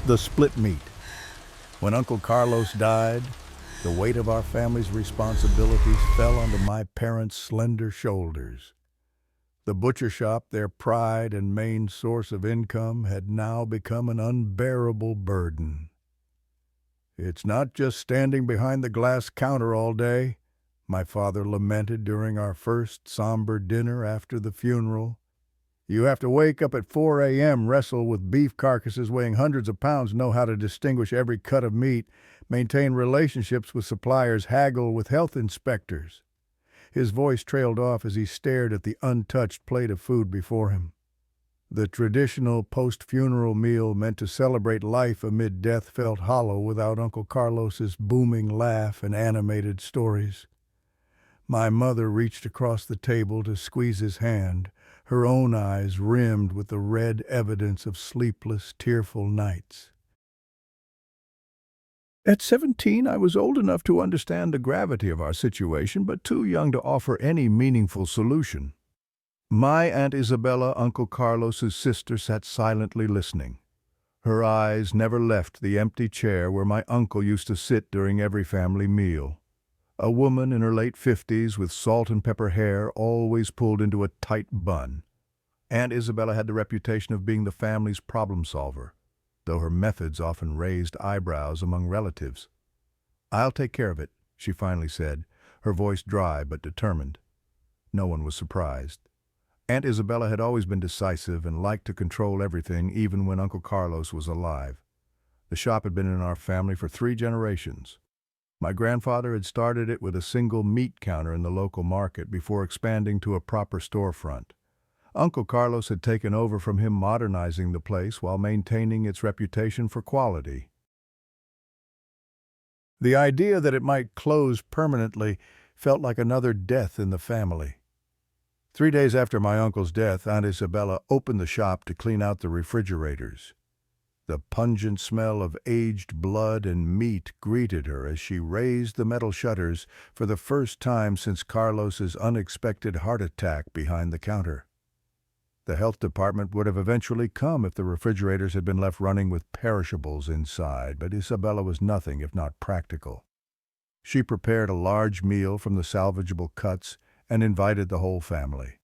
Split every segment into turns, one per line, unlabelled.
The split meat. When Uncle Carlos died, the weight of our family's responsibilities fell onto my parents' slender shoulders. The butcher shop, their pride and main source of income, had now become an unbearable burden. "It's not just standing behind the glass counter all day," my father lamented during our first somber dinner after the funeral. "You have to wake up at 4 a.m., wrestle with beef carcasses weighing hundreds of pounds, know how to distinguish every cut of meat, maintain relationships with suppliers, haggle with health inspectors." His voice trailed off as he stared at the untouched plate of food before him. The traditional post-funeral meal meant to celebrate life amid death felt hollow without Uncle Carlos's booming laugh and animated stories. My mother reached across the table to squeeze his hand, her own eyes rimmed with the red evidence of sleepless, tearful nights. At 17, I was old enough to understand the gravity of our situation, but too young to offer any meaningful solution. My Aunt Isabella, Uncle Carlos's sister, sat silently listening. Her eyes never left the empty chair where my uncle used to sit during every family meal. A woman in her late 50s with salt and pepper hair always pulled into a tight bun. Aunt Isabella had the reputation of being the family's problem solver, though her methods often raised eyebrows among relatives. "I'll take care of it," she finally said, her voice dry but determined. No one was surprised. Aunt Isabella had always been decisive and liked to control everything, even when Uncle Carlos was alive. The shop had been in our family for 3 generations. My grandfather had started it with a single meat counter in the local market before expanding to a proper storefront. Uncle Carlos had taken over from him, modernizing the place while maintaining its reputation for quality. The idea that it might close permanently felt like another death in the family. 3 days after my uncle's death, Aunt Isabella opened the shop to clean out the refrigerators. The pungent smell of aged blood and meat greeted her as she raised the metal shutters for the first time since Carlos's unexpected heart attack behind the counter. The health department would have eventually come if the refrigerators had been left running with perishables inside, but Isabella was nothing if not practical. She prepared a large meal from the salvageable cuts and invited the whole family.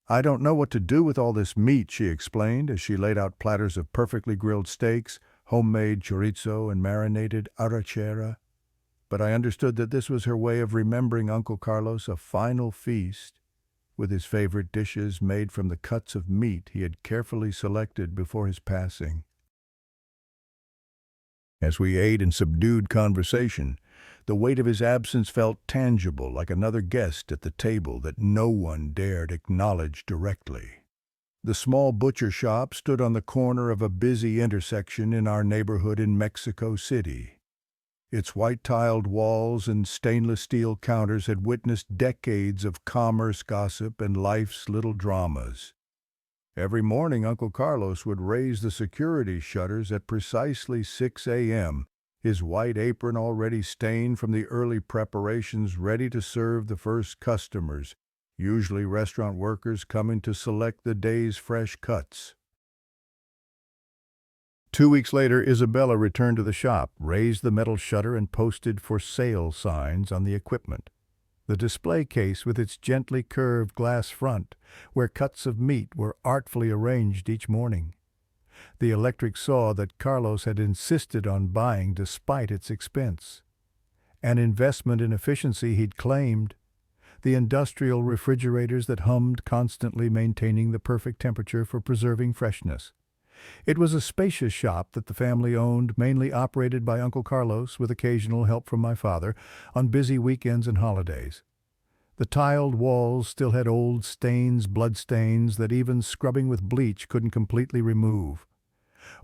"I don't know what to do with all this meat," she explained as she laid out platters of perfectly grilled steaks, homemade chorizo, and marinated arrachera. But I understood that this was her way of remembering Uncle Carlos a final feast, with his favorite dishes made from the cuts of meat he had carefully selected before his passing. As we ate in subdued conversation, the weight of his absence felt tangible, like another guest at the table that no one dared acknowledge directly. The small butcher shop stood on the corner of a busy intersection in our neighborhood in Mexico City. Its white-tiled walls and stainless steel counters had witnessed decades of commerce gossip and life's little dramas. Every morning, Uncle Carlos would raise the security shutters at precisely 6 a.m., his white apron already stained from the early preparations, ready to serve the first customers, usually restaurant workers coming to select the day's fresh cuts. 2 weeks later, Isabella returned to the shop, raised the metal shutter, and posted "for sale" signs on the equipment. The display case with its gently curved glass front, where cuts of meat were artfully arranged each morning. The electric saw that Carlos had insisted on buying despite its expense. An investment in efficiency he'd claimed. The industrial refrigerators that hummed constantly, maintaining the perfect temperature for preserving freshness. It was a spacious shop that the family owned, mainly operated by Uncle Carlos with occasional help from my father on busy weekends and holidays. The tiled walls still had old stains, bloodstains that even scrubbing with bleach couldn't completely remove.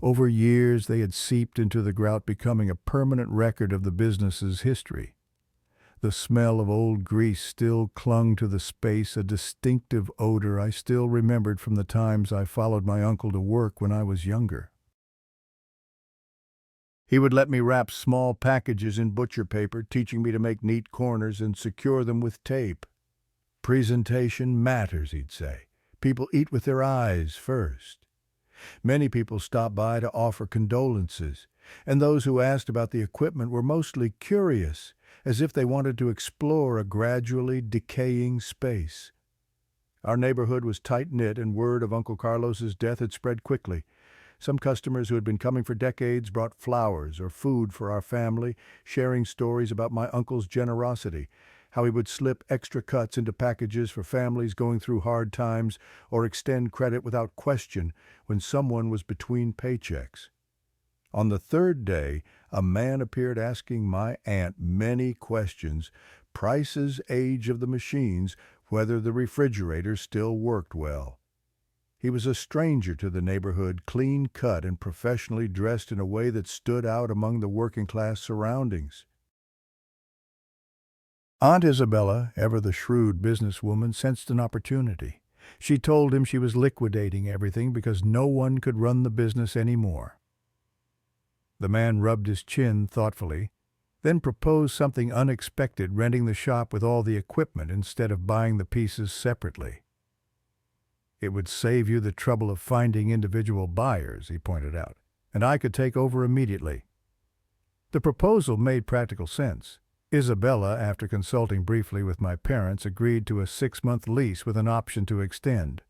Over years they had seeped into the grout, becoming a permanent record of the business's history. The smell of old grease still clung to the space, a distinctive odor I still remembered from the times I followed my uncle to work when I was younger. He would let me wrap small packages in butcher paper, teaching me to make neat corners and secure them with tape. "Presentation matters," he'd say. "People eat with their eyes first." Many people stopped by to offer condolences, and those who asked about the equipment were mostly curious, as if they wanted to explore a gradually decaying space. Our neighborhood was tight-knit, and word of Uncle Carlos's death had spread quickly. Some customers who had been coming for decades brought flowers or food for our family, sharing stories about my uncle's generosity, how he would slip extra cuts into packages for families going through hard times or extend credit without question when someone was between paychecks. On the third day, a man appeared asking my aunt many questions: prices, age of the machines, whether the refrigerator still worked well. He was a stranger to the neighborhood, clean-cut and professionally dressed in a way that stood out among the working-class surroundings. Aunt Isabella, ever the shrewd businesswoman, sensed an opportunity. She told him she was liquidating everything because no one could run the business anymore. The man rubbed his chin thoughtfully, then proposed something unexpected, renting the shop with all the equipment instead of buying the pieces separately. It would save you the trouble of finding individual buyers, he pointed out, and I could take over immediately. The proposal made practical sense. Isabella, after consulting briefly with my parents, agreed to a 6-month lease with an option to extend.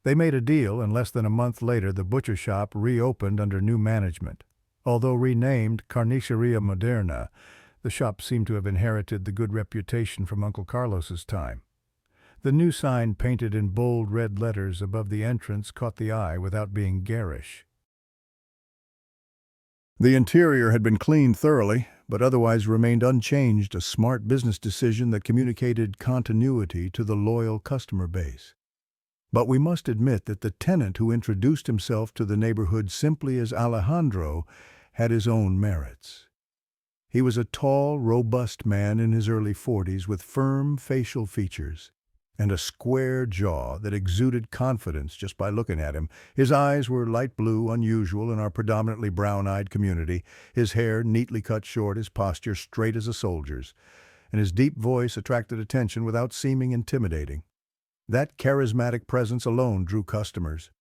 They made a deal, and less than a month later the butcher shop reopened under new management. Although renamed Carniceria Moderna, the shop seemed to have inherited the good reputation from Uncle Carlos's time. The new sign, painted in bold red letters above the entrance, caught the eye without being garish. The interior had been cleaned thoroughly, but otherwise remained unchanged, a smart business decision that communicated continuity to the loyal customer base. But we must admit that the tenant who introduced himself to the neighborhood simply as Alejandro had his own merits. He was a tall, robust man in his early 40s with firm facial features and a square jaw that exuded confidence just by looking at him. His eyes were light blue, unusual in our predominantly brown-eyed community, his hair neatly cut short, his posture straight as a soldier's, and his deep voice attracted attention without seeming intimidating. That charismatic presence alone drew customers.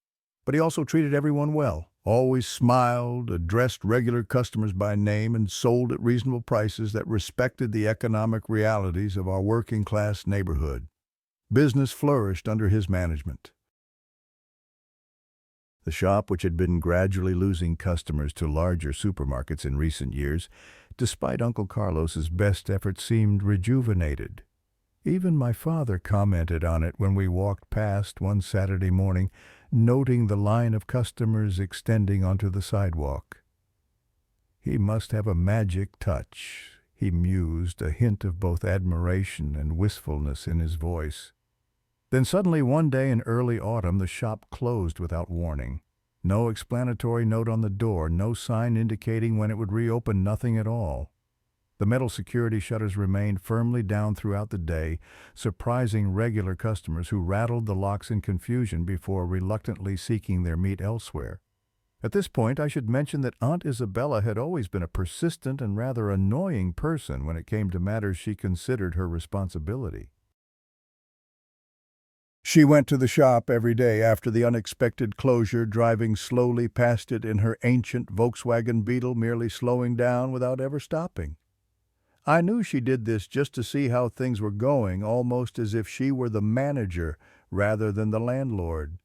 But he also treated everyone well, always smiled, addressed regular customers by name, and sold at reasonable prices that respected the economic realities of our working-class neighborhood. Business flourished under his management. The shop, which had been gradually losing customers to larger supermarkets in recent years, despite Uncle Carlos's best efforts, seemed rejuvenated. Even my father commented on it when we walked past one Saturday morning, noting the line of customers extending onto the sidewalk. He must have a magic touch, he mused, a hint of both admiration and wistfulness in his voice. Then suddenly one day in early autumn the shop closed without warning. No explanatory note on the door, no sign indicating when it would reopen, nothing at all. The metal security shutters remained firmly down throughout the day, surprising regular customers who rattled the locks in confusion before reluctantly seeking their meat elsewhere. At this point, I should mention that Aunt Isabella had always been a persistent and rather annoying person when it came to matters she considered her responsibility. She went to the shop every day after the unexpected closure, driving slowly past it in her ancient Volkswagen Beetle, merely slowing down without ever stopping. I knew she did this just to see how things were going, almost as if she were the manager rather than the landlord.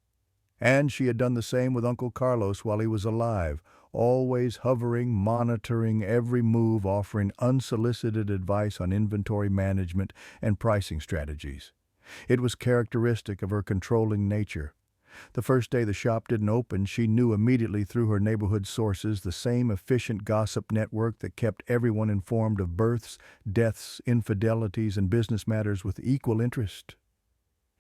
And she had done the same with Uncle Carlos while he was alive, always hovering, monitoring every move, offering unsolicited advice on inventory management and pricing strategies. It was characteristic of her controlling nature. The first day the shop didn't open, she knew immediately through her neighborhood sources, the same efficient gossip network that kept everyone informed of births, deaths, infidelities, and business matters with equal interest.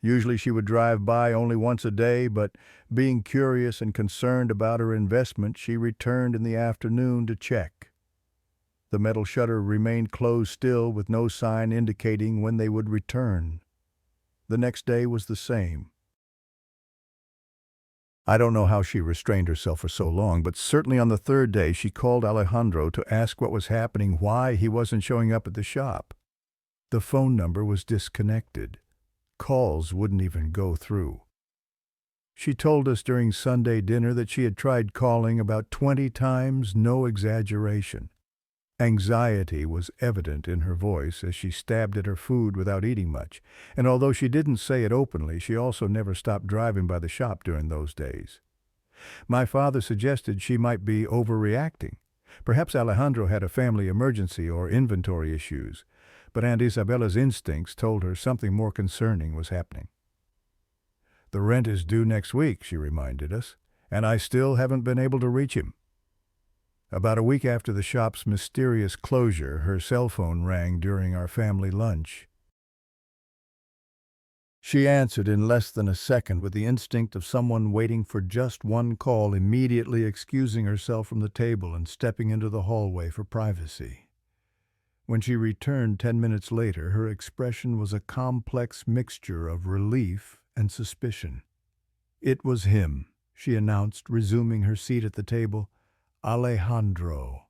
Usually she would drive by only once a day, but being curious and concerned about her investment, she returned in the afternoon to check. The metal shutter remained closed still, with no sign indicating when they would return. The next day was the same. I don't know how she restrained herself for so long, but certainly on the third day she called Alejandro to ask what was happening, why he wasn't showing up at the shop. The phone number was disconnected. Calls wouldn't even go through. She told us during Sunday dinner that she had tried calling about 20 times, no exaggeration. Anxiety was evident in her voice as she stabbed at her food without eating much, and although she didn't say it openly, she also never stopped driving by the shop during those days. My father suggested she might be overreacting. Perhaps Alejandro had a family emergency or inventory issues, but Aunt Isabella's instincts told her something more concerning was happening. "The rent is due next week," she reminded us, "and I still haven't been able to reach him." About a week after the shop's mysterious closure, her cell phone rang during our family lunch. She answered in less than a second with the instinct of someone waiting for just one call, immediately excusing herself from the table and stepping into the hallway for privacy. When she returned 10 minutes later, her expression was a complex mixture of relief and suspicion. "It was him," she announced, resuming her seat at the table. "Alejandro."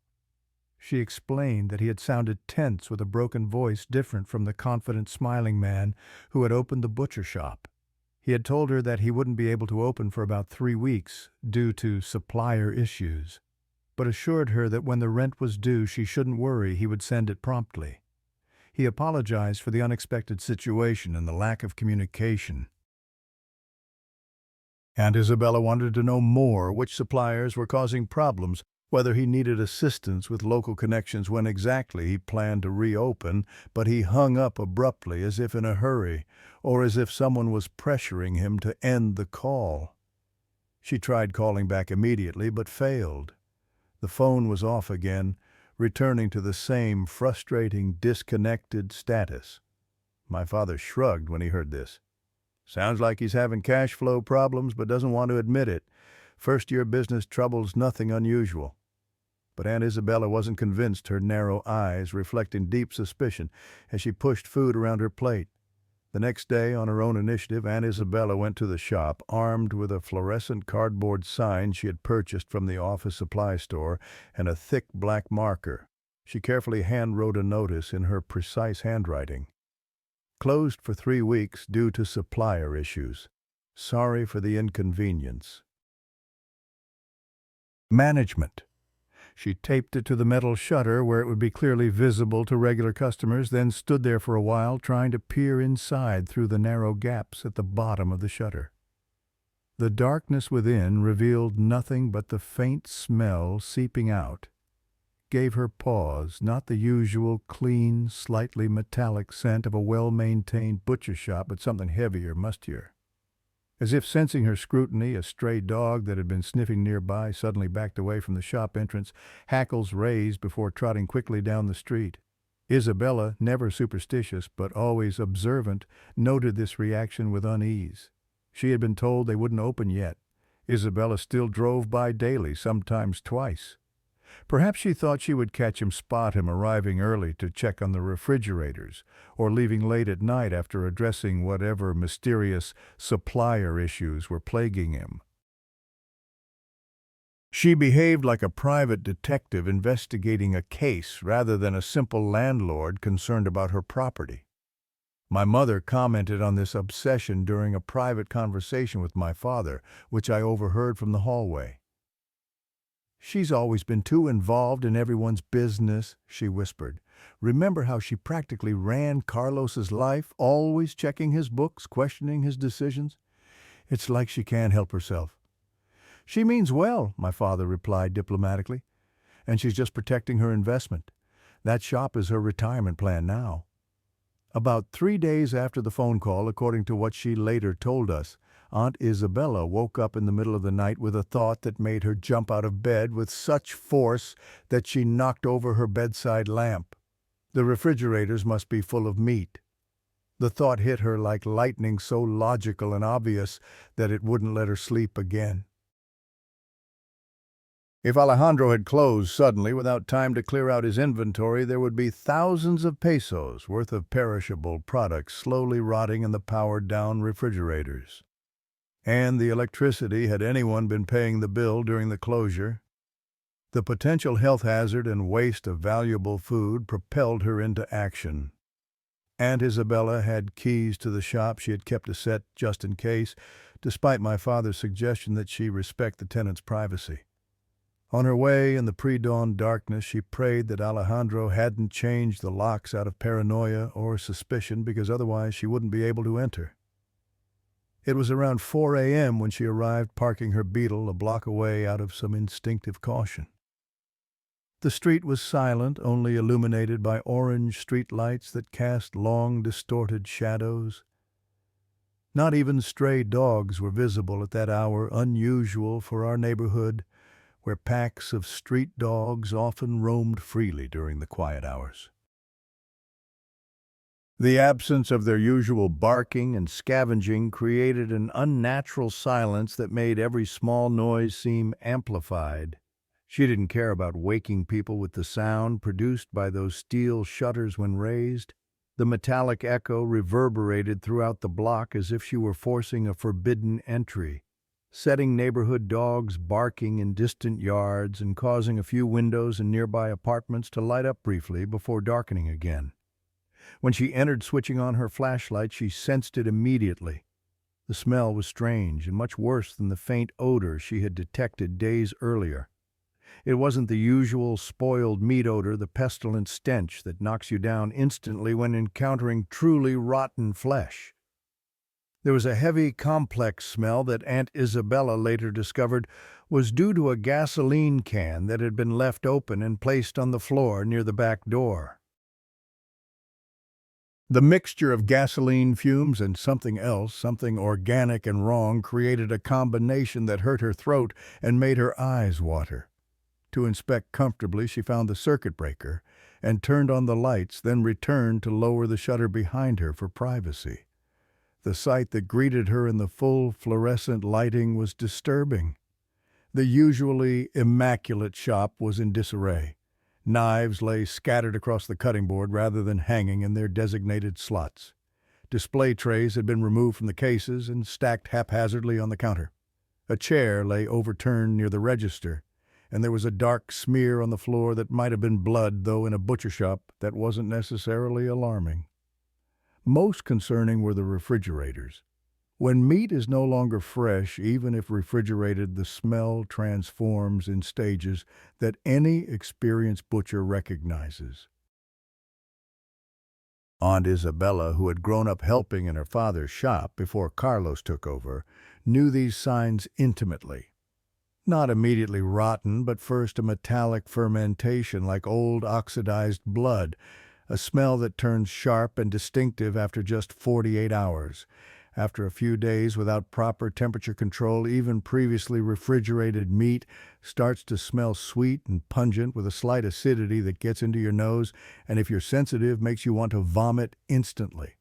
She explained that he had sounded tense with a broken voice different from the confident, smiling man who had opened the butcher shop. He had told her that he wouldn't be able to open for about 3 weeks due to supplier issues, but assured her that when the rent was due she shouldn't worry, he would send it promptly. He apologized for the unexpected situation and the lack of communication. Aunt Isabella wanted to know more which suppliers were causing problems, whether he needed assistance with local connections when exactly he planned to reopen, but he hung up abruptly as if in a hurry, or as if someone was pressuring him to end the call. She tried calling back immediately, but failed. The phone was off again, returning to the same frustrating, disconnected status. My father shrugged when he heard this. "Sounds like he's having cash flow problems but doesn't want to admit it. First-year business trouble's nothing unusual." But Aunt Isabella wasn't convinced, her narrow eyes reflecting deep suspicion as she pushed food around her plate. The next day, on her own initiative, Aunt Isabella went to the shop, armed with a fluorescent cardboard sign she had purchased from the office supply store and a thick black marker. She carefully hand-wrote a notice in her precise handwriting. "Closed for 3 weeks due to supplier issues. Sorry for the inconvenience." Management. She taped it to the metal shutter where it would be clearly visible to regular customers, then stood there for a while trying to peer inside through the narrow gaps at the bottom of the shutter. The darkness within revealed nothing but the faint smell seeping out. Gave her pause, not the usual clean, slightly metallic scent of a well-maintained butcher shop, but something heavier, mustier. As if sensing her scrutiny, a stray dog that had been sniffing nearby suddenly backed away from the shop entrance, hackles raised before trotting quickly down the street. Isabella, never superstitious but always observant, noted this reaction with unease. She had been told they wouldn't open yet. Isabella still drove by daily, sometimes twice. Perhaps she thought she would catch him, spot him arriving early to check on the refrigerators, or leaving late at night after addressing whatever mysterious supplier issues were plaguing him. She behaved like a private detective investigating a case rather than a simple landlord concerned about her property. My mother commented on this obsession during a private conversation with my father, which I overheard from the hallway. "She's always been too involved in everyone's business," she whispered. "Remember how she practically ran Carlos's life, always checking his books, questioning his decisions? It's like she can't help herself." "She means well," my father replied diplomatically, "and she's just protecting her investment. That shop is her retirement plan now." About 3 days after the phone call, according to what she later told us, Aunt Isabella woke up in the middle of the night with a thought that made her jump out of bed with such force that she knocked over her bedside lamp. The refrigerators must be full of meat. The thought hit her like lightning, so logical and obvious that it wouldn't let her sleep again. If Alejandro had closed suddenly without time to clear out his inventory, there would be thousands of pesos worth of perishable products slowly rotting in the powered-down refrigerators. And the electricity, had anyone been paying the bill during the closure. The potential health hazard and waste of valuable food propelled her into action. Aunt Isabella had keys to the shop she had kept a set just in case, despite my father's suggestion that she respect the tenant's privacy. On her way in the pre-dawn darkness, she prayed that Alejandro hadn't changed the locks out of paranoia or suspicion, because otherwise she wouldn't be able to enter. It was around 4 a.m. when she arrived, parking her Beetle a block away out of some instinctive caution. The street was silent, only illuminated by orange street lights that cast long, distorted shadows. Not even stray dogs were visible at that hour, unusual for our neighborhood, where packs of street dogs often roamed freely during the quiet hours. The absence of their usual barking and scavenging created an unnatural silence that made every small noise seem amplified. She didn't care about waking people with the sound produced by those steel shutters when raised. The metallic echo reverberated throughout the block as if she were forcing a forbidden entry, setting neighborhood dogs barking in distant yards and causing a few windows in nearby apartments to light up briefly before darkening again. When she entered, switching on her flashlight, she sensed it immediately. The smell was strange and much worse than the faint odor she had detected days earlier. It wasn't the usual spoiled meat odor, the pestilent stench that knocks you down instantly when encountering truly rotten flesh. There was a heavy, complex smell that Aunt Isabella later discovered was due to a gasoline can that had been left open and placed on the floor near the back door. The mixture of gasoline fumes and something else, something organic and wrong, created a combination that hurt her throat and made her eyes water. To inspect comfortably, she found the circuit breaker and turned on the lights, then returned to lower the shutter behind her for privacy. The sight that greeted her in the full fluorescent lighting was disturbing. The usually immaculate shop was in disarray. Knives lay scattered across the cutting board rather than hanging in their designated slots. Display trays had been removed from the cases and stacked haphazardly on the counter. A chair lay overturned near the register, and there was a dark smear on the floor that might have been blood, though in a butcher shop that wasn't necessarily alarming. Most concerning were the refrigerators. When meat is no longer fresh, even if refrigerated, the smell transforms in stages that any experienced butcher recognizes. Aunt Isabella, who had grown up helping in her father's shop before Carlos took over, knew these signs intimately. Not immediately rotten, but first a metallic fermentation like old oxidized blood, a smell that turns sharp and distinctive after just 48 hours. After a few days without proper temperature control, even previously refrigerated meat starts to smell sweet and pungent with a slight acidity that gets into your nose, and if you're sensitive, makes you want to vomit instantly.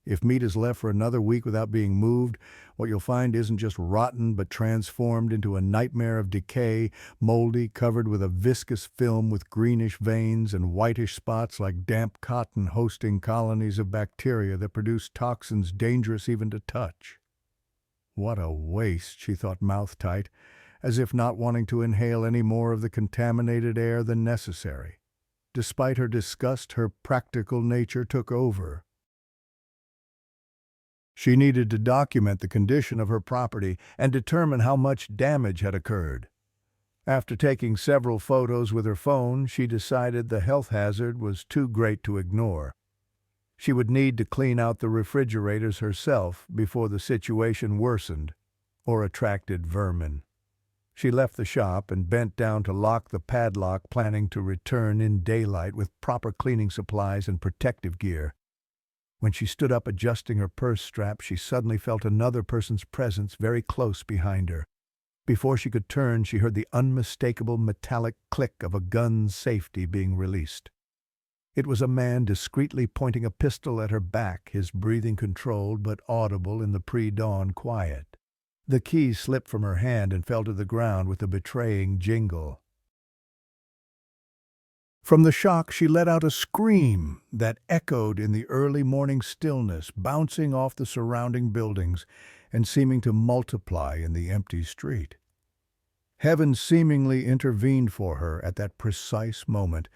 If meat is left for another week without being moved, what you'll find isn't just rotten but transformed into a nightmare of decay, moldy, covered with a viscous film with greenish veins and whitish spots like damp cotton hosting colonies of bacteria that produce toxins dangerous even to touch. What a waste, she thought, mouth tight, as if not wanting to inhale any more of the contaminated air than necessary. Despite her disgust, her practical nature took over. She needed to document the condition of her property and determine how much damage had occurred. After taking several photos with her phone, she decided the health hazard was too great to ignore. She would need to clean out the refrigerators herself before the situation worsened or attracted vermin. She left the shop and bent down to lock the padlock, planning to return in daylight with proper cleaning supplies and protective gear. When she stood up adjusting her purse strap, she suddenly felt another person's presence very close behind her. Before she could turn, she heard the unmistakable metallic click of a gun's safety being released. It was a man discreetly pointing a pistol at her back, his breathing controlled but audible in the pre-dawn quiet. The key slipped from her hand and fell to the ground with a betraying jingle. From the shock, she let out a scream that echoed in the early morning stillness, bouncing off the surrounding buildings and seeming to multiply in the empty street. Heaven seemingly intervened for her at that precise moment,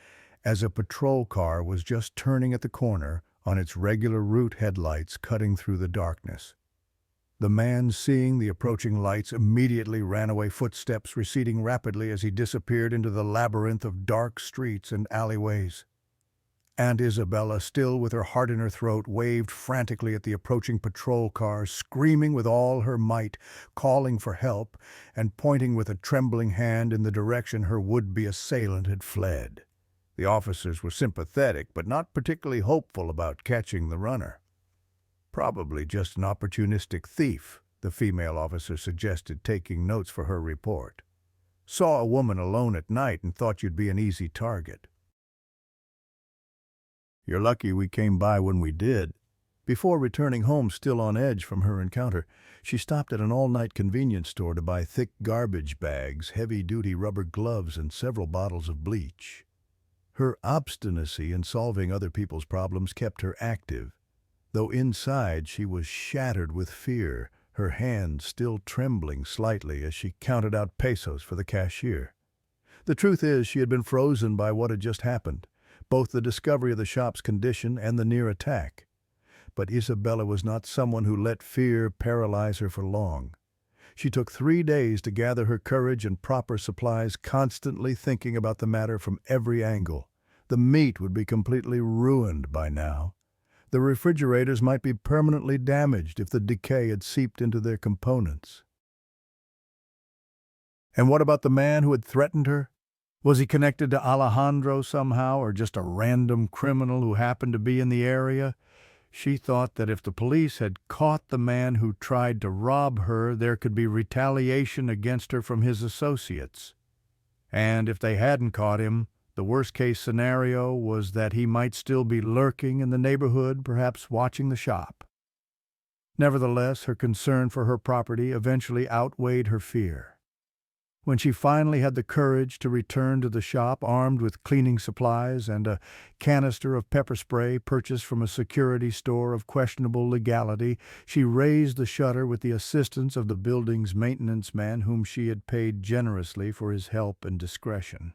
as a patrol car was just turning at the corner on its regular route headlights cutting through the darkness. The man, seeing the approaching lights, immediately ran away, footsteps receding rapidly as he disappeared into the labyrinth of dark streets and alleyways. Aunt Isabella, still with her heart in her throat, waved frantically at the approaching patrol car, screaming with all her might, calling for help, and pointing with a trembling hand in the direction her would-be assailant had fled. The officers were sympathetic, but not particularly hopeful about catching the runner. "Probably just an opportunistic thief," the female officer suggested, taking notes for her report. "Saw a woman alone at night and thought you'd be an easy target." "You're lucky we came by when we did." Before returning home, still on edge from her encounter, she stopped at an all-night convenience store to buy thick garbage bags, heavy-duty rubber gloves, and several bottles of bleach. Her obstinacy in solving other people's problems kept her active, though inside she was shattered with fear, her hands still trembling slightly as she counted out pesos for the cashier. The truth is, she had been frozen by what had just happened, both the discovery of the shop's condition and the near attack. But Isabella was not someone who let fear paralyze her for long. She took 3 days to gather her courage and proper supplies, constantly thinking about the matter from every angle. The meat would be completely ruined by now. The refrigerators might be permanently damaged if the decay had seeped into their components. And what about the man who had threatened her? Was he connected to Alejandro somehow, or just a random criminal who happened to be in the area? She thought that if the police had caught the man who tried to rob her, there could be retaliation against her from his associates. And if they hadn't caught him, the worst-case scenario was that he might still be lurking in the neighborhood, perhaps watching the shop. Nevertheless, her concern for her property eventually outweighed her fear. When she finally had the courage to return to the shop armed with cleaning supplies and a canister of pepper spray purchased from a security store of questionable legality, she raised the shutter with the assistance of the building's maintenance man, whom she had paid generously for his help and discretion.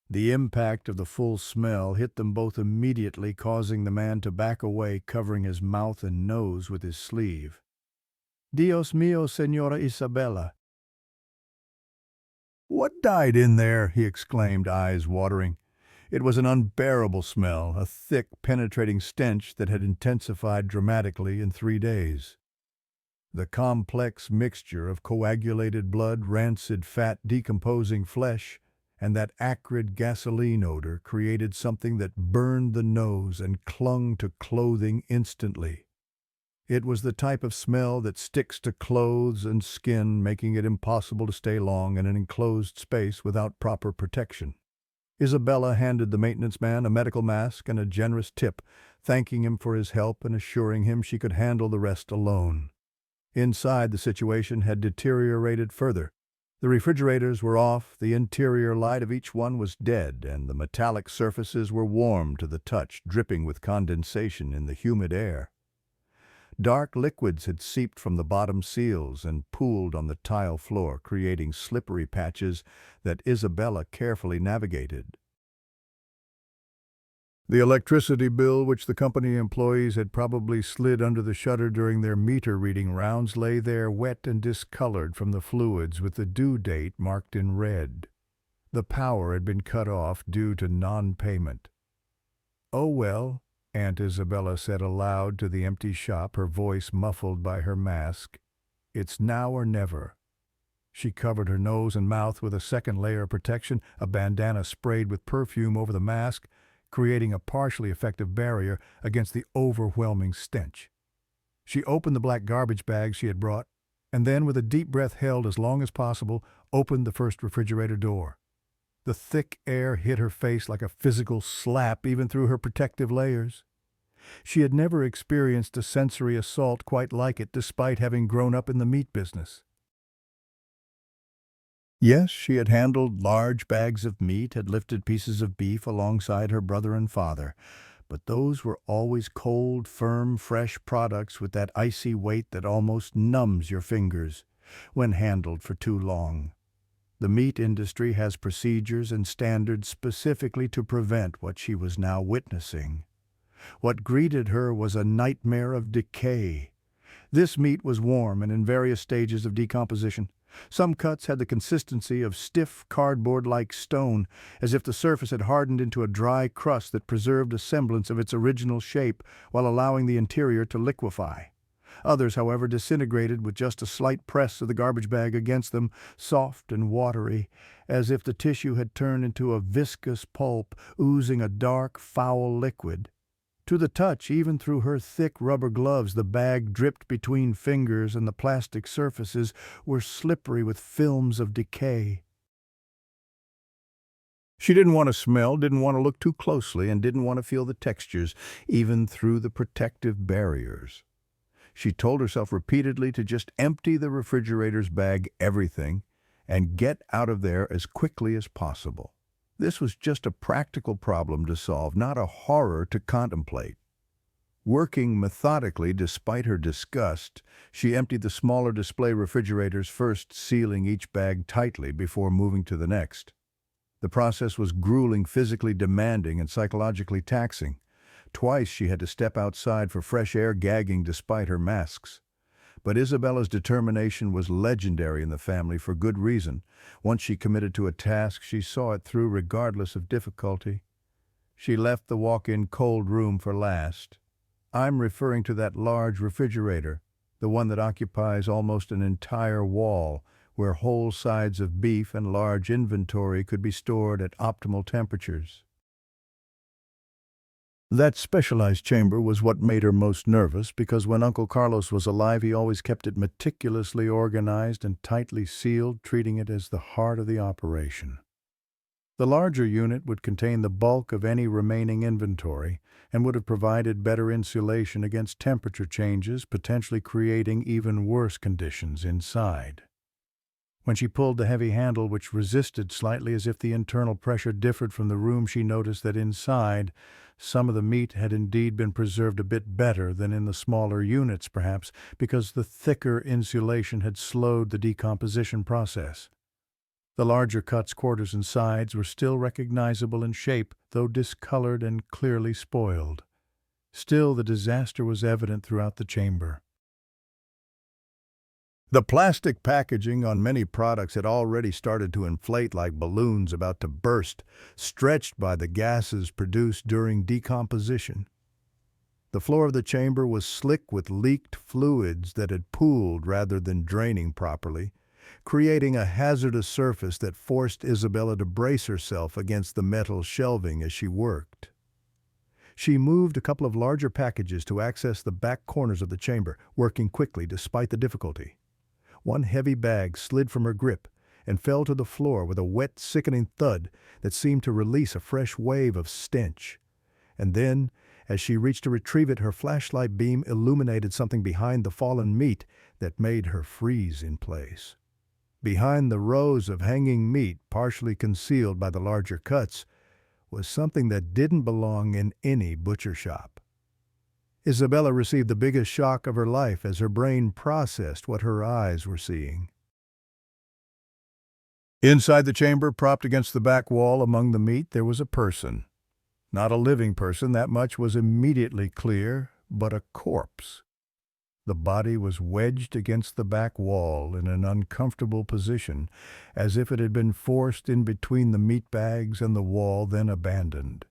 The impact of the full smell hit them both immediately, causing the man to back away, covering his mouth and nose with his sleeve. "Dios mío, Señora Isabella." "What died in there?" he exclaimed, eyes watering. It was an unbearable smell, a thick, penetrating stench that had intensified dramatically in 3 days. The complex mixture of coagulated blood, rancid fat, decomposing flesh, and that acrid gasoline odor created something that burned the nose and clung to clothing instantly. It was the type of smell that sticks to clothes and skin, making it impossible to stay long in an enclosed space without proper protection. Isabella handed the maintenance man a medical mask and a generous tip, thanking him for his help and assuring him she could handle the rest alone. Inside, the situation had deteriorated further. The refrigerators were off, the interior light of each one was dead, and the metallic surfaces were warm to the touch, dripping with condensation in the humid air. Dark liquids had seeped from the bottom seals and pooled on the tile floor, creating slippery patches that Isabella carefully navigated. The electricity bill, which the company employees had probably slid under the shutter during their meter-reading rounds, lay there wet and discolored from the fluids, with the due date marked in red. The power had been cut off due to non-payment. "Oh well," Aunt Isabella said aloud to the empty shop, her voice muffled by her mask. "It's now or never." She covered her nose and mouth with a second layer of protection, a bandana sprayed with perfume over the mask, creating a partially effective barrier against the overwhelming stench. She opened the black garbage bag she had brought, and then, with a deep breath held as long as possible, opened the first refrigerator door. The thick air hit her face like a physical slap, even through her protective layers. She had never experienced a sensory assault quite like it, despite having grown up in the meat business. Yes, she had handled large bags of meat, had lifted pieces of beef alongside her brother and father, but those were always cold, firm, fresh products with that icy weight that almost numbs your fingers when handled for too long. The meat industry has procedures and standards specifically to prevent what she was now witnessing. What greeted her was a nightmare of decay. This meat was warm and in various stages of decomposition. Some cuts had the consistency of stiff, cardboard-like stone, as if the surface had hardened into a dry crust that preserved a semblance of its original shape while allowing the interior to liquefy. Others, however, disintegrated with just a slight press of the garbage bag against them, soft and watery, as if the tissue had turned into a viscous pulp, oozing a dark, foul liquid. To the touch, even through her thick rubber gloves, the bag dripped between fingers and the plastic surfaces were slippery with films of decay. She didn't want to smell, didn't want to look too closely, and didn't want to feel the textures, even through the protective barriers. She told herself repeatedly to just empty the refrigerator's bag, everything, and get out of there as quickly as possible. This was just a practical problem to solve, not a horror to contemplate. Working methodically despite her disgust, she emptied the smaller display refrigerators first, sealing each bag tightly before moving to the next. The process was grueling, physically demanding, and psychologically taxing. Twice she had to step outside for fresh air, gagging despite her masks. But Isabella's determination was legendary in the family for good reason. Once she committed to a task, she saw it through regardless of difficulty. She left the walk-in cold room for last. I'm referring to that large refrigerator, the one that occupies almost an entire wall, where whole sides of beef and large inventory could be stored at optimal temperatures. That specialized chamber was what made her most nervous, because when Uncle Carlos was alive, he always kept it meticulously organized and tightly sealed, treating it as the heart of the operation. The larger unit would contain the bulk of any remaining inventory and would have provided better insulation against temperature changes, potentially creating even worse conditions inside. When she pulled the heavy handle, which resisted slightly as if the internal pressure differed from the room, she noticed that inside, some of the meat had indeed been preserved a bit better than in the smaller units, perhaps because the thicker insulation had slowed the decomposition process. The larger cuts, quarters, and sides were still recognizable in shape, though discolored and clearly spoiled. Still, the disaster was evident throughout the chamber. The plastic packaging on many products had already started to inflate like balloons about to burst, stretched by the gases produced during decomposition. The floor of the chamber was slick with leaked fluids that had pooled rather than draining properly, creating a hazardous surface that forced Isabella to brace herself against the metal shelving as she worked. She moved a couple of larger packages to access the back corners of the chamber, working quickly despite the difficulty. One heavy bag slid from her grip and fell to the floor with a wet, sickening thud that seemed to release a fresh wave of stench. And then, as she reached to retrieve it, her flashlight beam illuminated something behind the fallen meat that made her freeze in place. Behind the rows of hanging meat, partially concealed by the larger cuts, was something that didn't belong in any butcher shop. Isabella received the biggest shock of her life as her brain processed what her eyes were seeing. Inside the chamber, propped against the back wall among the meat, there was a person. Not a living person, that much was immediately clear, but a corpse. The body was wedged against the back wall in an uncomfortable position, as if it had been forced in between the meat bags and the wall, then abandoned.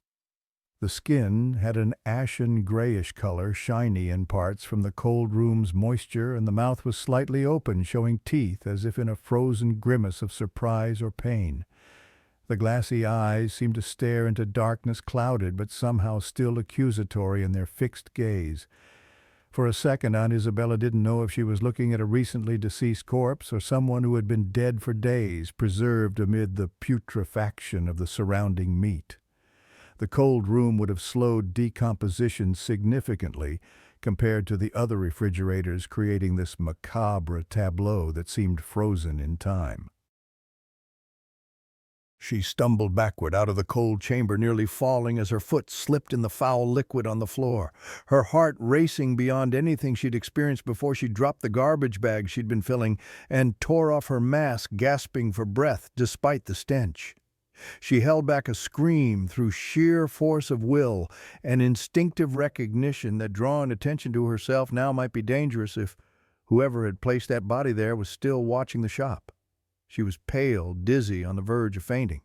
The skin had an ashen grayish color, shiny in parts from the cold room's moisture, and the mouth was slightly open, showing teeth as if in a frozen grimace of surprise or pain. The glassy eyes seemed to stare into darkness, clouded but somehow still accusatory in their fixed gaze. For a second, Aunt Isabella didn't know if she was looking at a recently deceased corpse or someone who had been dead for days, preserved amid the putrefaction of the surrounding meat. The cold room would have slowed decomposition significantly compared to the other refrigerators, creating this macabre tableau that seemed frozen in time. She stumbled backward out of the cold chamber, nearly falling as her foot slipped in the foul liquid on the floor, her heart racing beyond anything she'd experienced before. She dropped the garbage bag she'd been filling and tore off her mask, gasping for breath despite the stench. She held back a scream through sheer force of will, an instinctive recognition that drawing attention to herself now might be dangerous if Whoever had placed that body there was still watching the shop. She was pale, dizzy, on the verge of fainting.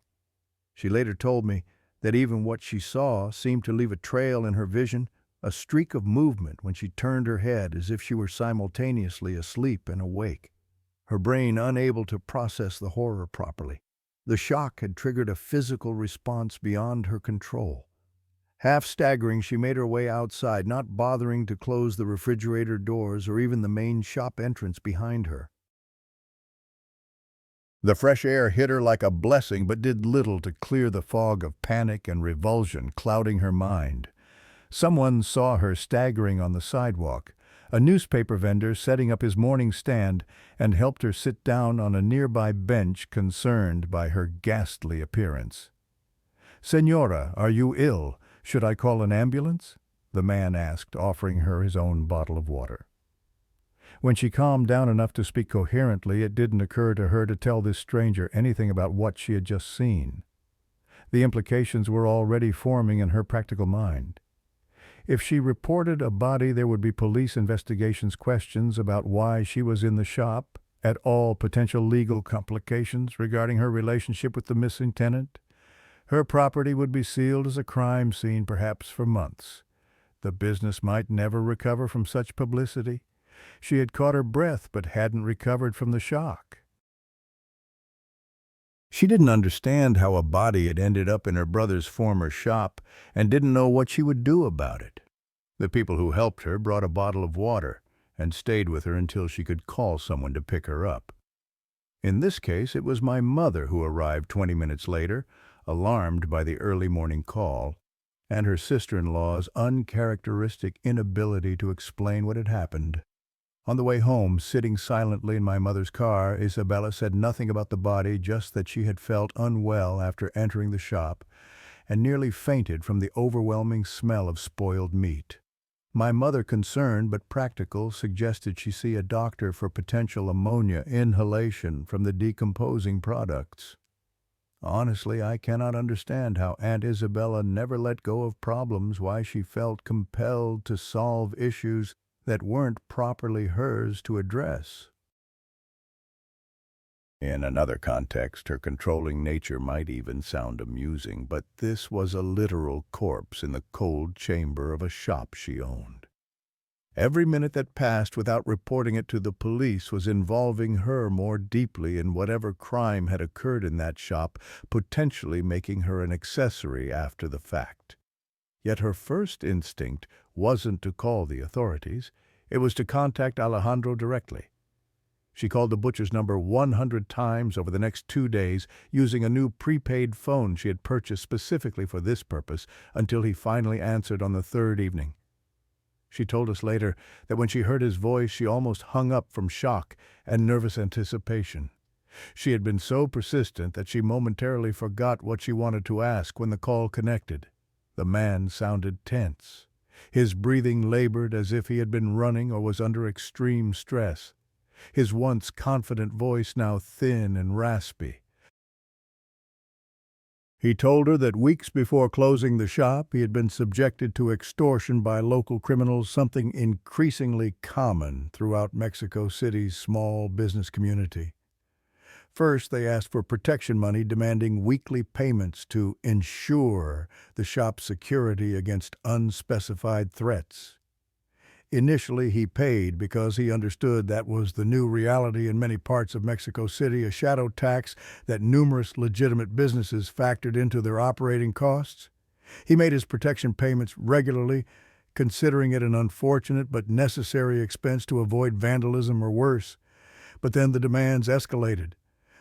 She later told me that even what she saw seemed to leave a trail in her vision, a streak of movement when she turned her head as if she were simultaneously asleep and awake, her brain unable to process the horror properly. The shock had triggered a physical response beyond her control. Half staggering, she made her way outside, not bothering to close the refrigerator doors or even the main shop entrance behind her. The fresh air hit her like a blessing, but did little to clear the fog of panic and revulsion clouding her mind. Someone saw her staggering on the sidewalk, a newspaper vendor setting up his morning stand, and helped her sit down on a nearby bench, concerned by her ghastly appearance. "Senora, are you ill? Should I call an ambulance?" the man asked, offering her his own bottle of water. When she calmed down enough to speak coherently, it didn't occur to her to tell this stranger anything about what she had just seen. The implications were already forming in her practical mind. If she reported a body, there would be police investigations, questions about why she was in the shop, at all potential legal complications regarding her relationship with the missing tenant. Her property would be sealed as a crime scene, perhaps for months. The business might never recover from such publicity. She had caught her breath but hadn't recovered from the shock. She didn't understand how a body had ended up in her brother's former shop and didn't know what she would do about it. The people who helped her brought a bottle of water and stayed with her until she could call someone to pick her up. In this case, it was my mother who arrived 20 minutes later, alarmed by the early morning call, and her sister-in-law's uncharacteristic inability to explain what had happened. On the way home, sitting silently in my mother's car, Isabella said nothing about the body, just that she had felt unwell after entering the shop and nearly fainted from the overwhelming smell of spoiled meat. My mother, concerned but practical, suggested she see a doctor for potential ammonia inhalation from the decomposing products. Honestly, I cannot understand how Aunt Isabella never let go of problems, why she felt compelled to solve issues that weren't properly hers to address. In another context, her controlling nature might even sound amusing, but this was a literal corpse in the cold chamber of a shop she owned. Every minute that passed without reporting it to the police was involving her more deeply in whatever crime had occurred in that shop, potentially making her an accessory after the fact. Yet her first instinct wasn't to call the authorities. It was to contact Alejandro directly. She called the butcher's number 100 times over the next 2 days, using a new prepaid phone she had purchased specifically for this purpose, until he finally answered on the third evening. She told us later that when she heard his voice, she almost hung up from shock and nervous anticipation. She had been so persistent that she momentarily forgot what she wanted to ask when the call connected. The man sounded tense. His breathing labored as if he had been running or was under extreme stress. His once confident voice now thin and raspy. He told her that weeks before closing the shop, he had been subjected to extortion by local criminals, something increasingly common throughout Mexico City's small business community. First, they asked for protection money, demanding weekly payments to ensure the shop's security against unspecified threats. Initially, he paid because he understood that was the new reality in many parts of Mexico City, a shadow tax that numerous legitimate businesses factored into their operating costs. He made his protection payments regularly, considering it an unfortunate but necessary expense to avoid vandalism or worse. But then the demands escalated.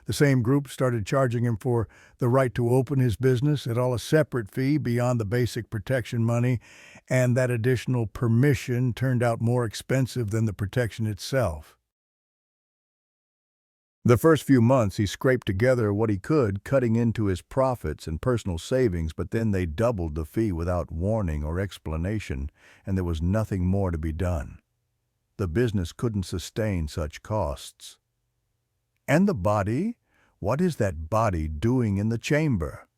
The same group started charging him for the right to open his business at all a separate fee beyond the basic protection money, and that additional permission turned out more expensive than the protection itself. The first few months he scraped together what he could, cutting into his profits and personal savings, but then they doubled the fee without warning or explanation, and there was nothing more to be done. The business couldn't sustain such costs. And the body? What is that body doing in the chamber?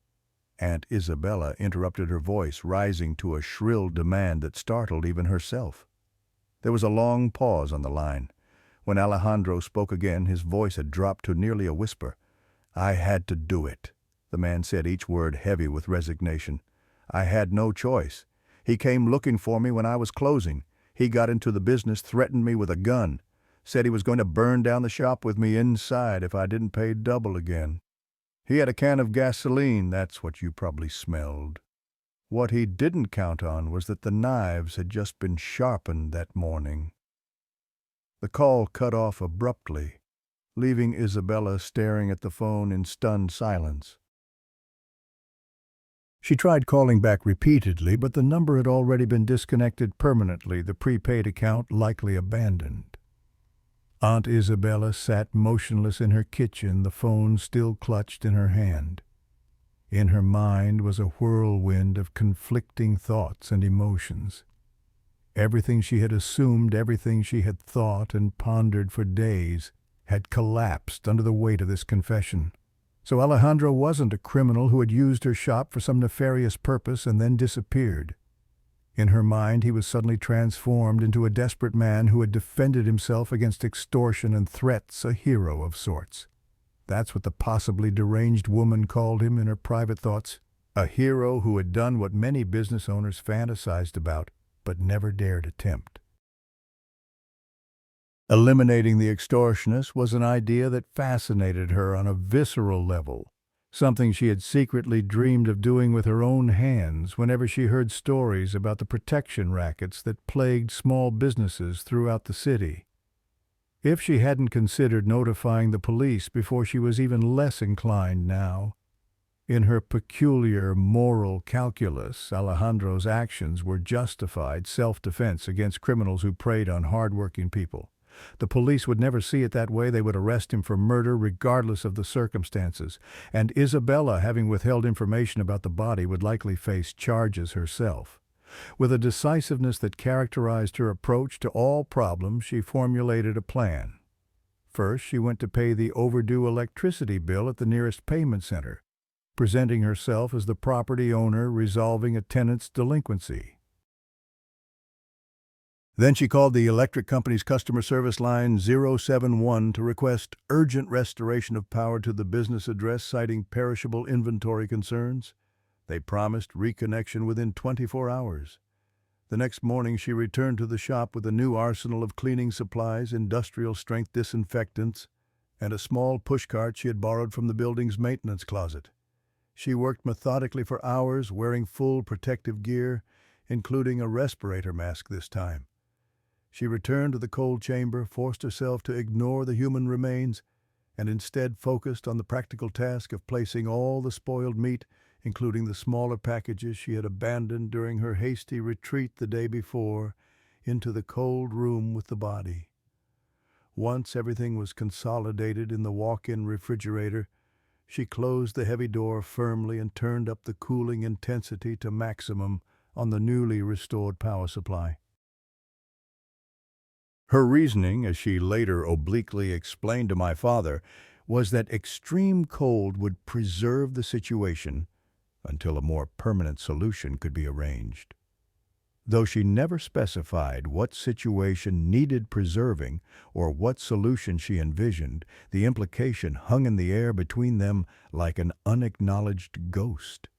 Aunt Isabella interrupted, her voice rising to a shrill demand that startled even herself. There was a long pause on the line. When Alejandro spoke again, his voice had dropped to nearly a whisper. "I had to do it," the man said, each word heavy with resignation. "I had no choice. He came looking for me when I was closing. He got into the business, threatened me with a gun, said he was going to burn down the shop with me inside if I didn't pay double again. He had a can of gasoline, that's what you probably smelled. What he didn't count on was that the knives had just been sharpened that morning." The call cut off abruptly, leaving Isabella staring at the phone in stunned silence. She tried calling back repeatedly, but the number had already been disconnected permanently, the prepaid account likely abandoned. Aunt Isabella sat motionless in her kitchen, the phone still clutched in her hand. In her mind was a whirlwind of conflicting thoughts and emotions. Everything she had assumed, everything she had thought and pondered for days, had collapsed under the weight of this confession. So Alejandro wasn't a criminal who had used her shop for some nefarious purpose and then disappeared. In her mind, he was suddenly transformed into a desperate man who had defended himself against extortion and threats, a hero of sorts. That's what the possibly deranged woman called him in her private thoughts, a hero who had done what many business owners fantasized about, but never dared attempt. Eliminating the extortionist was an idea that fascinated her on a visceral level, something she had secretly dreamed of doing with her own hands whenever she heard stories about the protection rackets that plagued small businesses throughout the city. If she hadn't considered notifying the police before, she was even less inclined now. In her peculiar moral calculus, Alejandro's actions were justified self-defense against criminals who preyed on hard-working people. The police would never see it that way. They would arrest him for murder regardless of the circumstances. And Isabella, having withheld information about the body, would likely face charges herself. With a decisiveness that characterized her approach to all problems, she formulated a plan. First, she went to pay the overdue electricity bill at the nearest payment center, presenting herself as the property owner resolving a tenant's delinquency. Then she called the electric company's customer service line 071 to request urgent restoration of power to the business address, citing perishable inventory concerns. They promised reconnection within 24 hours. The next morning she returned to the shop with a new arsenal of cleaning supplies, industrial-strength disinfectants, and a small pushcart she had borrowed from the building's maintenance closet. She worked methodically for hours, wearing full protective gear, including a respirator mask this time. She returned to the cold chamber, forced herself to ignore the human remains, and instead focused on the practical task of placing all the spoiled meat, including the smaller packages she had abandoned during her hasty retreat the day before, into the cold room with the body. Once everything was consolidated in the walk-in refrigerator, she closed the heavy door firmly and turned up the cooling intensity to maximum on the newly restored power supply. Her reasoning, as she later obliquely explained to my father, was that extreme cold would preserve the situation until a more permanent solution could be arranged. Though she never specified what situation needed preserving or what solution she envisioned, the implication hung in the air between them like an unacknowledged ghost.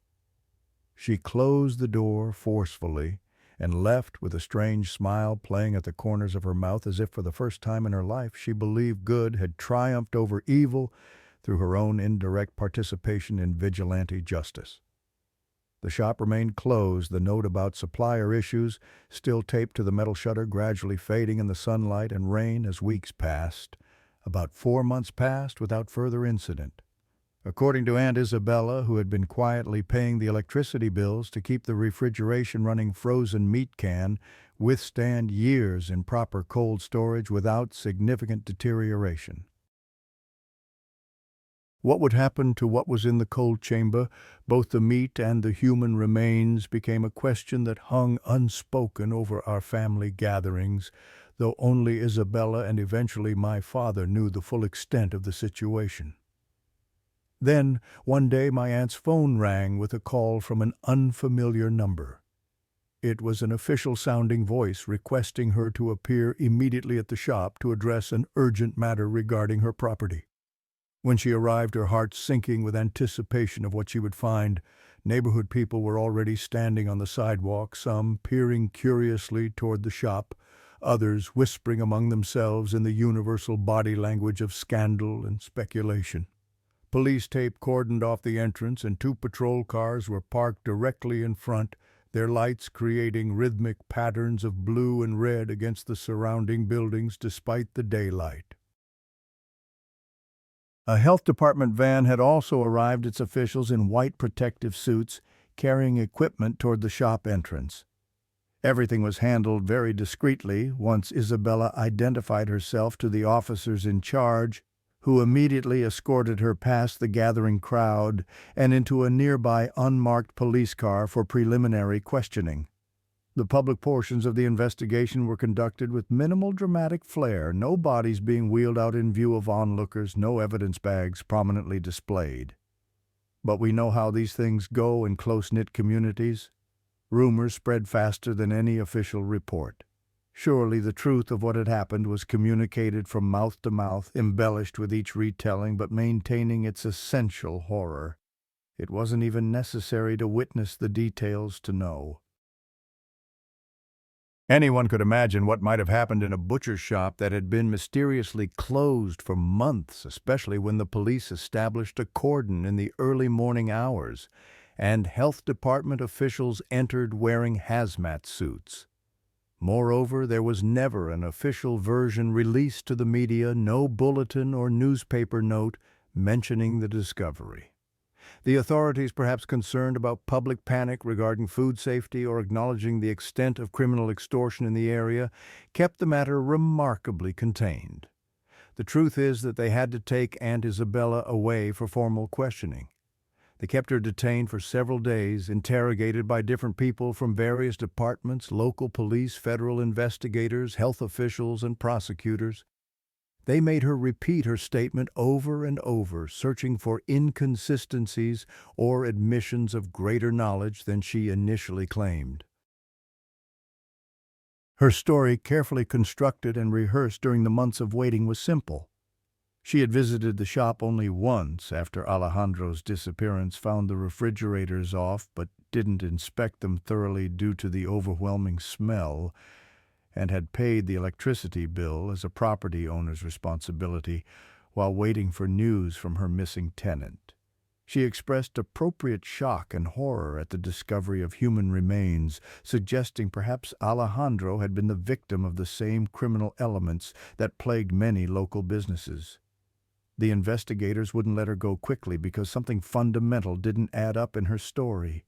She closed the door forcefully and left with a strange smile playing at the corners of her mouth, as if for the first time in her life she believed good had triumphed over evil through her own indirect participation in vigilante justice. The shop remained closed, the note about supplier issues still taped to the metal shutter, gradually fading in the sunlight and rain as weeks passed. About 4 months passed without further incident. According to Aunt Isabella, who had been quietly paying the electricity bills to keep the refrigeration running, frozen meat can withstand years in proper cold storage without significant deterioration. What would happen to what was in the cold chamber, both the meat and the human remains, became a question that hung unspoken over our family gatherings, though only Isabella and eventually my father knew the full extent of the situation. Then, one day, my aunt's phone rang with a call from an unfamiliar number. It was an official-sounding voice requesting her to appear immediately at the shop to address an urgent matter regarding her property. When she arrived, her heart sinking with anticipation of what she would find, neighborhood people were already standing on the sidewalk, some peering curiously toward the shop, others whispering among themselves in the universal body language of scandal and speculation. Police tape cordoned off the entrance, and 2 patrol cars were parked directly in front, their lights creating rhythmic patterns of blue and red against the surrounding buildings despite the daylight. A health department van had also arrived, its officials in white protective suits, carrying equipment toward the shop entrance. Everything was handled very discreetly once Isabella identified herself to the officers in charge, who immediately escorted her past the gathering crowd and into a nearby unmarked police car for preliminary questioning. The public portions of the investigation were conducted with minimal dramatic flair, no bodies being wheeled out in view of onlookers, no evidence bags prominently displayed. But we know how these things go in close-knit communities. Rumors spread faster than any official report. Surely the truth of what had happened was communicated from mouth to mouth, embellished with each retelling, but maintaining its essential horror. It wasn't even necessary to witness the details to know. Anyone could imagine what might have happened in a butcher's shop that had been mysteriously closed for months, especially when the police established a cordon in the early morning hours, and health department officials entered wearing hazmat suits. Moreover, there was never an official version released to the media, no bulletin or newspaper note mentioning the discovery. The authorities, perhaps concerned about public panic regarding food safety or acknowledging the extent of criminal extortion in the area, kept the matter remarkably contained. The truth is that they had to take Aunt Isabella away for formal questioning. They kept her detained for several days, interrogated by different people from various departments, local police, federal investigators, health officials, and prosecutors. They made her repeat her statement over and over, searching for inconsistencies or admissions of greater knowledge than she initially claimed. Her story, carefully constructed and rehearsed during the months of waiting, was simple. She had visited the shop only once after Alejandro's disappearance, found the refrigerators off, but didn't inspect them thoroughly due to the overwhelming smell, and had paid the electricity bill as a property owner's responsibility while waiting for news from her missing tenant. She expressed appropriate shock and horror at the discovery of human remains, suggesting perhaps Alejandro had been the victim of the same criminal elements that plagued many local businesses. The investigators wouldn't let her go quickly because something fundamental didn't add up in her story.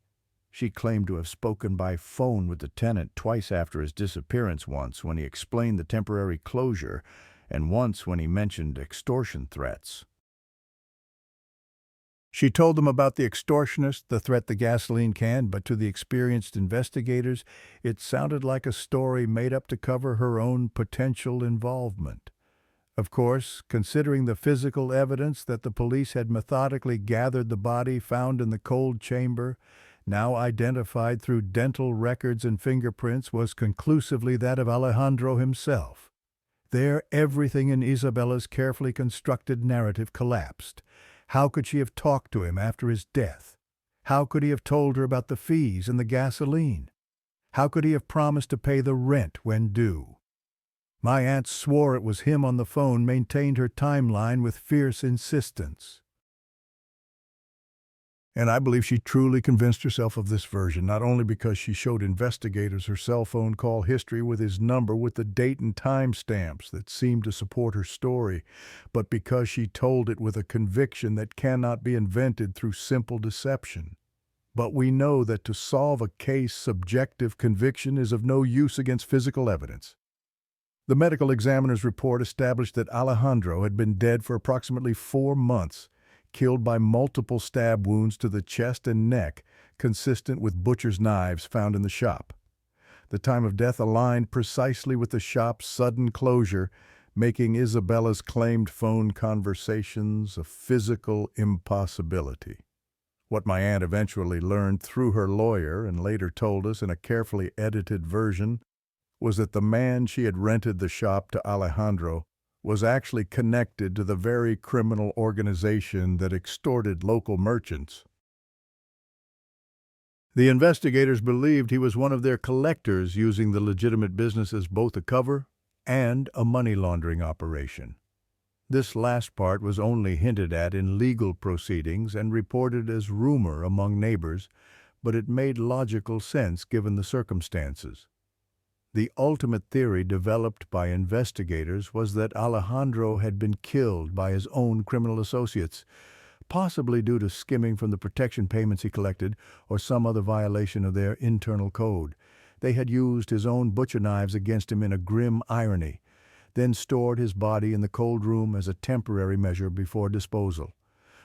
She claimed to have spoken by phone with the tenant twice after his disappearance, once when he explained the temporary closure, and once when he mentioned extortion threats. She told them about the extortionist, the threat the gasoline can, but to the experienced investigators, it sounded like a story made up to cover her own potential involvement. Of course, considering the physical evidence that the police had methodically gathered the body found in the cold chamber, now identified through dental records and fingerprints, was conclusively that of Alejandro himself. There, everything in Isabella's carefully constructed narrative collapsed. How could she have talked to him after his death? How could he have told her about the fees and the gasoline? How could he have promised to pay the rent when due? My aunt swore it was him on the phone, maintained her timeline with fierce insistence. And I believe she truly convinced herself of this version, not only because she showed investigators her cell phone call history with his number with the date and time stamps that seemed to support her story, but because she told it with a conviction that cannot be invented through simple deception. But we know that to solve a case, subjective conviction is of no use against physical evidence. The medical examiner's report established that Alejandro had been dead for approximately 4 months, killed by multiple stab wounds to the chest and neck, consistent with butcher's knives found in the shop. The time of death aligned precisely with the shop's sudden closure, making Isabella's claimed phone conversations a physical impossibility. What my aunt eventually learned through her lawyer and later told us in a carefully edited version was that the man she had rented the shop to Alejandro was actually connected to the very criminal organization that extorted local merchants. The investigators believed he was one of their collectors, using the legitimate business as both a cover and a money laundering operation. This last part was only hinted at in legal proceedings and reported as rumor among neighbors, but it made logical sense given the circumstances. The ultimate theory developed by investigators was that Alejandro had been killed by his own criminal associates, possibly due to skimming from the protection payments he collected or some other violation of their internal code. They had used his own butcher knives against him in a grim irony, then stored his body in the cold room as a temporary measure before disposal.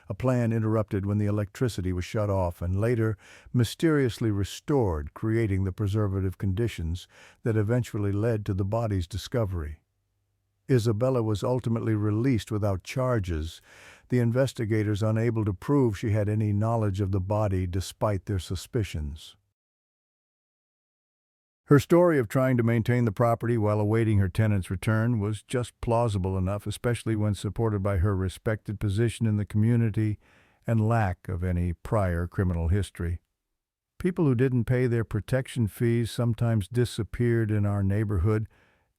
A plan interrupted when the electricity was shut off and later mysteriously restored, creating the preservative conditions that eventually led to the body's discovery. Isabella was ultimately released without charges, the investigators unable to prove she had any knowledge of the body despite their suspicions. Her story of trying to maintain the property while awaiting her tenant's return was just plausible enough, especially when supported by her respected position in the community and lack of any prior criminal history. People who didn't pay their protection fees sometimes disappeared in our neighborhood,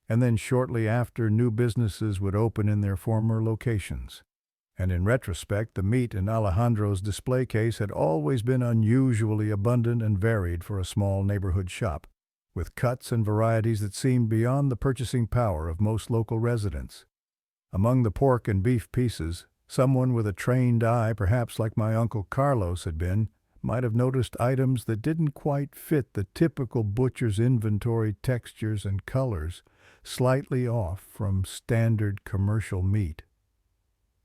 and then shortly after, new businesses would open in their former locations. And in retrospect, the meat in Alejandro's display case had always been unusually abundant and varied for a small neighborhood shop, with cuts and varieties that seemed beyond the purchasing power of most local residents. Among the pork and beef pieces, someone with a trained eye, perhaps like my Uncle Carlos had been, might have noticed items that didn't quite fit the typical butcher's inventory textures and colors, slightly off from standard commercial meat.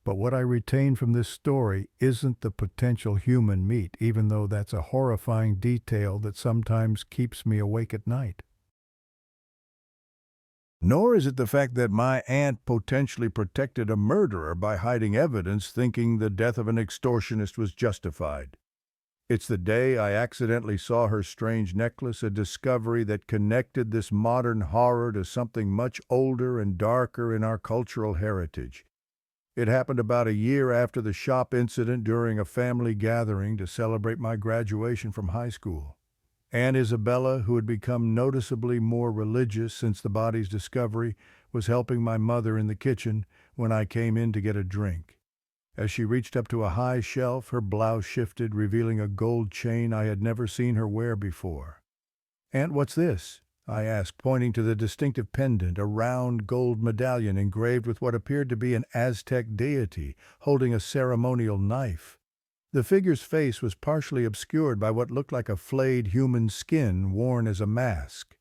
But what I retain from this story isn't the potential human meat, even though that's a horrifying detail that sometimes keeps me awake at night. Nor is it the fact that my aunt potentially protected a murderer by hiding evidence, thinking the death of an extortionist was justified. It's the day I accidentally saw her strange necklace, a discovery that connected this modern horror to something much older and darker in our cultural heritage. It happened about a year after the shop incident during a family gathering to celebrate my graduation from high school. Aunt Isabella, who had become noticeably more religious since the body's discovery, was helping my mother in the kitchen when I came in to get a drink. As she reached up to a high shelf, her blouse shifted, revealing a gold chain I had never seen her wear before. "Aunt, what's this?" I asked, pointing to the distinctive pendant, a round gold medallion engraved with what appeared to be an Aztec deity holding a ceremonial knife. The figure's face was partially obscured by what looked like a flayed human skin worn as a mask.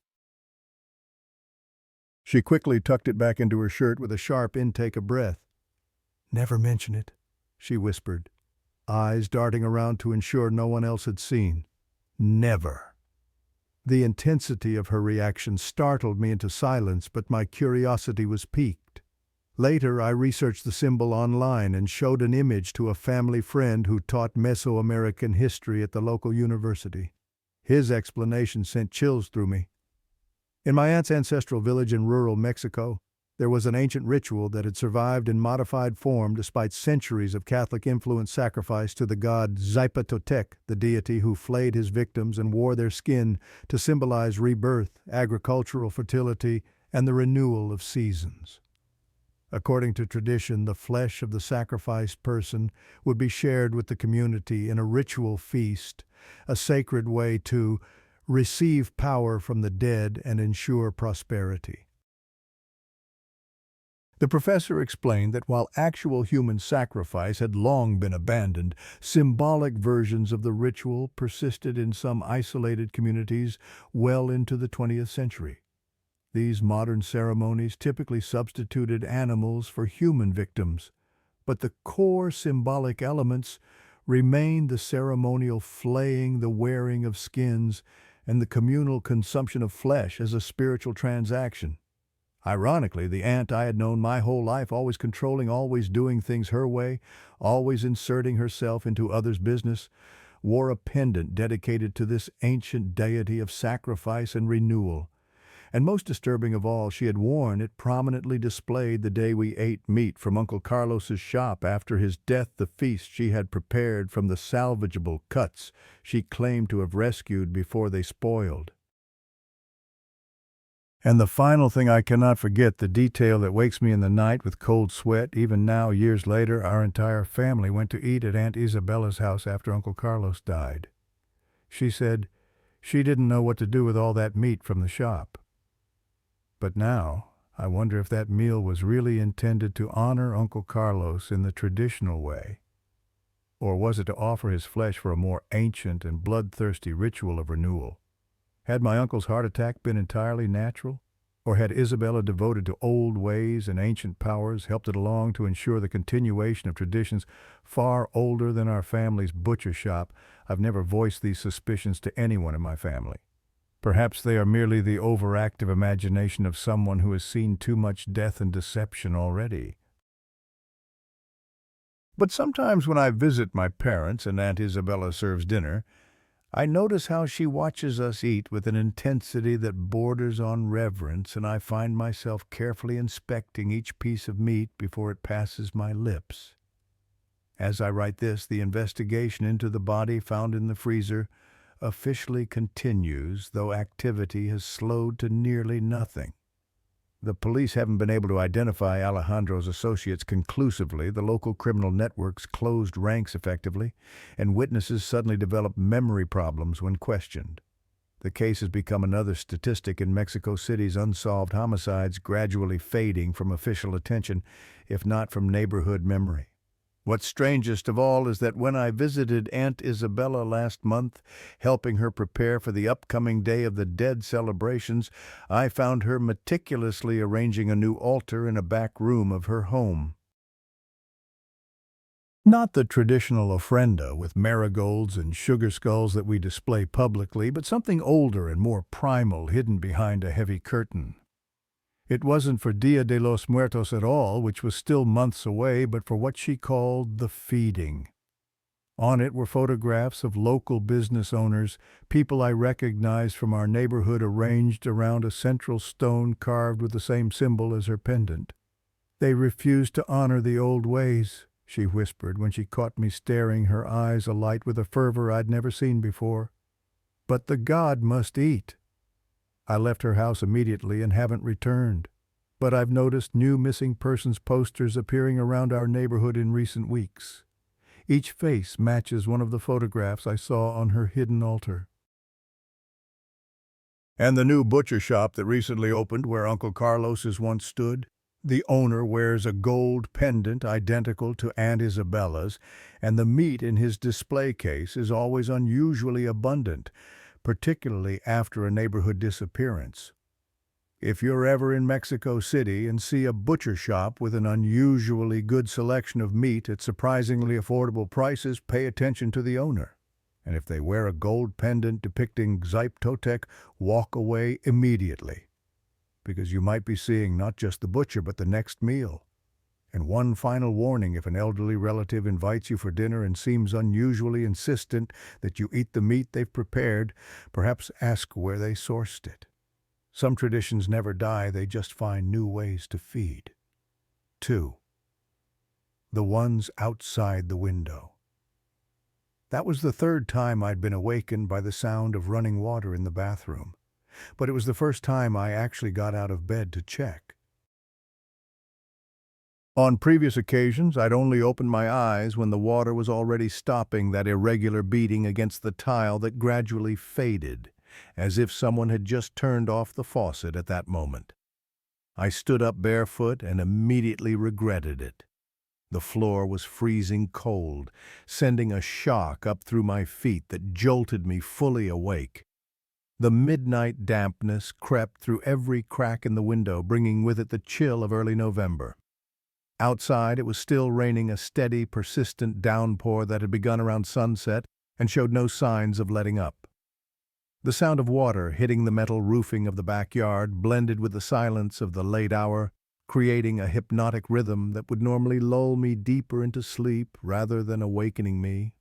She quickly tucked it back into her shirt with a sharp intake of breath. "Never mention it," she whispered, eyes darting around to ensure no one else had seen. "Never." The intensity of her reaction startled me into silence, but my curiosity was piqued. Later, I researched the symbol online and showed an image to a family friend who taught Mesoamerican history at the local university. His explanation sent chills through me. In my aunt's ancestral village in rural Mexico, there was an ancient ritual that had survived in modified form despite centuries of Catholic-influenced sacrifice to the god Zypatotec, the deity who flayed his victims and wore their skin to symbolize rebirth, agricultural fertility, and the renewal of seasons. According to tradition, the flesh of the sacrificed person would be shared with the community in a ritual feast, a sacred way to receive power from the dead and ensure prosperity. The professor explained that while actual human sacrifice had long been abandoned, symbolic versions of the ritual persisted in some isolated communities well into the 20th century. These modern ceremonies typically substituted animals for human victims, but the core symbolic elements remained the ceremonial flaying, the wearing of skins, and the communal consumption of flesh as a spiritual transaction. Ironically, the aunt I had known my whole life, always controlling, always doing things her way, always inserting herself into others' business, wore a pendant dedicated to this ancient deity of sacrifice and renewal. And most disturbing of all, she had worn it prominently displayed the day we ate meat from Uncle Carlos's shop after his death, the feast she had prepared from the salvageable cuts she claimed to have rescued before they spoiled. And the final thing I cannot forget, the detail that wakes me in the night with cold sweat. Even now, years later, our entire family went to eat at Aunt Isabella's house after Uncle Carlos died. She said she didn't know what to do with all that meat from the shop. But now, I wonder if that meal was really intended to honor Uncle Carlos in the traditional way, or was it to offer his flesh for a more ancient and bloodthirsty ritual of renewal? Had my uncle's heart attack been entirely natural? Or had Isabella, devoted to old ways and ancient powers, helped it along to ensure the continuation of traditions far older than our family's butcher shop? I've never voiced these suspicions to anyone in my family. Perhaps they are merely the overactive imagination of someone who has seen too much death and deception already. But sometimes when I visit my parents and Aunt Isabella serves dinner, I notice how she watches us eat with an intensity that borders on reverence, and I find myself carefully inspecting each piece of meat before it passes my lips. As I write this, the investigation into the body found in the freezer officially continues, though activity has slowed to nearly nothing. The police haven't been able to identify Alejandro's associates conclusively, the local criminal networks closed ranks effectively, and witnesses suddenly develop memory problems when questioned. The case has become another statistic in Mexico City's unsolved homicides, gradually fading from official attention, if not from neighborhood memory. What's strangest of all is that when I visited Aunt Isabella last month, helping her prepare for the upcoming Day of the Dead celebrations, I found her meticulously arranging a new altar in a back room of her home. Not the traditional ofrenda with marigolds and sugar skulls that we display publicly, but something older and more primal hidden behind a heavy curtain. It wasn't for Dia de los Muertos at all, which was still months away, but for what she called the feeding. On it were photographs of local business owners, people I recognized from our neighborhood, arranged around a central stone carved with the same symbol as her pendant. "They refused to honor the old ways," she whispered when she caught me staring, her eyes alight with a fervor I'd never seen before. "But the god must eat." I left her house immediately and haven't returned, but I've noticed new missing persons posters appearing around our neighborhood in recent weeks. Each face matches one of the photographs I saw on her hidden altar. And the new butcher shop that recently opened where Uncle Carlos's once stood, the owner wears a gold pendant identical to Aunt Isabella's, and the meat in his display case is always unusually abundant, particularly after a neighborhood disappearance. If you're ever in Mexico City and see a butcher shop with an unusually good selection of meat at surprisingly affordable prices, pay attention to the owner. And if they wear a gold pendant depicting Zyptotec, walk away immediately, because you might be seeing not just the butcher but the next meal. And one final warning: if an elderly relative invites you for dinner and seems unusually insistent that you eat the meat they've prepared, perhaps ask where they sourced it. Some traditions never die, they just find new ways to feed. 2. The ones outside the window. That was the third time I'd been awakened by the sound of running water in the bathroom, but it was the first time I actually got out of bed to check. On previous occasions, I'd only opened my eyes when the water was already stopping that irregular beating against the tile that gradually faded, as if someone had just turned off the faucet at that moment. I stood up barefoot and immediately regretted it. The floor was freezing cold, sending a shock up through my feet that jolted me fully awake. The midnight dampness crept through every crack in the window, bringing with it the chill of early November. Outside, it was still raining, a steady, persistent downpour that had begun around sunset and showed no signs of letting up. The sound of water hitting the metal roofing of the backyard blended with the silence of the late hour, creating a hypnotic rhythm that would normally lull me deeper into sleep rather than awakening me.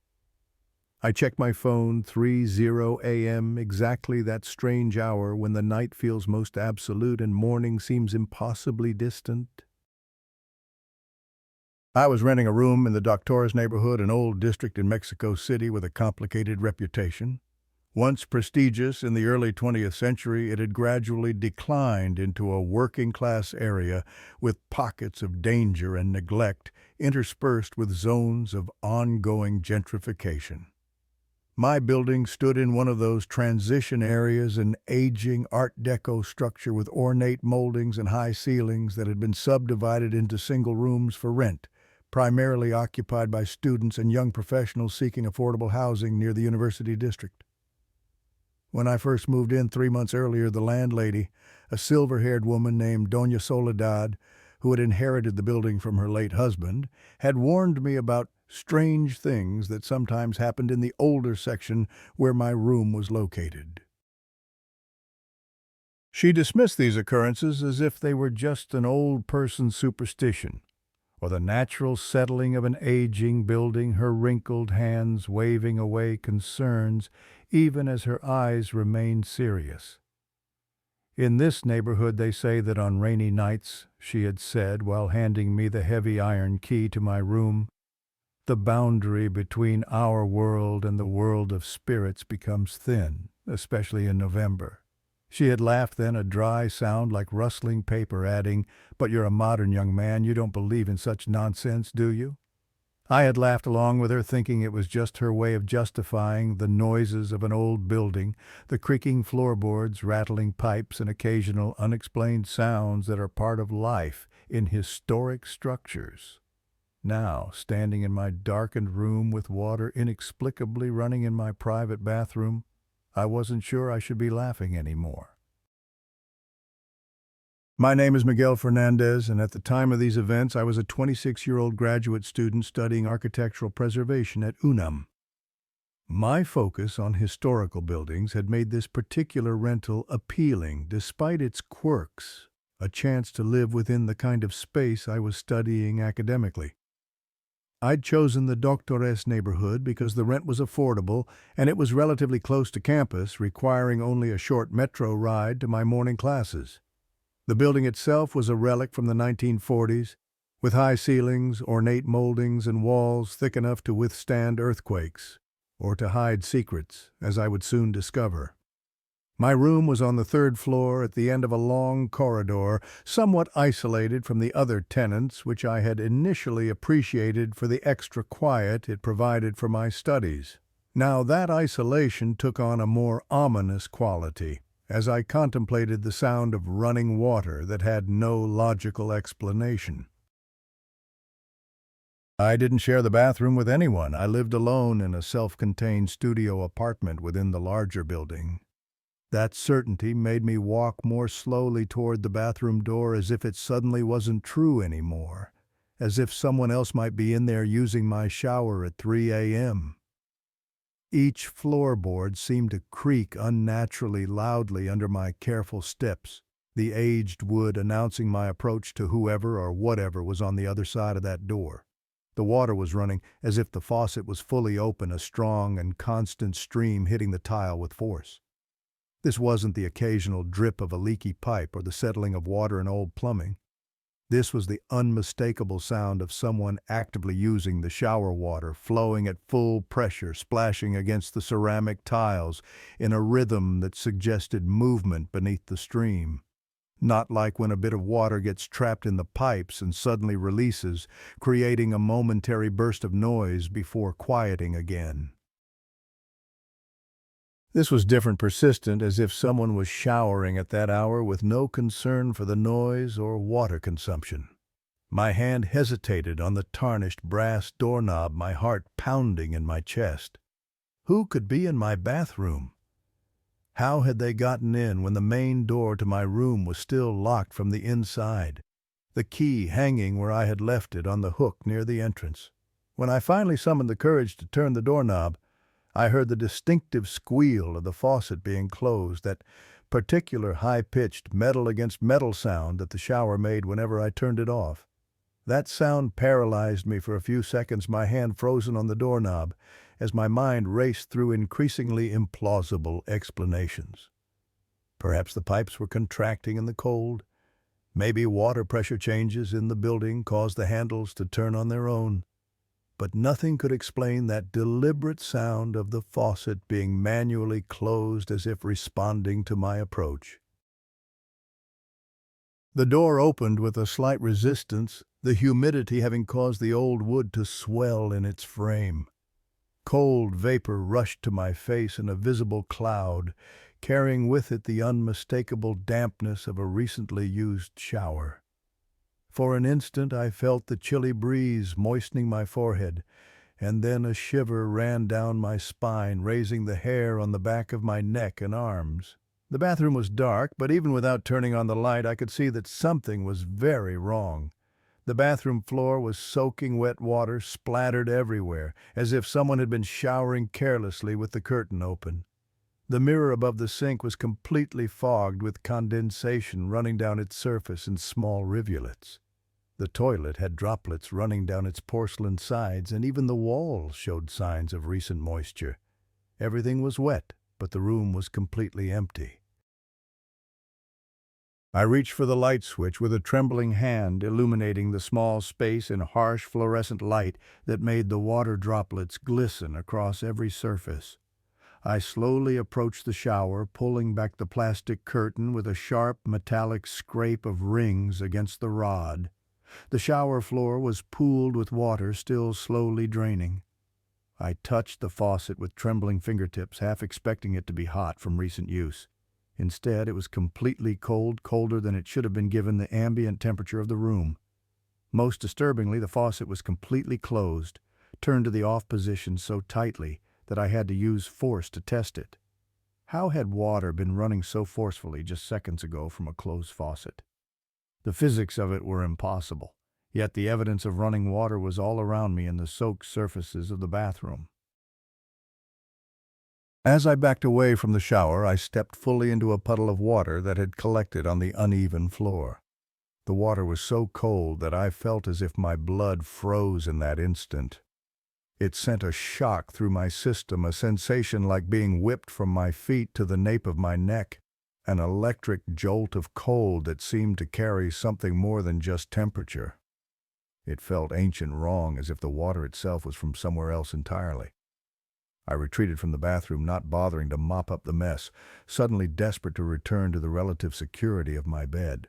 I check my phone 3:00 a.m., exactly that strange hour when the night feels most absolute and morning seems impossibly distant. I was renting a room in the Doctores neighborhood, an old district in Mexico City with a complicated reputation. Once prestigious in the early 20th century, it had gradually declined into a working-class area with pockets of danger and neglect interspersed with zones of ongoing gentrification. My building stood in one of those transition areas, an aging Art Deco structure with ornate moldings and high ceilings that had been subdivided into single rooms for rent, primarily occupied by students and young professionals seeking affordable housing near the University District. When I first moved in 3 months earlier, the landlady, a silver-haired woman named Doña Soledad, who had inherited the building from her late husband, had warned me about strange things that sometimes happened in the older section where my room was located. She dismissed these occurrences as if they were just an old person's superstition, or the natural settling of an aging building, her wrinkled hands waving away concerns even as her eyes remained serious. "In this neighborhood they say that on rainy nights," she had said while handing me the heavy iron key to my room, "the boundary between our world and the world of spirits becomes thin, especially in November." She had laughed then, a dry sound like rustling paper, adding, "But you're a modern young man, you don't believe in such nonsense, do you?" I had laughed along with her, thinking it was just her way of justifying the noises of an old building, the creaking floorboards, rattling pipes, and occasional unexplained sounds that are part of life in historic structures. Now, standing in my darkened room with water inexplicably running in my private bathroom, I wasn't sure I should be laughing anymore. My name is Miguel Fernandez, and at the time of these events, I was a 26-year-old graduate student studying architectural preservation at UNAM. My focus on historical buildings had made this particular rental appealing despite its quirks, a chance to live within the kind of space I was studying academically. I'd chosen the Doctores neighborhood because the rent was affordable and it was relatively close to campus, requiring only a short metro ride to my morning classes. The building itself was a relic from the 1940s, with high ceilings, ornate moldings, and walls thick enough to withstand earthquakes, or to hide secrets, as I would soon discover. My room was on the third floor at the end of a long corridor, somewhat isolated from the other tenants, which I had initially appreciated for the extra quiet it provided for my studies. Now that isolation took on a more ominous quality, as I contemplated the sound of running water that had no logical explanation. I didn't share the bathroom with anyone. I lived alone in a self-contained studio apartment within the larger building. That certainty made me walk more slowly toward the bathroom door, as if it suddenly wasn't true anymore, as if someone else might be in there using my shower at 3 a.m. Each floorboard seemed to creak unnaturally loudly under my careful steps, the aged wood announcing my approach to whoever or whatever was on the other side of that door. The water was running as if the faucet was fully open, a strong and constant stream hitting the tile with force. This wasn't the occasional drip of a leaky pipe or the settling of water in old plumbing. This was the unmistakable sound of someone actively using the shower water, flowing at full pressure, splashing against the ceramic tiles in a rhythm that suggested movement beneath the stream. Not like when a bit of water gets trapped in the pipes and suddenly releases, creating a momentary burst of noise before quieting again. This was different, persistent, as if someone was showering at that hour with no concern for the noise or water consumption. My hand hesitated on the tarnished brass doorknob, my heart pounding in my chest. Who could be in my bathroom? How had they gotten in when the main door to my room was still locked from the inside, the key hanging where I had left it on the hook near the entrance? When I finally summoned the courage to turn the doorknob, I heard the distinctive squeal of the faucet being closed, that particular high-pitched metal-against-metal sound that the shower made whenever I turned it off. That sound paralyzed me for a few seconds, my hand frozen on the doorknob, as my mind raced through increasingly implausible explanations. Perhaps the pipes were contracting in the cold. Maybe water pressure changes in the building caused the handles to turn on their own. But nothing could explain that deliberate sound of the faucet being manually closed as if responding to my approach. The door opened with a slight resistance, the humidity having caused the old wood to swell in its frame. Cold vapor rushed to my face in a visible cloud, carrying with it the unmistakable dampness of a recently used shower. For an instant I felt the chilly breeze moistening my forehead, and then a shiver ran down my spine, raising the hair on the back of my neck and arms. The bathroom was dark, but even without turning on the light, I could see that something was very wrong. The bathroom floor was soaking wet water splattered everywhere, as if someone had been showering carelessly with the curtain open. The mirror above the sink was completely fogged with condensation running down its surface in small rivulets. The toilet had droplets running down its porcelain sides, and even the walls showed signs of recent moisture. Everything was wet, but the room was completely empty. I reached for the light switch with a trembling hand, illuminating the small space in harsh fluorescent light that made the water droplets glisten across every surface. I slowly approached the shower, pulling back the plastic curtain with a sharp metallic scrape of rings against the rod. The shower floor was pooled with water still slowly draining. I touched the faucet with trembling fingertips, half expecting it to be hot from recent use. Instead, it was completely cold, colder than it should have been given the ambient temperature of the room. Most disturbingly, the faucet was completely closed, turned to the off position so tightly that I had to use force to test it. How had water been running so forcefully just seconds ago from a closed faucet? The physics of it were impossible, yet the evidence of running water was all around me in the soaked surfaces of the bathroom. As I backed away from the shower, I stepped fully into a puddle of water that had collected on the uneven floor. The water was so cold that I felt as if my blood froze in that instant. It sent a shock through my system, a sensation like being whipped from my feet to the nape of my neck, an electric jolt of cold that seemed to carry something more than just temperature. It felt ancient wrong, as if the water itself was from somewhere else entirely. I retreated from the bathroom, not bothering to mop up the mess, suddenly desperate to return to the relative security of my bed.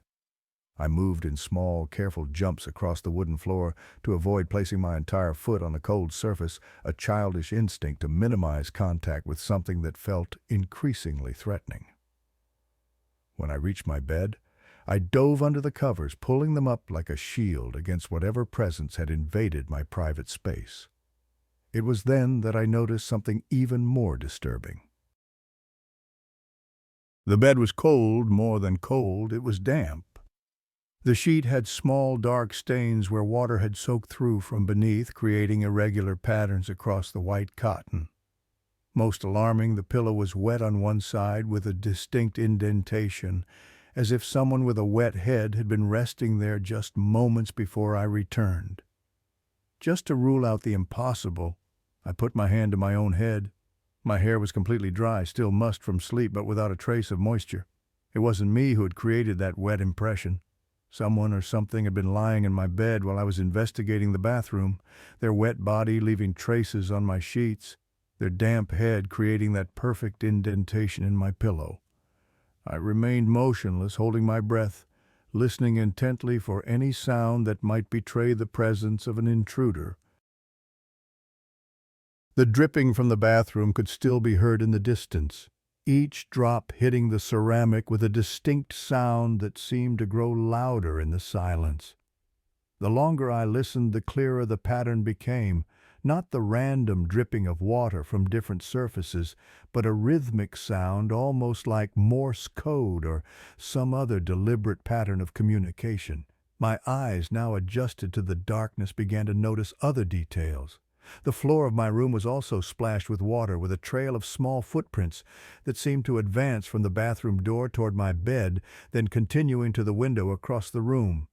I moved in small, careful jumps across the wooden floor to avoid placing my entire foot on the cold surface, a childish instinct to minimize contact with something that felt increasingly threatening. When I reached my bed, I dove under the covers, pulling them up like a shield against whatever presence had invaded my private space. It was then that I noticed something even more disturbing. The bed was cold, more than cold, it was damp. The sheet had small, dark stains where water had soaked through from beneath, creating irregular patterns across the white cotton. Most alarming, the pillow was wet on one side with a distinct indentation, as if someone with a wet head had been resting there just moments before I returned. Just to rule out the impossible, I put my hand to my own head. My hair was completely dry, still mussed from sleep, but without a trace of moisture. It wasn't me who had created that wet impression. Someone or something had been lying in my bed while I was investigating the bathroom, their wet body leaving traces on my sheets, their damp head creating that perfect indentation in my pillow. I remained motionless, holding my breath, listening intently for any sound that might betray the presence of an intruder. The dripping from the bathroom could still be heard in the distance, each drop hitting the ceramic with a distinct sound that seemed to grow louder in the silence. The longer I listened, the clearer the pattern became, not the random dripping of water from different surfaces, but a rhythmic sound almost like Morse code or some other deliberate pattern of communication. My eyes, now adjusted to the darkness, began to notice other details. The floor of my room was also splashed with water, with a trail of small footprints that seemed to advance from the bathroom door toward my bed, then continuing to the window across the room.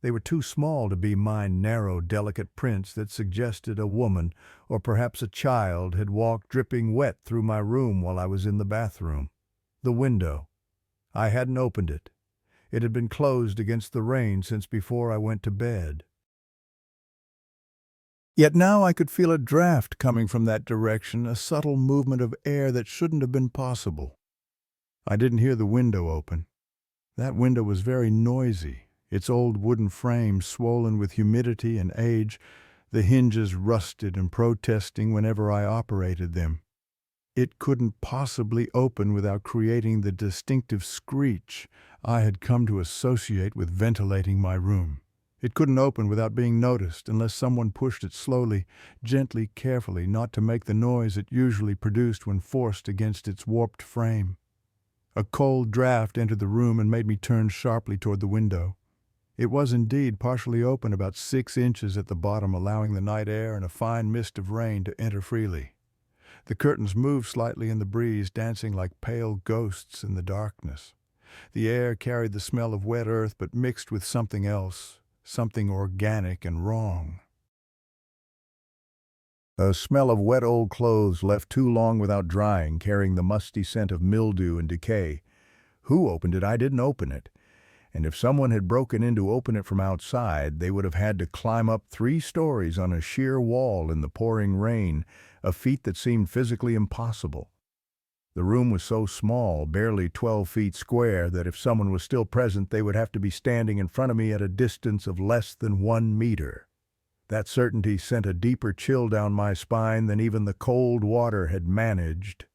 They were too small to be my narrow, delicate prints that suggested a woman, or perhaps a child, had walked dripping wet through my room while I was in the bathroom. The window. I hadn't opened it. It had been closed against the rain since before I went to bed. Yet now I could feel a draft coming from that direction, a subtle movement of air that shouldn't have been possible. I didn't hear the window open. That window was very noisy, its old wooden frame swollen with humidity and age, the hinges rusted and protesting whenever I operated them. It couldn't possibly open without creating the distinctive screech I had come to associate with ventilating my room. It couldn't open without being noticed unless someone pushed it slowly, gently, carefully, not to make the noise it usually produced when forced against its warped frame. A cold draft entered the room and made me turn sharply toward the window. It was indeed partially open, about 6 inches at the bottom, allowing the night air and a fine mist of rain to enter freely. The curtains moved slightly in the breeze, dancing like pale ghosts in the darkness. The air carried the smell of wet earth, but mixed with something else, something organic and wrong. A smell of wet old clothes left too long without drying, carrying the musty scent of mildew and decay. Who opened it? I didn't open it. And if someone had broken in to open it from outside, they would have had to climb up 3 stories on a sheer wall in the pouring rain, a feat that seemed physically impossible. The room was so small, barely 12 feet square, that if someone was still present, they would have to be standing in front of me at a distance of less than 1 meter. That certainty sent a deeper chill down my spine than even the cold water had managed.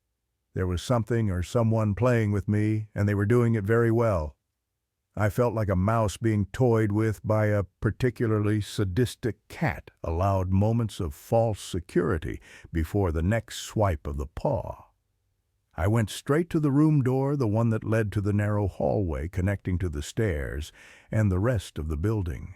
There was something or someone playing with me, and they were doing it very well. I felt like a mouse being toyed with by a particularly sadistic cat, allowed moments of false security before the next swipe of the paw. I went straight to the room door, the one that led to the narrow hallway connecting to the stairs and the rest of the building.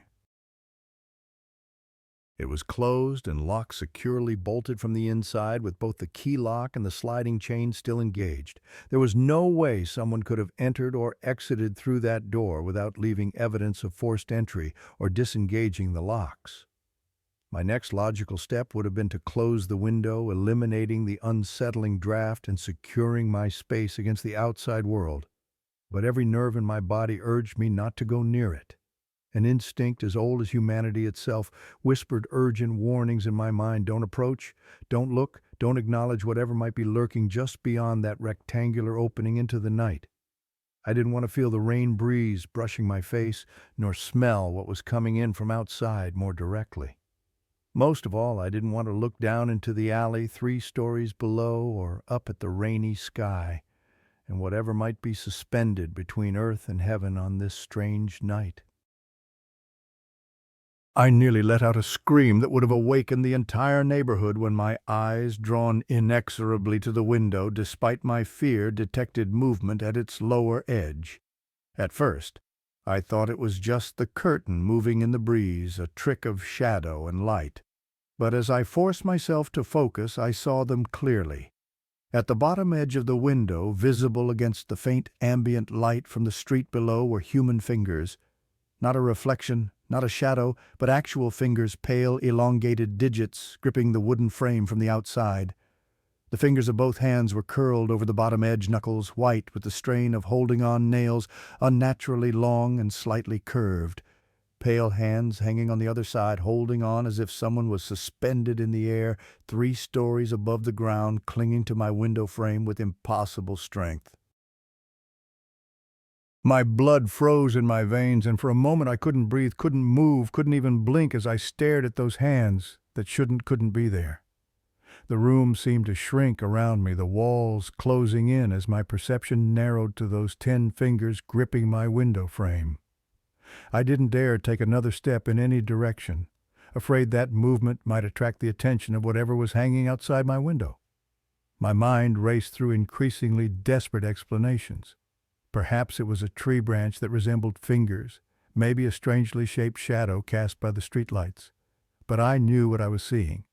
It was closed and locked securely, bolted from the inside, with both the key lock and the sliding chain still engaged. There was no way someone could have entered or exited through that door without leaving evidence of forced entry or disengaging the locks. My next logical step would have been to close the window, eliminating the unsettling draft and securing my space against the outside world. But every nerve in my body urged me not to go near it. An instinct as old as humanity itself whispered urgent warnings in my mind. Don't approach, don't look, don't acknowledge whatever might be lurking just beyond that rectangular opening into the night. I didn't want to feel the rain breeze brushing my face, nor smell what was coming in from outside more directly. Most of all, I didn't want to look down into the alley 3 stories below or up at the rainy sky, and whatever might be suspended between earth and heaven on this strange night. I nearly let out a scream that would have awakened the entire neighborhood when my eyes, drawn inexorably to the window despite my fear, detected movement at its lower edge. At first, I thought it was just the curtain moving in the breeze, a trick of shadow and light. But as I forced myself to focus, I saw them clearly. At the bottom edge of the window, visible against the faint ambient light from the street below, were human fingers. Not a reflection, not a shadow, but actual fingers, pale, elongated digits gripping the wooden frame from the outside. The fingers of both hands were curled over the bottom edge, knuckles white with the strain of holding on, nails unnaturally long and slightly curved. Pale hands hanging on the other side, holding on as if someone was suspended in the air, 3 stories above the ground, clinging to my window frame with impossible strength. My blood froze in my veins, and for a moment I couldn't breathe, couldn't move, couldn't even blink as I stared at those hands that couldn't be there. The room seemed to shrink around me, the walls closing in as my perception narrowed to those 10 fingers gripping my window frame. I didn't dare take another step in any direction, afraid that movement might attract the attention of whatever was hanging outside my window. My mind raced through increasingly desperate explanations. Perhaps it was a tree branch that resembled fingers, maybe a strangely shaped shadow cast by the streetlights. But I knew what I was seeing,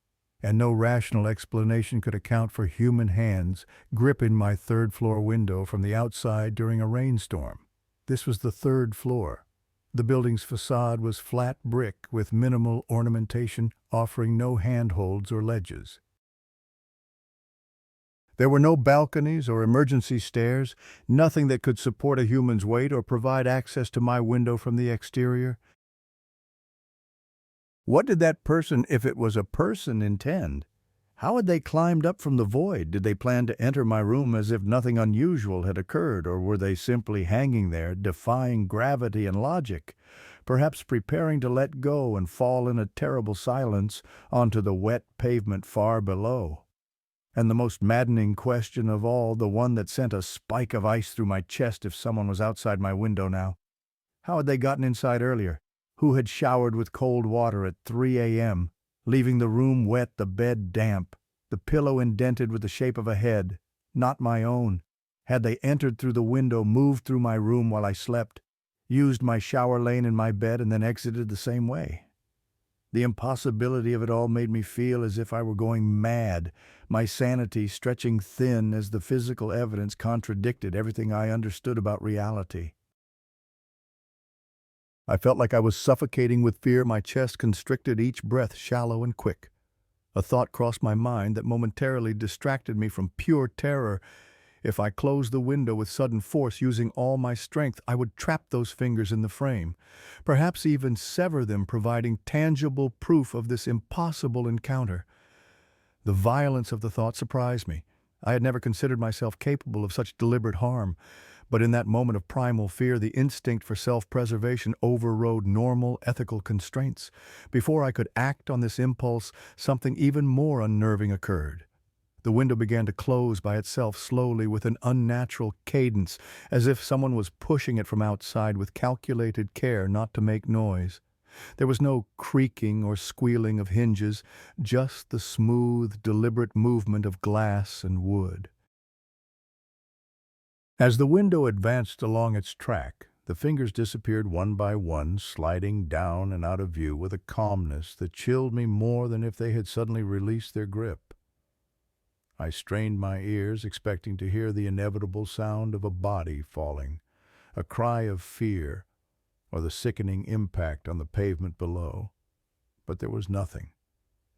and no rational explanation could account for human hands gripping my 3rd-floor window from the outside during a rainstorm. This was the 3rd floor. The building's facade was flat brick with minimal ornamentation, offering no handholds or ledges. There were no balconies or emergency stairs, nothing that could support a human's weight or provide access to my window from the exterior. What did that person, if it was a person, intend? How had they climbed up from the void? Did they plan to enter my room as if nothing unusual had occurred, or were they simply hanging there, defying gravity and logic, perhaps preparing to let go and fall in a terrible silence onto the wet pavement far below? And the most maddening question of all, the one that sent a spike of ice through my chest if someone was outside my window now. How had they gotten inside earlier? Who had showered with cold water at 3 a.m., leaving the room wet, the bed damp, the pillow indented with the shape of a head, not my own? Had they entered through the window, moved through my room while I slept, used my shower lane in my bed, and then exited the same way? The impossibility of it all made me feel as if I were going mad, my sanity stretching thin as the physical evidence contradicted everything I understood about reality. I felt like I was suffocating with fear, my chest constricted, each breath shallow and quick. A thought crossed my mind that momentarily distracted me from pure terror. If I closed the window with sudden force, using all my strength, I would trap those fingers in the frame, perhaps even sever them, providing tangible proof of this impossible encounter. The violence of the thought surprised me. I had never considered myself capable of such deliberate harm, but in that moment of primal fear, the instinct for self-preservation overrode normal ethical constraints. Before I could act on this impulse, something even more unnerving occurred. The window began to close by itself slowly with an unnatural cadence, as if someone was pushing it from outside with calculated care not to make noise. There was no creaking or squealing of hinges, just the smooth, deliberate movement of glass and wood. As the window advanced along its track, the fingers disappeared one by one, sliding down and out of view with a calmness that chilled me more than if they had suddenly released their grip. I strained my ears, expecting to hear the inevitable sound of a body falling, a cry of fear, or the sickening impact on the pavement below. But there was nothing.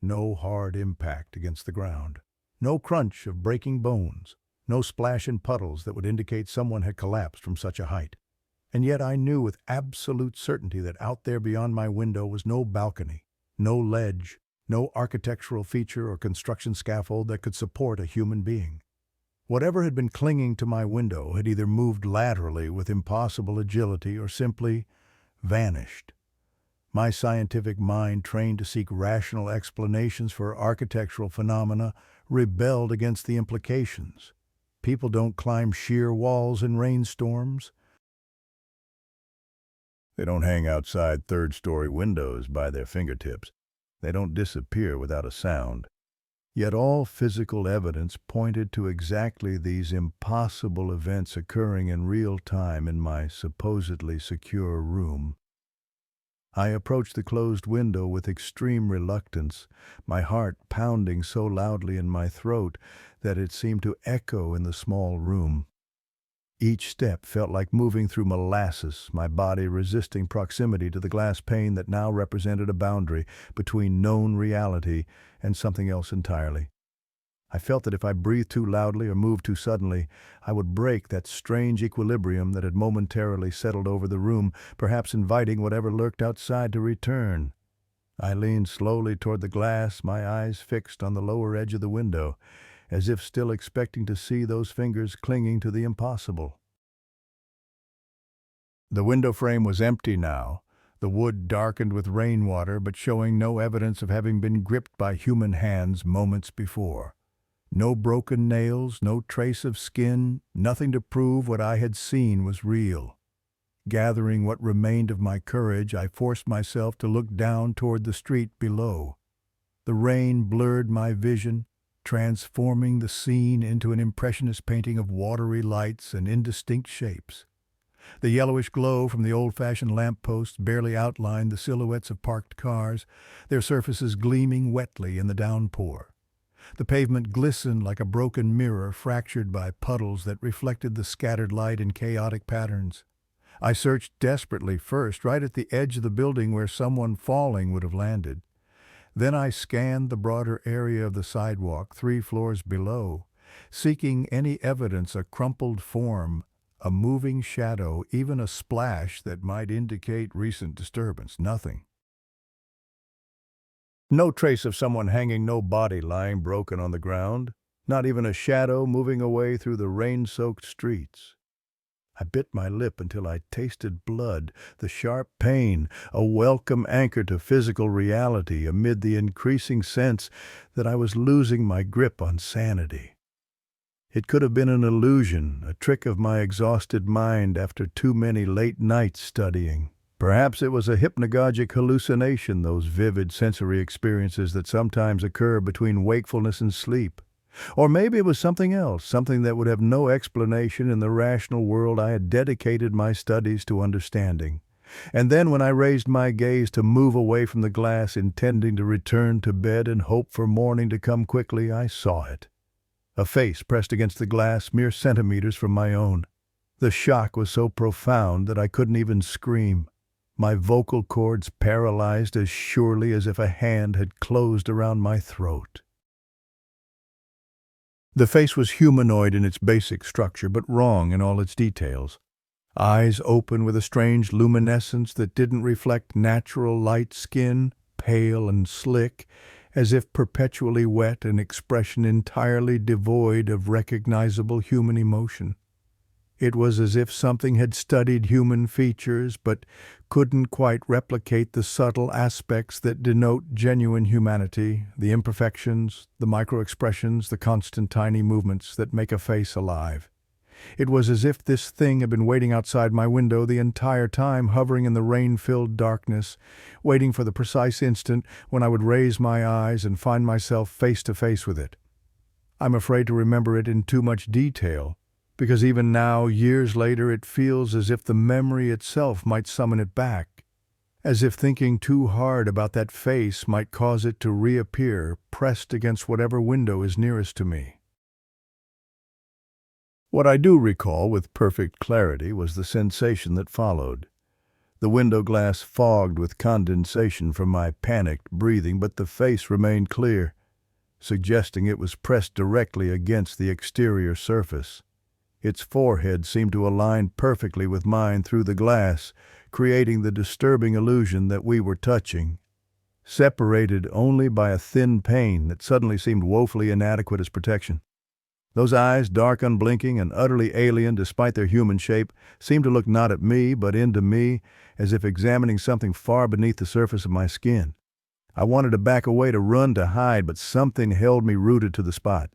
No hard impact against the ground. No crunch of breaking bones. No splash in puddles that would indicate someone had collapsed from such a height. And yet I knew with absolute certainty that out there beyond my window was no balcony, no ledge, no architectural feature or construction scaffold that could support a human being. Whatever had been clinging to my window had either moved laterally with impossible agility or simply vanished. My scientific mind, trained to seek rational explanations for architectural phenomena, rebelled against the implications. People don't climb sheer walls in rainstorms. They don't hang outside third-story windows by their fingertips. They don't disappear without a sound. Yet all physical evidence pointed to exactly these impossible events occurring in real time in my supposedly secure room. I approached the closed window with extreme reluctance, my heart pounding so loudly in my throat that it seemed to echo in the small room. Each step felt like moving through molasses, my body resisting proximity to the glass pane that now represented a boundary between known reality and something else entirely. I felt that if I breathed too loudly or moved too suddenly, I would break that strange equilibrium that had momentarily settled over the room, perhaps inviting whatever lurked outside to return. I leaned slowly toward the glass, my eyes fixed on the lower edge of the window, as if still expecting to see those fingers clinging to the impossible. The window frame was empty now, the wood darkened with rainwater but showing no evidence of having been gripped by human hands moments before. No broken nails, no trace of skin, nothing to prove what I had seen was real. Gathering what remained of my courage, I forced myself to look down toward the street below. The rain blurred my vision, transforming the scene into an impressionist painting of watery lights and indistinct shapes. The yellowish glow from the old-fashioned lampposts barely outlined the silhouettes of parked cars, their surfaces gleaming wetly in the downpour. The pavement glistened like a broken mirror fractured by puddles that reflected the scattered light in chaotic patterns. I searched desperately first, right at the edge of the building where someone falling would have landed. Then I scanned the broader area of the sidewalk 3 floors below, seeking any evidence, a crumpled form, a moving shadow, even a splash that might indicate recent disturbance. Nothing. No trace of someone hanging, no body lying broken on the ground, not even a shadow moving away through the rain-soaked streets. I bit my lip until I tasted blood, the sharp pain, a welcome anchor to physical reality amid the increasing sense that I was losing my grip on sanity. It could have been an illusion, a trick of my exhausted mind after too many late nights studying. Perhaps it was a hypnagogic hallucination, those vivid sensory experiences that sometimes occur between wakefulness and sleep. Or maybe it was something else, something that would have no explanation in the rational world I had dedicated my studies to understanding. And then when I raised my gaze to move away from the glass, intending to return to bed and hope for morning to come quickly, I saw it. A face pressed against the glass mere centimeters from my own. The shock was so profound that I couldn't even scream. My vocal cords paralyzed as surely as if a hand had closed around my throat. The face was humanoid in its basic structure, but wrong in all its details. Eyes open with a strange luminescence that didn't reflect natural light, skin pale and slick, as if perpetually wet, an expression entirely devoid of recognizable human emotion. It was as if something had studied human features but couldn't quite replicate the subtle aspects that denote genuine humanity, the imperfections, the micro-expressions, the constant tiny movements that make a face alive. It was as if this thing had been waiting outside my window the entire time, hovering in the rain-filled darkness, waiting for the precise instant when I would raise my eyes and find myself face to face with it. I'm afraid to remember it in too much detail, because even now, years later, it feels as if the memory itself might summon it back, as if thinking too hard about that face might cause it to reappear, pressed against whatever window is nearest to me. What I do recall with perfect clarity was the sensation that followed. The window glass fogged with condensation from my panicked breathing, but the face remained clear, suggesting it was pressed directly against the exterior surface. Its forehead seemed to align perfectly with mine through the glass, creating the disturbing illusion that we were touching, separated only by a thin pane that suddenly seemed woefully inadequate as protection. Those eyes, dark, unblinking, and utterly alien despite their human shape, seemed to look not at me, but into me, as if examining something far beneath the surface of my skin. I wanted to back away, to run, to hide, but something held me rooted to the spot.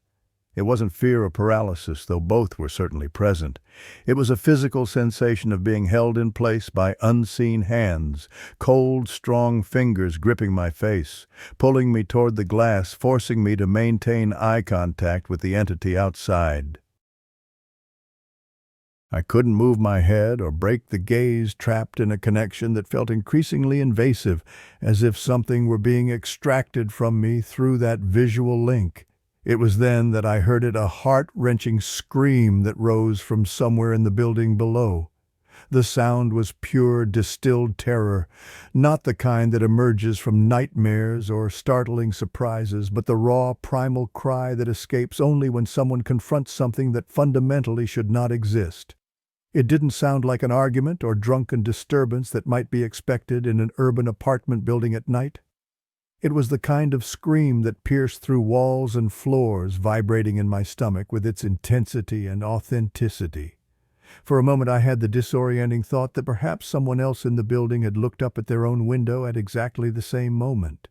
It wasn't fear or paralysis, though both were certainly present. It was a physical sensation of being held in place by unseen hands, cold, strong fingers gripping my face, pulling me toward the glass, forcing me to maintain eye contact with the entity outside. I couldn't move my head or break the gaze, trapped in a connection that felt increasingly invasive, as if something were being extracted from me through that visual link. It was then that I heard it, a heart-wrenching scream that rose from somewhere in the building below. The sound was pure, distilled terror, not the kind that emerges from nightmares or startling surprises, but the raw, primal cry that escapes only when someone confronts something that fundamentally should not exist. It didn't sound like an argument or drunken disturbance that might be expected in an urban apartment building at night. It was the kind of scream that pierced through walls and floors, vibrating in my stomach with its intensity and authenticity. For a moment I had the disorienting thought that perhaps someone else in the building had looked up at their own window at exactly the same moment.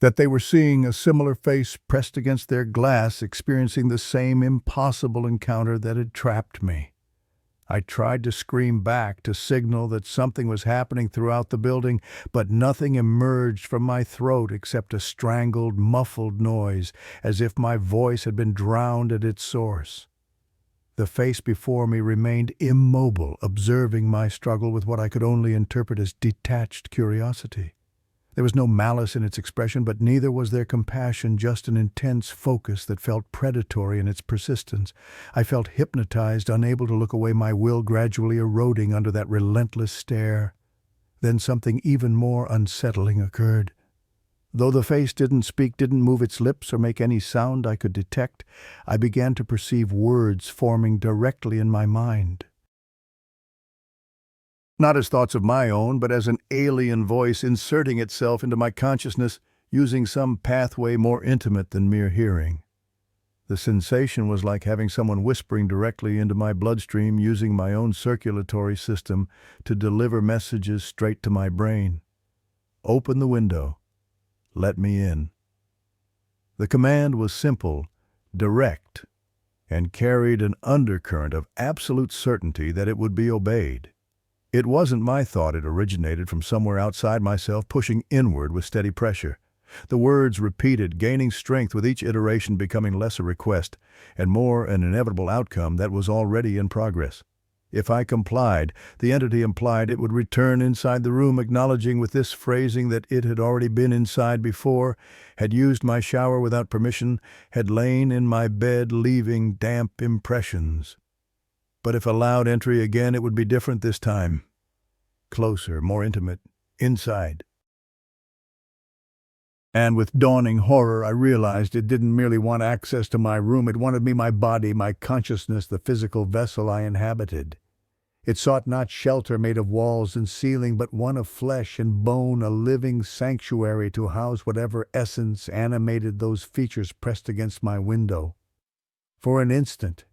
That they were seeing a similar face pressed against their glass, experiencing the same impossible encounter that had trapped me. I tried to scream back, to signal that something was happening throughout the building, but nothing emerged from my throat except a strangled, muffled noise, as if my voice had been drowned at its source. The face before me remained immobile, observing my struggle with what I could only interpret as detached curiosity. There was no malice in its expression, but neither was there compassion, just an intense focus that felt predatory in its persistence. I felt hypnotized, unable to look away, my will gradually eroding under that relentless stare. Then something even more unsettling occurred. Though the face didn't speak, didn't move its lips or make any sound I could detect, I began to perceive words forming directly in my mind. Not as thoughts of my own, but as an alien voice inserting itself into my consciousness, using some pathway more intimate than mere hearing. The sensation was like having someone whispering directly into my bloodstream, using my own circulatory system to deliver messages straight to my brain. Open the window. Let me in. The command was simple, direct, and carried an undercurrent of absolute certainty that it would be obeyed. It wasn't my thought, it originated from somewhere outside myself, pushing inward with steady pressure. The words repeated, gaining strength with each iteration, becoming less a request and more an inevitable outcome that was already in progress. If I complied, the entity implied it would return inside the room, acknowledging with this phrasing that it had already been inside before, had used my shower without permission, had lain in my bed, leaving damp impressions. But if allowed entry again, it would be different this time. Closer, more intimate, inside. And with dawning horror, I realized it didn't merely want access to my room, it wanted me, my body, my consciousness, the physical vessel I inhabited. It sought not shelter made of walls and ceiling, but one of flesh and bone, a living sanctuary to house whatever essence animated those features pressed against my window. For an instant,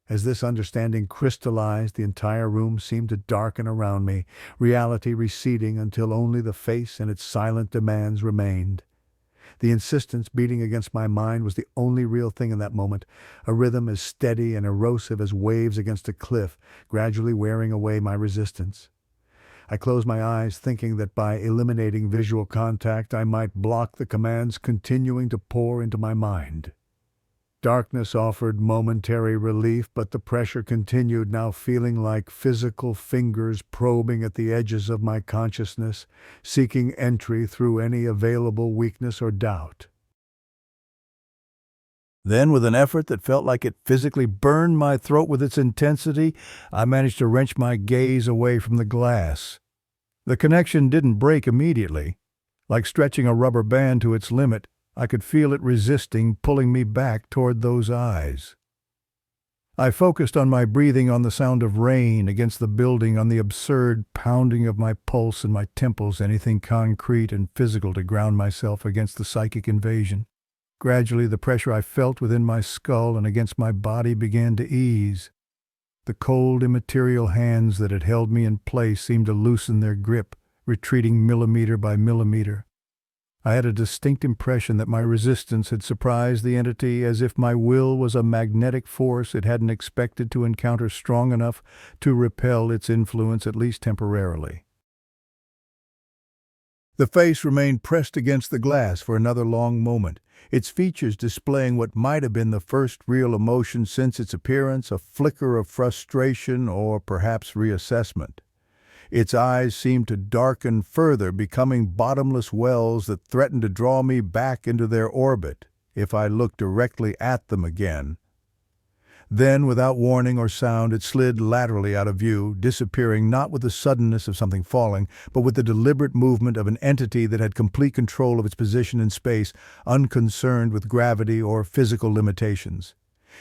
as this understanding crystallized, the entire room seemed to darken around me, reality receding until only the face and its silent demands remained. The insistence beating against my mind was the only real thing in that moment, a rhythm as steady and erosive as waves against a cliff, gradually wearing away my resistance. I closed my eyes, thinking that by eliminating visual contact I might block the commands continuing to pour into my mind. Darkness offered momentary relief, but the pressure continued, now feeling like physical fingers probing at the edges of my consciousness, seeking entry through any available weakness or doubt. Then, with an effort that felt like it physically burned my throat with its intensity, I managed to wrench my gaze away from the glass. The connection didn't break immediately. Like stretching a rubber band to its limit, I could feel it resisting, pulling me back toward those eyes. I focused on my breathing, on the sound of rain against the building, on the absurd pounding of my pulse and my temples, anything concrete and physical to ground myself against the psychic invasion. Gradually, the pressure I felt within my skull and against my body began to ease. The cold, immaterial hands that had held me in place seemed to loosen their grip, retreating millimeter by millimeter. I had a distinct impression that my resistance had surprised the entity, as if my will was a magnetic force it hadn't expected to encounter strong enough to repel its influence, at least temporarily. The face remained pressed against the glass for another long moment, its features displaying what might have been the first real emotion since its appearance, a flicker of frustration or perhaps reassessment. Its eyes seemed to darken further, becoming bottomless wells that threatened to draw me back into their orbit if I looked directly at them again. Then, without warning or sound, it slid laterally out of view, disappearing not with the suddenness of something falling, but with the deliberate movement of an entity that had complete control of its position in space, unconcerned with gravity or physical limitations.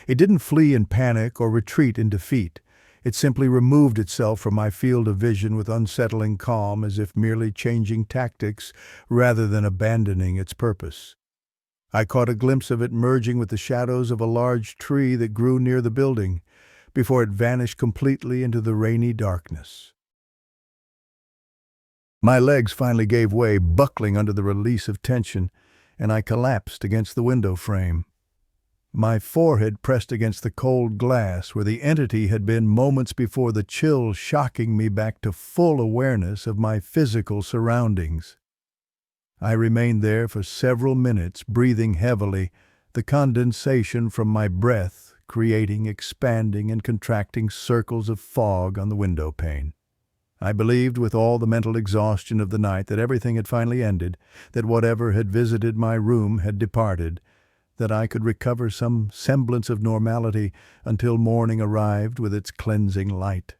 It didn't flee in panic or retreat in defeat. It simply removed itself from my field of vision with unsettling calm, as if merely changing tactics rather than abandoning its purpose. I caught a glimpse of it merging with the shadows of a large tree that grew near the building, before it vanished completely into the rainy darkness. My legs finally gave way, buckling under the release of tension, and I collapsed against the window frame. My forehead pressed against the cold glass where the entity had been moments before, the chill shocking me back to full awareness of my physical surroundings. I remained there for several minutes, breathing heavily, the condensation from my breath creating expanding and contracting circles of fog on the window pane. I believed with all the mental exhaustion of the night that everything had finally ended, that whatever had visited my room had departed, that I could recover some semblance of normality until morning arrived with its cleansing light.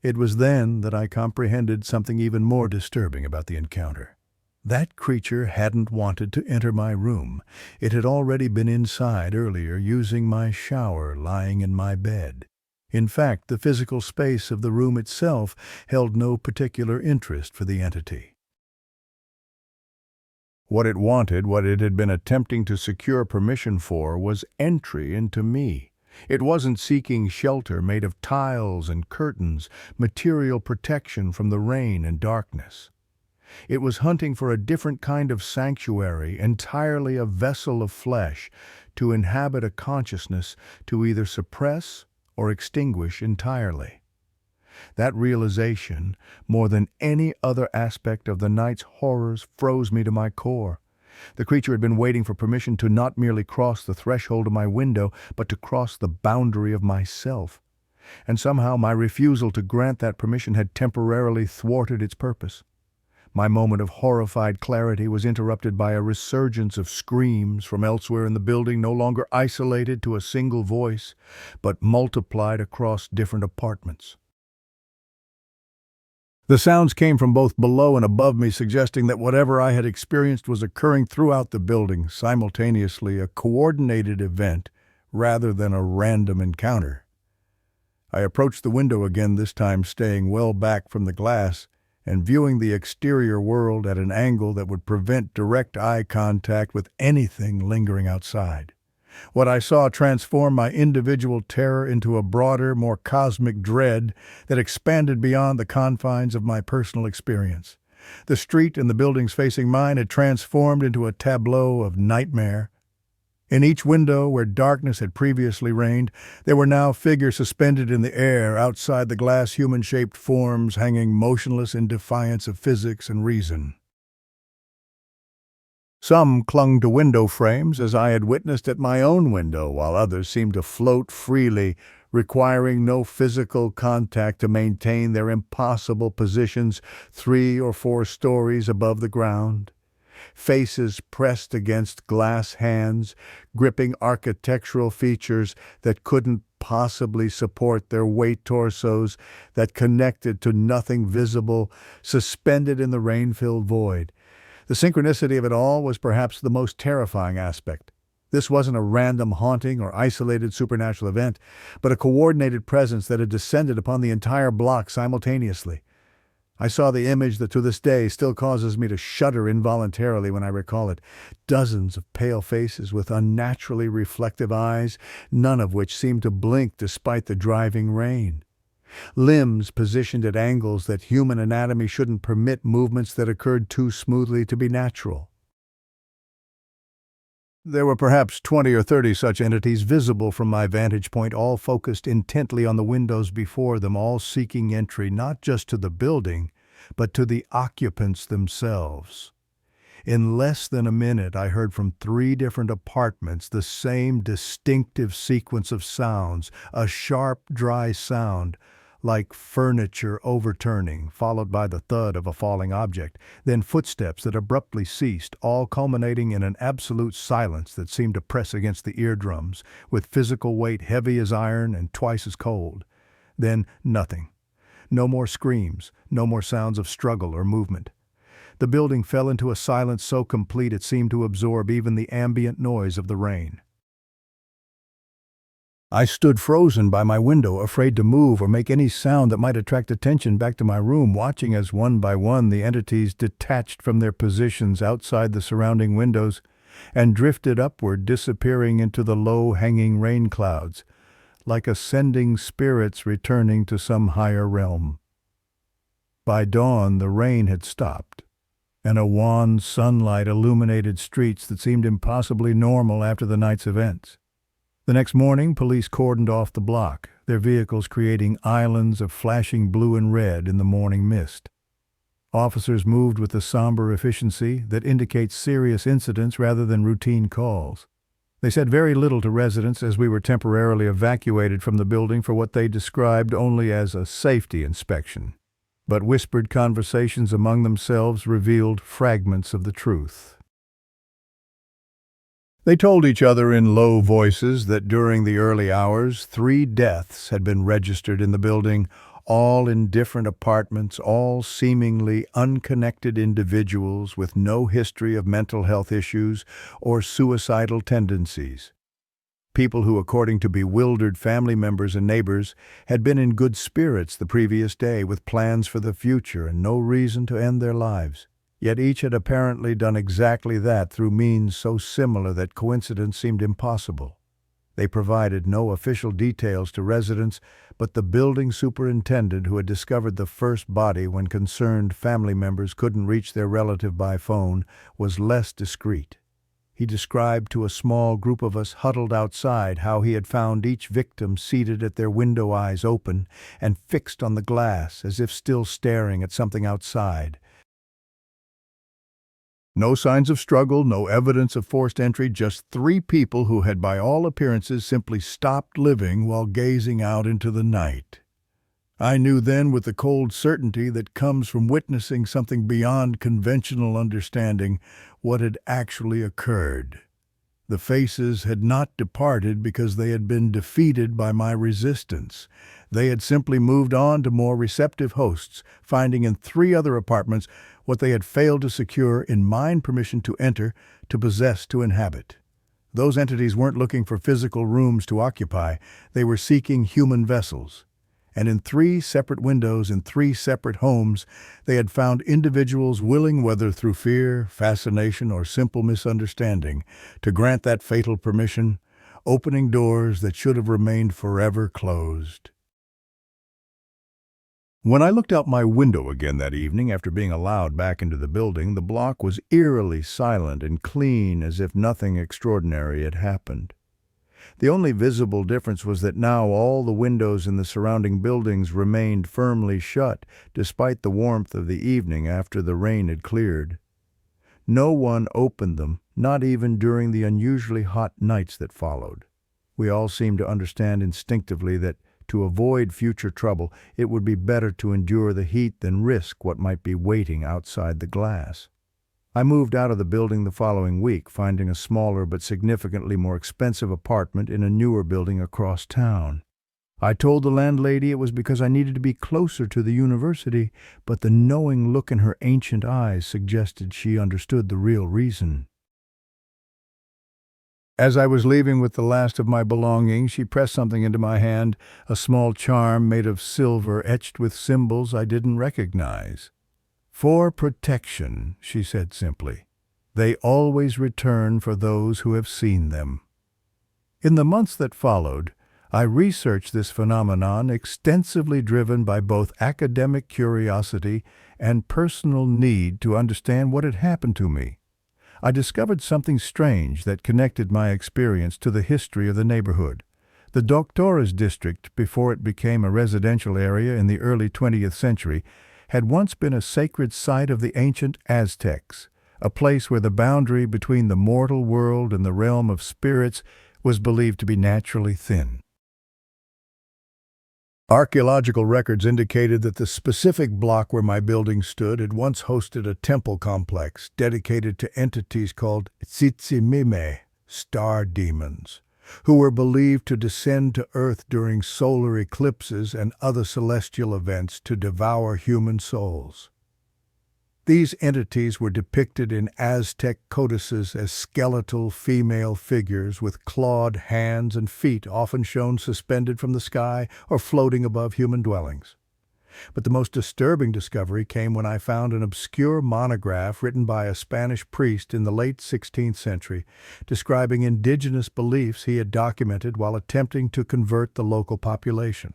It was then that I comprehended something even more disturbing about the encounter. That creature hadn't wanted to enter my room. It had already been inside earlier, using my shower, lying in my bed. In fact, the physical space of the room itself held no particular interest for the entity. What it wanted, what it had been attempting to secure permission for, was entry into me. It wasn't seeking shelter made of tiles and curtains, material protection from the rain and darkness. It was hunting for a different kind of sanctuary, entirely a vessel of flesh, to inhabit a consciousness to either suppress or extinguish entirely. That realization, more than any other aspect of the night's horrors, froze me to my core. The creature had been waiting for permission to not merely cross the threshold of my window, but to cross the boundary of myself. And somehow my refusal to grant that permission had temporarily thwarted its purpose. My moment of horrified clarity was interrupted by a resurgence of screams from elsewhere in the building, no longer isolated to a single voice, but multiplied across different apartments. The sounds came from both below and above me, suggesting that whatever I had experienced was occurring throughout the building, simultaneously, a coordinated event rather than a random encounter. I approached the window again, this time staying well back from the glass and viewing the exterior world at an angle that would prevent direct eye contact with anything lingering outside. What I saw transformed my individual terror into a broader, more cosmic dread that expanded beyond the confines of my personal experience. The street and the buildings facing mine had transformed into a tableau of nightmare. In each window where darkness had previously reigned, there were now figures suspended in the air outside the glass, human-shaped forms hanging motionless in defiance of physics and reason. Some clung to window frames, as I had witnessed at my own window, while others seemed to float freely, requiring no physical contact to maintain their impossible positions 3 or 4 stories above the ground. Faces pressed against glass hands, gripping architectural features that couldn't possibly support their weight, torsos that connected to nothing visible, suspended in the rain-filled void. The synchronicity of it all was perhaps the most terrifying aspect. This wasn't a random haunting or isolated supernatural event, but a coordinated presence that had descended upon the entire block simultaneously. I saw the image that to this day still causes me to shudder involuntarily when I recall it. Dozens of pale faces with unnaturally reflective eyes, none of which seemed to blink despite the driving rain. Limbs positioned at angles that human anatomy shouldn't permit, movements that occurred too smoothly to be natural. There were perhaps 20 or 30 such entities visible from my vantage point, all focused intently on the windows before them, all seeking entry not just to the building, but to the occupants themselves. In less than a minute, I heard from 3 different apartments the same distinctive sequence of sounds, a sharp, dry sound, like furniture overturning, followed by the thud of a falling object, then footsteps that abruptly ceased, all culminating in an absolute silence that seemed to press against the eardrums, with physical weight heavy as iron and twice as cold. Then nothing. No more screams, no more sounds of struggle or movement. The building fell into a silence so complete it seemed to absorb even the ambient noise of the rain. I stood frozen by my window, afraid to move or make any sound that might attract attention back to my room, watching as one by one the entities detached from their positions outside the surrounding windows and drifted upward, disappearing into the low-hanging rain clouds, like ascending spirits returning to some higher realm. By dawn, the rain had stopped, and a wan sunlight illuminated streets that seemed impossibly normal after the night's events. The next morning, police cordoned off the block, their vehicles creating islands of flashing blue and red in the morning mist. Officers moved with the somber efficiency that indicates serious incidents rather than routine calls. They said very little to residents as we were temporarily evacuated from the building for what they described only as a safety inspection. but whispered conversations among themselves revealed fragments of the truth. They told each other in low voices that during the early hours, 3 deaths had been registered in the building, all in different apartments, all seemingly unconnected individuals with no history of mental health issues or suicidal tendencies. People who, according to bewildered family members and neighbors, had been in good spirits the previous day with plans for the future and no reason to end their lives. Yet each had apparently done exactly that through means so similar that coincidence seemed impossible. They provided no official details to residents, but the building superintendent who had discovered the first body when concerned family members couldn't reach their relative by phone was less discreet. He described to a small group of us huddled outside how he had found each victim seated at their window eyes open and fixed on the glass as if still staring at something outside. No signs of struggle, no evidence of forced entry, just 3 people who had by all appearances simply stopped living while gazing out into the night. I knew then with the cold certainty that comes from witnessing something beyond conventional understanding what had actually occurred. The faces had not departed because they had been defeated by my resistance. They had simply moved on to more receptive hosts, finding in 3 other apartments what they had failed to secure in mine permission to enter, to possess, to inhabit. Those entities weren't looking for physical rooms to occupy, they were seeking human vessels. And in 3 separate windows in 3 separate homes, they had found individuals willing, whether through fear, fascination, or simple misunderstanding, to grant that fatal permission, opening doors that should have remained forever closed. When I looked out my window again that evening after being allowed back into the building, the block was eerily silent and clean as if nothing extraordinary had happened. The only visible difference was that now all the windows in the surrounding buildings remained firmly shut, despite the warmth of the evening after the rain had cleared. No one opened them, not even during the unusually hot nights that followed. We all seemed to understand instinctively that, to avoid future trouble, it would be better to endure the heat than risk what might be waiting outside the glass. I moved out of the building the following week, finding a smaller but significantly more expensive apartment in a newer building across town. I told the landlady it was because I needed to be closer to the university, but the knowing look in her ancient eyes suggested she understood the real reason. As I was leaving with the last of my belongings, she pressed something into my hand, a small charm made of silver etched with symbols I didn't recognize. "For protection," she said simply. "They always return for those who have seen them." In the months that followed, I researched this phenomenon, extensively driven by both academic curiosity and personal need to understand what had happened to me. I discovered something strange that connected my experience to the history of the neighborhood. The Doctores district, before it became a residential area in the early 20th century, had once been a sacred site of the ancient Aztecs, a place where the boundary between the mortal world and the realm of spirits was believed to be naturally thin. Archaeological records indicated that the specific block where my building stood had once hosted a temple complex dedicated to entities called Tsitsimime, star demons, who were believed to descend to Earth during solar eclipses and other celestial events to devour human souls. These entities were depicted in Aztec codices as skeletal female figures with clawed hands and feet, often shown suspended from the sky or floating above human dwellings. But the most disturbing discovery came when I found an obscure monograph written by a Spanish priest in the late 16th century, describing indigenous beliefs he had documented while attempting to convert the local population.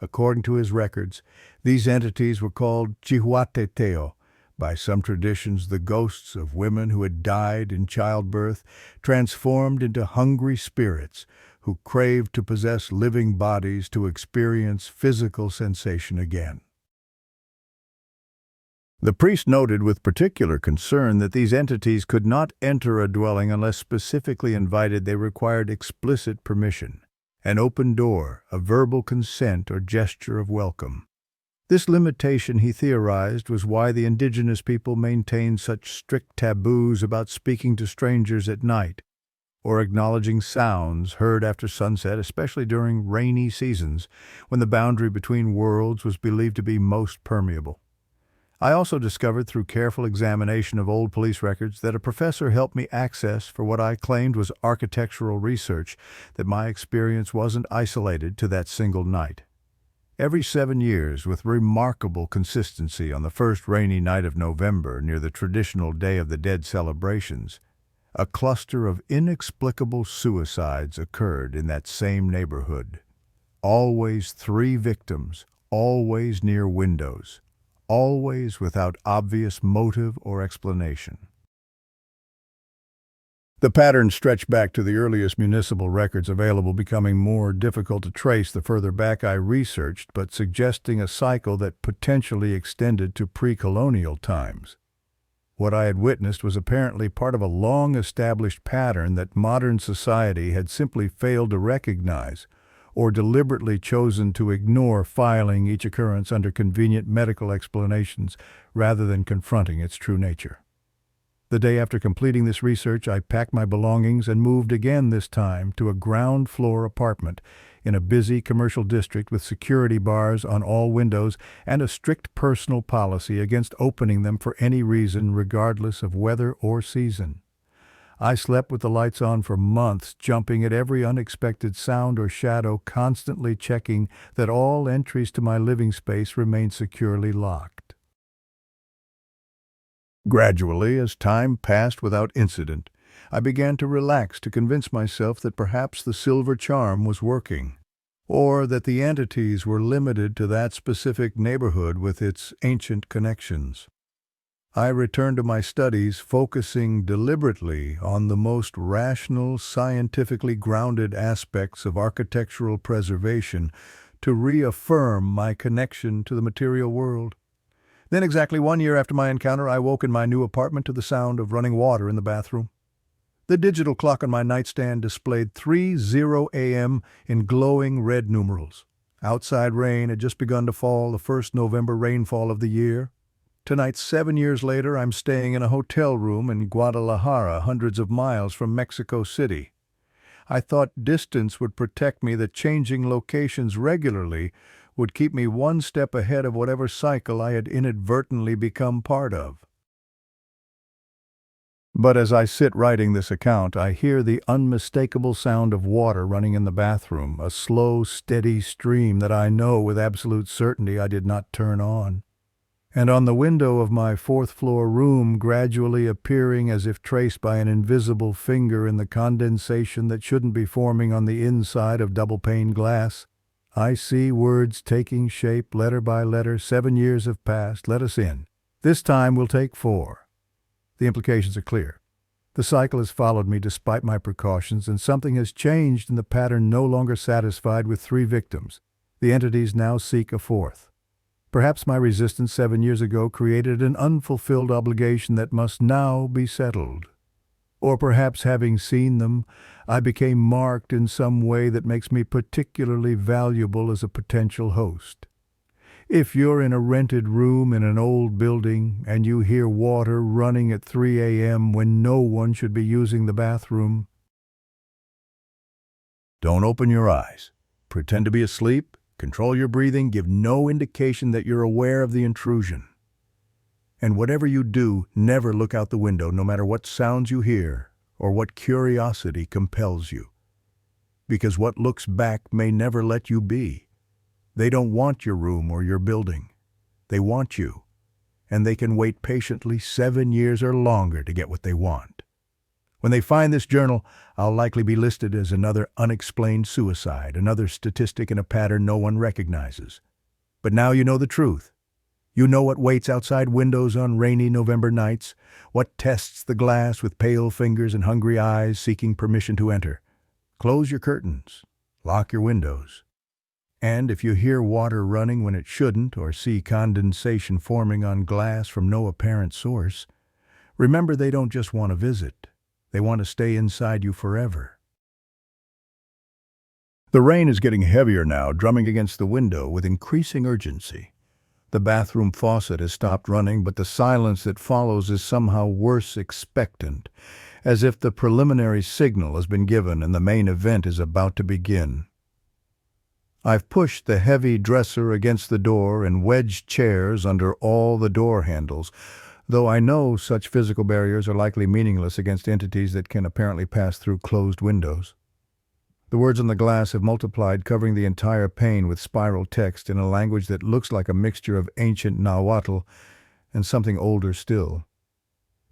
According to his records, these entities were called Chihuateteo, by some traditions the ghosts of women who had died in childbirth, transformed into hungry spirits who craved to possess living bodies to experience physical sensation again. The priest noted with particular concern that these entities could not enter a dwelling unless specifically invited. They required explicit permission, an open door, a verbal consent or gesture of welcome. This limitation, he theorized, was why the indigenous people maintained such strict taboos about speaking to strangers at night or acknowledging sounds heard after sunset, especially during rainy seasons when the boundary between worlds was believed to be most permeable. I also discovered through careful examination of old police records that a professor helped me access for what I claimed was architectural research, that my experience wasn't isolated to that single night. Every 7 years, with remarkable consistency on the first rainy night of November near the traditional Day of the Dead celebrations, a cluster of inexplicable suicides occurred in that same neighborhood. Always 3 victims, always near windows, always without obvious motive or explanation. The pattern stretched back to the earliest municipal records available, becoming more difficult to trace the further back I researched, but suggesting a cycle that potentially extended to pre-colonial times. What I had witnessed was apparently part of a long-established pattern that modern society had simply failed to recognize, or deliberately chosen to ignore, filing each occurrence under convenient medical explanations rather than confronting its true nature. The day after completing this research, I packed my belongings and moved again, this time to a ground-floor apartment in a busy commercial district with security bars on all windows and a strict personal policy against opening them for any reason, regardless of weather or season. I slept with the lights on for months, jumping at every unexpected sound or shadow, constantly checking that all entries to my living space remained securely locked. Gradually, as time passed without incident, I began to relax, to convince myself that perhaps the silver charm was working, or that the entities were limited to that specific neighborhood with its ancient connections. I returned to my studies, focusing deliberately on the most rational, scientifically grounded aspects of architectural preservation to reaffirm my connection to the material world. Then, exactly 1 year after my encounter, I woke in my new apartment to the sound of running water in the bathroom. The digital clock on my nightstand displayed 3:00 a.m. in glowing red numerals. Outside rain had just begun to fall, the first November rainfall of the year. Tonight, 7 years later, I'm staying in a hotel room in Guadalajara, hundreds of miles from Mexico City. I thought distance would protect me, that changing locations regularly would keep me one step ahead of whatever cycle I had inadvertently become part of. But as I sit writing this account, I hear the unmistakable sound of water running in the bathroom, a slow, steady stream that I know with absolute certainty I did not turn on. And on the window of my 4th-floor room, gradually appearing as if traced by an invisible finger in the condensation that shouldn't be forming on the inside of double-pane glass, I see words taking shape letter by letter. 7 years have passed. Let us in. This time we'll take 4. The implications are clear. The cycle has followed me despite my precautions, and something has changed in the pattern. No longer satisfied with 3 victims, the entities now seek a 4th. Perhaps my resistance 7 years ago created an unfulfilled obligation that must now be settled. Or perhaps, having seen them, I became marked in some way that makes me particularly valuable as a potential host. If you're in a rented room in an old building and you hear water running at 3 a.m. when no one should be using the bathroom, don't open your eyes. Pretend to be asleep, control your breathing, give no indication that you're aware of the intrusion. And whatever you do, never look out the window, no matter what sounds you hear or what curiosity compels you. Because what looks back may never let you be. They don't want your room or your building. They want you. And they can wait patiently 7 years or longer to get what they want. When they find this journal, I'll likely be listed as another unexplained suicide, another statistic in a pattern no one recognizes. But now you know the truth. You know what waits outside windows on rainy November nights, what tests the glass with pale fingers and hungry eyes seeking permission to enter. Close your curtains, lock your windows. And if you hear water running when it shouldn't, or see condensation forming on glass from no apparent source, remember they don't just want to visit. They want to stay inside you forever. The rain is getting heavier now, drumming against the window with increasing urgency. The bathroom faucet has stopped running, but the silence that follows is somehow worse, expectant, as if the preliminary signal has been given and the main event is about to begin. I've pushed the heavy dresser against the door and wedged chairs under all the door handles, though I know such physical barriers are likely meaningless against entities that can apparently pass through closed windows. The words on the glass have multiplied, covering the entire pane with spiral text in a language that looks like a mixture of ancient Nahuatl and something older still.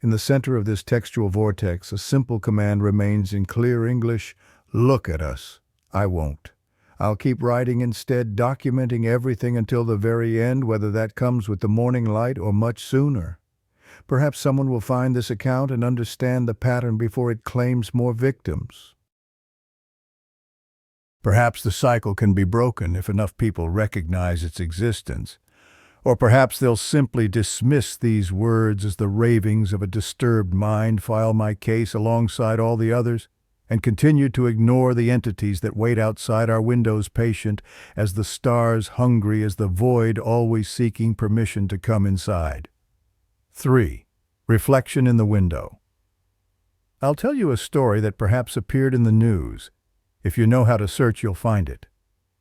In the center of this textual vortex, a simple command remains in clear English: "Look at us." I won't. I'll keep writing instead, documenting everything until the very end, whether that comes with the morning light or much sooner. Perhaps someone will find this account and understand the pattern before it claims more victims. Perhaps the cycle can be broken if enough people recognize its existence. Or perhaps they'll simply dismiss these words as the ravings of a disturbed mind, file my case alongside all the others, and continue to ignore the entities that wait outside our windows, patient as the stars, hungry as the void, always seeking permission to come inside. 3. Reflection in the window. I'll tell you a story that perhaps appeared in the news. If you know how to search, you'll find it.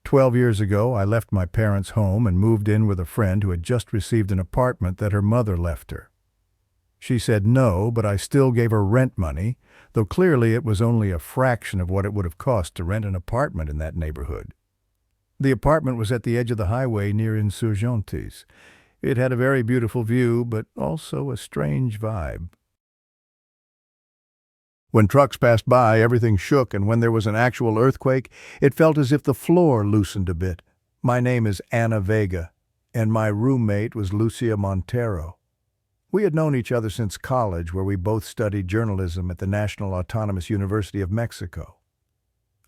12 years ago, I left my parents' home and moved in with a friend who had just received an apartment that her mother left her. She said no, but I still gave her rent money, though clearly it was only a fraction of what it would have cost to rent an apartment in that neighborhood. The apartment was at the edge of the highway near Insurgentes. It had a very beautiful view, but also a strange vibe. When trucks passed by, everything shook, and when there was an actual earthquake, it felt as if the floor loosened a bit. My name is Ana Vega, and my roommate was Lucia Montero. We had known each other since college, where we both studied journalism at the National Autonomous University of Mexico.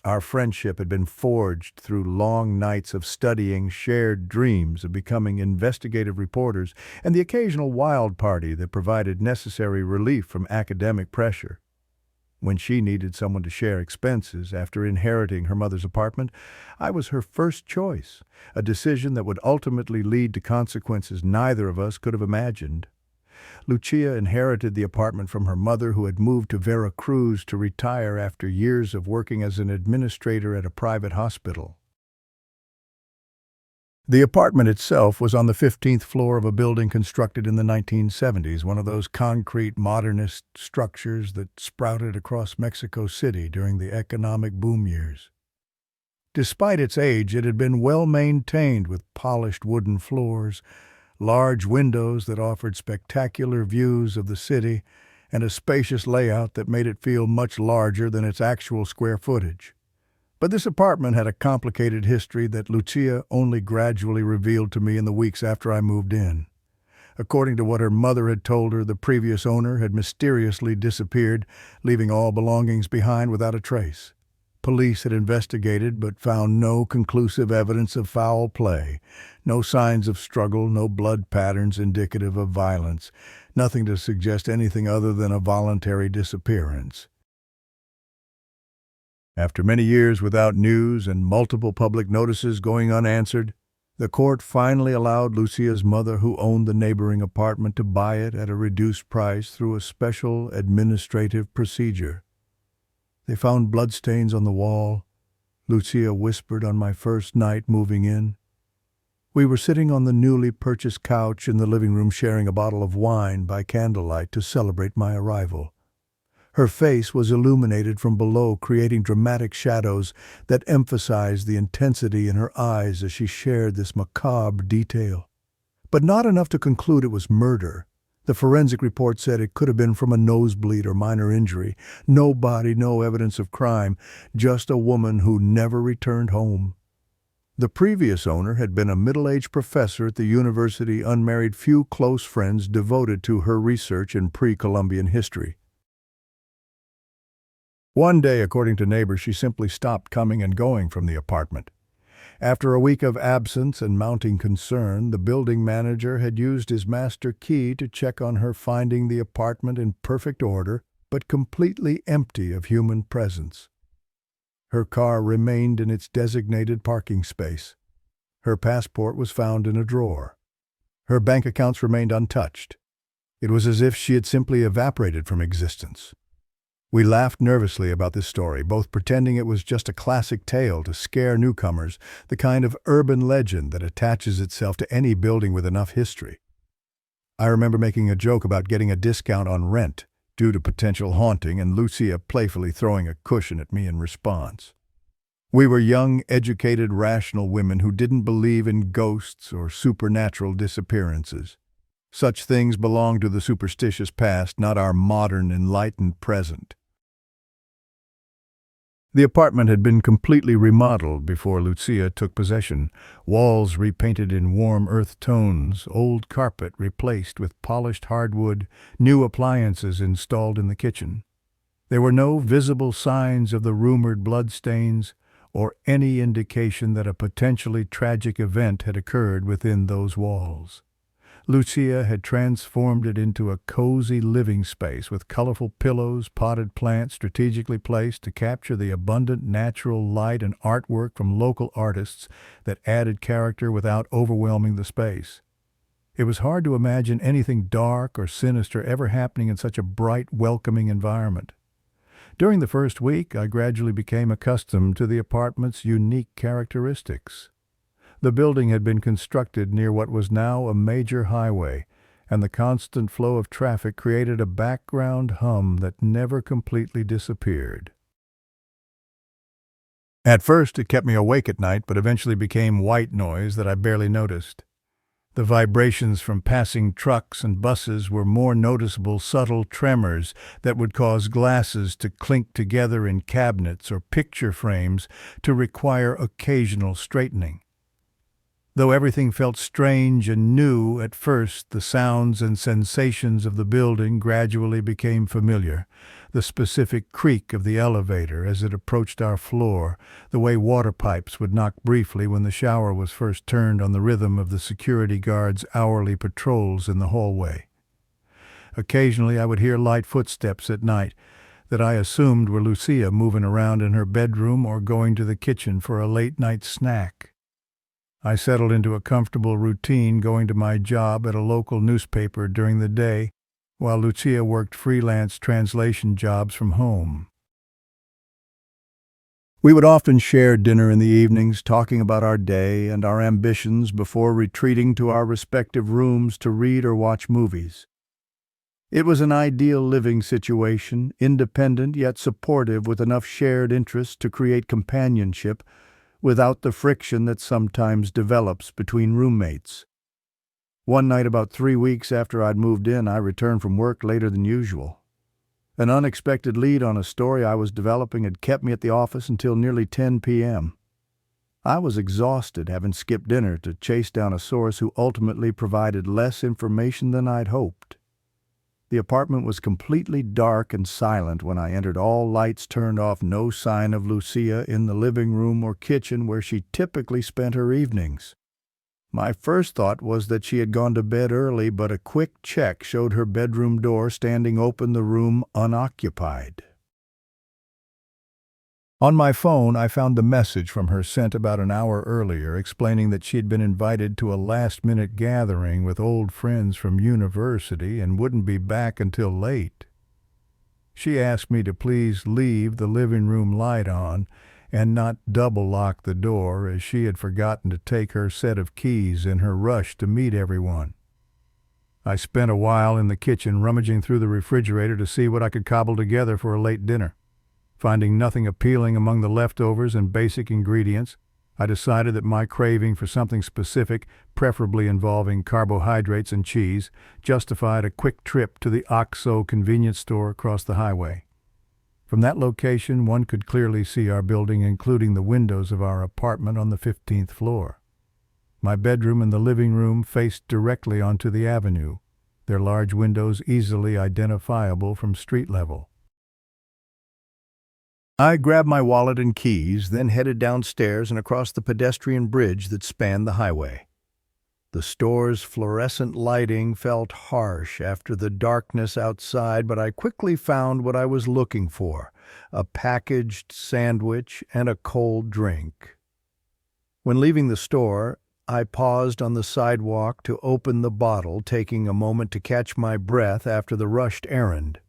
Our friendship had been forged through long nights of studying, shared dreams of becoming investigative reporters, and the occasional wild party that provided necessary relief from academic pressure. When she needed someone to share expenses after inheriting her mother's apartment, I was her first choice, a decision that would ultimately lead to consequences neither of us could have imagined. Lucia inherited the apartment from her mother, who had moved to Veracruz to retire after years of working as an administrator at a private hospital. The apartment itself was on the 15th floor of a building constructed in the 1970s, one of those concrete modernist structures that sprouted across Mexico City during the economic boom years. Despite its age, it had been well maintained with polished wooden floors, large windows that offered spectacular views of the city, and a spacious layout that made it feel much larger than its actual square footage. But this apartment had a complicated history that Lucia only gradually revealed to me in the weeks after I moved in. According to what her mother had told her, the previous owner had mysteriously disappeared, leaving all belongings behind without a trace. Police had investigated but found no conclusive evidence of foul play, no signs of struggle, no blood patterns indicative of violence, nothing to suggest anything other than a voluntary disappearance. After many years without news and multiple public notices going unanswered, the court finally allowed Lucia's mother, who owned the neighboring apartment, to buy it at a reduced price through a special administrative procedure. They found bloodstains on the wall, Lucia whispered on my first night moving in. We were sitting on the newly purchased couch in the living room sharing a bottle of wine by candlelight to celebrate my arrival. Her face was illuminated from below, creating dramatic shadows that emphasized the intensity in her eyes as she shared this macabre detail. But not enough to conclude it was murder. The forensic report said it could have been from a nosebleed or minor injury. No body, no evidence of crime, just a woman who never returned home. The previous owner had been a middle-aged professor at the university, unmarried, few close friends, devoted to her research in pre-Columbian history. One day, according to neighbors, she simply stopped coming and going from the apartment. After a week of absence and mounting concern, the building manager had used his master key to check on her, finding the apartment in perfect order, but completely empty of human presence. Her car remained in its designated parking space. Her passport was found in a drawer. Her bank accounts remained untouched. It was as if she had simply evaporated from existence. We laughed nervously about this story, both pretending it was just a classic tale to scare newcomers, the kind of urban legend that attaches itself to any building with enough history. I remember making a joke about getting a discount on rent due to potential haunting, and Lucia playfully throwing a cushion at me in response. We were young, educated, rational women who didn't believe in ghosts or supernatural disappearances. Such things belonged to the superstitious past, not our modern, enlightened present. The apartment had been completely remodeled before Lucia took possession. Walls repainted in warm earth tones, old carpet replaced with polished hardwood, new appliances installed in the kitchen. There were no visible signs of the rumored bloodstains or any indication that a potentially tragic event had occurred within those walls. Lucia had transformed it into a cozy living space with colorful pillows, potted plants strategically placed to capture the abundant natural light, and artwork from local artists that added character without overwhelming the space. It was hard to imagine anything dark or sinister ever happening in such a bright, welcoming environment. During the first week, I gradually became accustomed to the apartment's unique characteristics. The building had been constructed near what was now a major highway, and the constant flow of traffic created a background hum that never completely disappeared. At first, it kept me awake at night, but eventually became white noise that I barely noticed. The vibrations from passing trucks and buses were more noticeable, subtle tremors that would cause glasses to clink together in cabinets or picture frames to require occasional straightening. Though everything felt strange and new at first, the sounds and sensations of the building gradually became familiar. The specific creak of the elevator as it approached our floor, the way water pipes would knock briefly when the shower was first turned on the rhythm of the security guards' hourly patrols in the hallway. Occasionally I would hear light footsteps at night that I assumed were Lucia moving around in her bedroom or going to the kitchen for a late-night snack. I settled into a comfortable routine, going to my job at a local newspaper during the day, while Lucia worked freelance translation jobs from home. We would often share dinner in the evenings, talking about our day and our ambitions before retreating to our respective rooms to read or watch movies. It was an ideal living situation, independent yet supportive, with enough shared interests to create companionship without the friction that sometimes develops between roommates. One night about 3 weeks after I'd moved in, I returned from work later than usual. An unexpected lead on a story I was developing had kept me at the office until nearly 10 p.m. I was exhausted, having skipped dinner to chase down a source who ultimately provided less information than I'd hoped. The apartment was completely dark and silent when I entered, all lights turned off, no sign of Lucia in the living room or kitchen where she typically spent her evenings. My first thought was that she had gone to bed early, but a quick check showed her bedroom door standing open, the room unoccupied. On my phone, I found the message from her sent about an hour earlier explaining that she had been invited to a last-minute gathering with old friends from university and wouldn't be back until late. She asked me to please leave the living room light on and not double-lock the door, as she had forgotten to take her set of keys in her rush to meet everyone. I spent a while in the kitchen rummaging through the refrigerator to see what I could cobble together for a late dinner. Finding nothing appealing among the leftovers and basic ingredients, I decided that my craving for something specific, preferably involving carbohydrates and cheese, justified a quick trip to the OXO convenience store across the highway. From that location, one could clearly see our building, including the windows of our apartment on the 15th floor. My bedroom and the living room faced directly onto the avenue, their large windows easily identifiable from street level. I grabbed my wallet and keys, then headed downstairs and across the pedestrian bridge that spanned the highway. The store's fluorescent lighting felt harsh after the darkness outside, but I quickly found what I was looking for: a packaged sandwich and a cold drink. When leaving the store, I paused on the sidewalk to open the bottle, taking a moment to catch my breath after the rushed errand.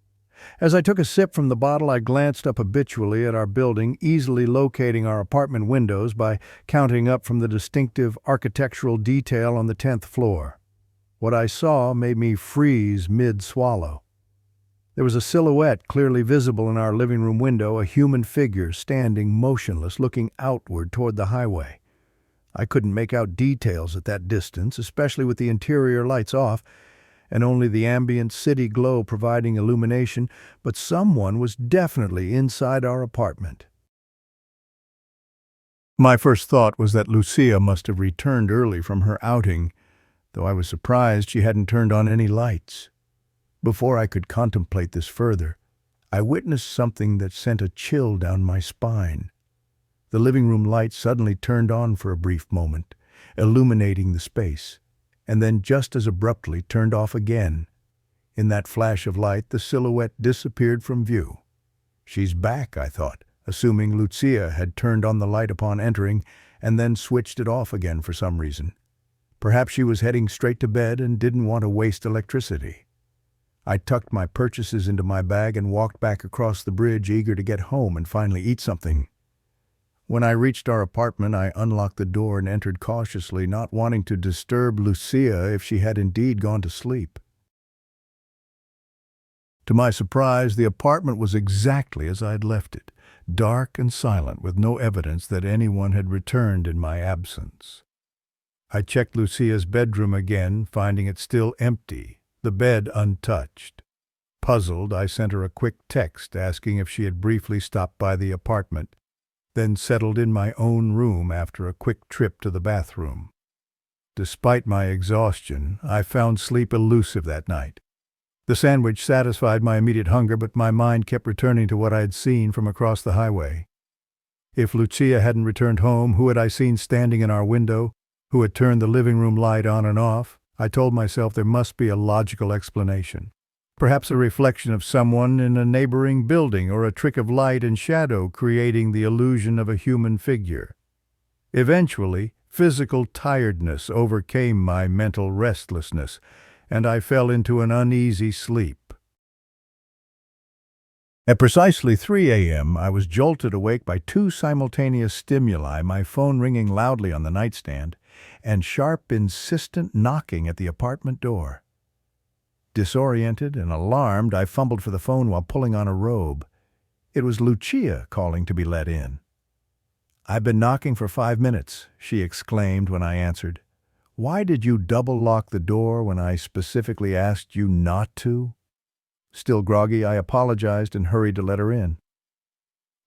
As I took a sip from the bottle, I glanced up habitually at our building, easily locating our apartment windows by counting up from the distinctive architectural detail on the 10th floor. What I saw made me freeze mid-swallow. There was a silhouette clearly visible in our living room window, a human figure standing motionless, looking outward toward the highway. I couldn't make out details at that distance, especially with the interior lights off, and only the ambient city glow providing illumination, but someone was definitely inside our apartment. My first thought was that Lucia must have returned early from her outing, though I was surprised she hadn't turned on any lights. Before I could contemplate this further, I witnessed something that sent a chill down my spine. The living room light suddenly turned on for a brief moment, illuminating the space, and then just as abruptly turned off again. In that flash of light, the silhouette disappeared from view. She's back, I thought, assuming Lucia had turned on the light upon entering and then switched it off again for some reason. Perhaps she was heading straight to bed and didn't want to waste electricity. I tucked my purchases into my bag and walked back across the bridge, eager to get home and finally eat something. When I reached our apartment, I unlocked the door and entered cautiously, not wanting to disturb Lucia if she had indeed gone to sleep. To my surprise, the apartment was exactly as I had left it, dark and silent, with no evidence that anyone had returned in my absence. I checked Lucia's bedroom again, finding it still empty, the bed untouched. Puzzled, I sent her a quick text asking if she had briefly stopped by the apartment, then settled in my own room after a quick trip to the bathroom. Despite my exhaustion, I found sleep elusive that night. The sandwich satisfied my immediate hunger, but my mind kept returning to what I had seen from across the highway. If Lucia hadn't returned home, who had I seen standing in our window? Who had turned the living room light on and off? I told myself there must be a logical explanation. Perhaps a reflection of someone in a neighboring building, or a trick of light and shadow creating the illusion of a human figure. Eventually, physical tiredness overcame my mental restlessness, and I fell into an uneasy sleep. At precisely 3 a.m., I was jolted awake by two simultaneous stimuli, my phone ringing loudly on the nightstand, and sharp, insistent knocking at the apartment door. Disoriented and alarmed, I fumbled for the phone while pulling on a robe. It was Lucia calling to be let in. "I've been knocking for 5 minutes," she exclaimed when I answered. "Why did you double-lock the door when I specifically asked you not to?" Still groggy, I apologized and hurried to let her in.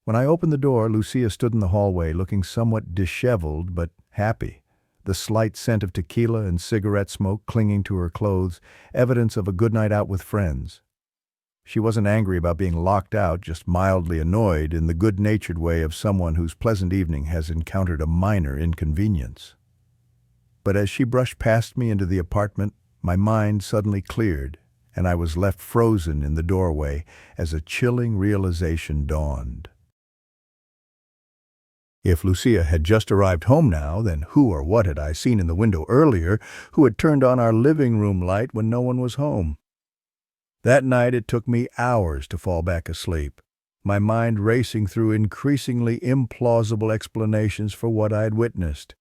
When I opened the door, Lucia stood in the hallway, looking somewhat disheveled but happy, the slight scent of tequila and cigarette smoke clinging to her clothes, evidence of a good night out with friends. She wasn't angry about being locked out, just mildly annoyed in the good-natured way of someone whose pleasant evening has encountered a minor inconvenience. But as she brushed past me into the apartment, my mind suddenly cleared, and I was left frozen in the doorway as a chilling realization dawned. If Lucia had just arrived home now, then who or what had I seen in the window earlier who had turned on our living room light when no one was home? That night it took me hours to fall back asleep, my mind racing through increasingly implausible explanations for what I had witnessed.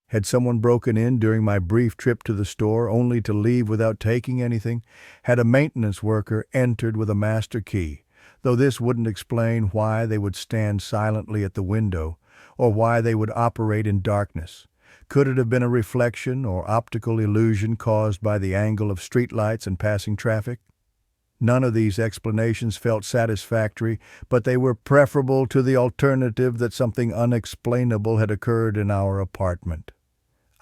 Had someone broken in during my brief trip to the store only to leave without taking anything? Had a maintenance worker entered with a master key, though this wouldn't explain why they would stand silently at the window, or why they would operate in darkness? Could it have been a reflection or optical illusion caused by the angle of streetlights and passing traffic? None of these explanations felt satisfactory, but they were preferable to the alternative that something unexplainable had occurred in our apartment.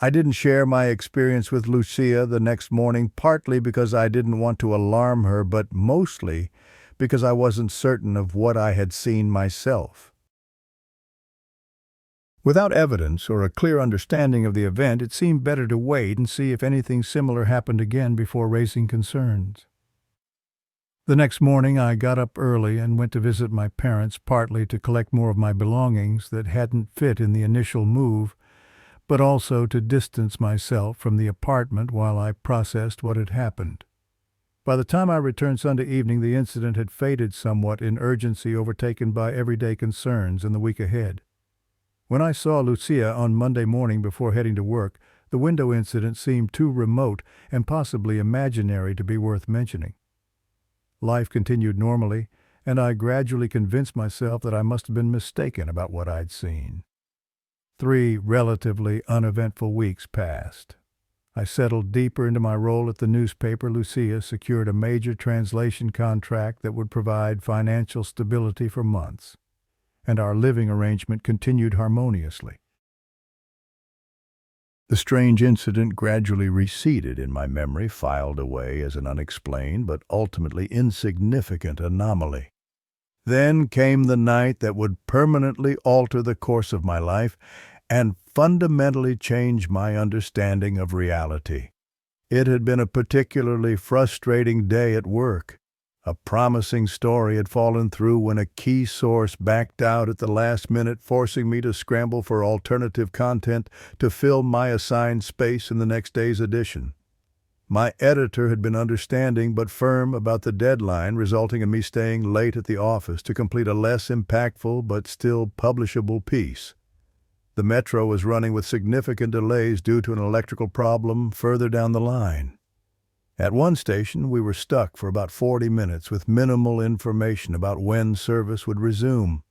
I didn't share my experience with Lucia the next morning, partly because I didn't want to alarm her, but mostly because I wasn't certain of what I had seen myself. Without evidence or a clear understanding of the event, it seemed better to wait and see if anything similar happened again before raising concerns. The next morning I got up early and went to visit my parents, partly to collect more of my belongings that hadn't fit in the initial move, but also to distance myself from the apartment while I processed what had happened. By the time I returned Sunday evening, the incident had faded somewhat in urgency overtaken by everyday concerns in the week ahead. When I saw Lucia on Monday morning before heading to work, the window incident seemed too remote and possibly imaginary to be worth mentioning. Life continued normally, and I gradually convinced myself that I must have been mistaken about what I'd seen. 3 relatively uneventful weeks passed. I settled deeper into my role at the newspaper. Lucia secured a major translation contract that would provide financial stability for months, and our living arrangement continued harmoniously. The strange incident gradually receded in my memory, filed away as an unexplained but ultimately insignificant anomaly. Then came the night that would permanently alter the course of my life and fundamentally change my understanding of reality. It had been a particularly frustrating day at work. A promising story had fallen through when a key source backed out at the last minute, forcing me to scramble for alternative content to fill my assigned space in the next day's edition. My editor had been understanding but firm about the deadline, resulting in me staying late at the office to complete a less impactful but still publishable piece. The metro was running with significant delays due to an electrical problem further down the line. At one station, we were stuck for about 40 minutes with minimal information about when service would resume.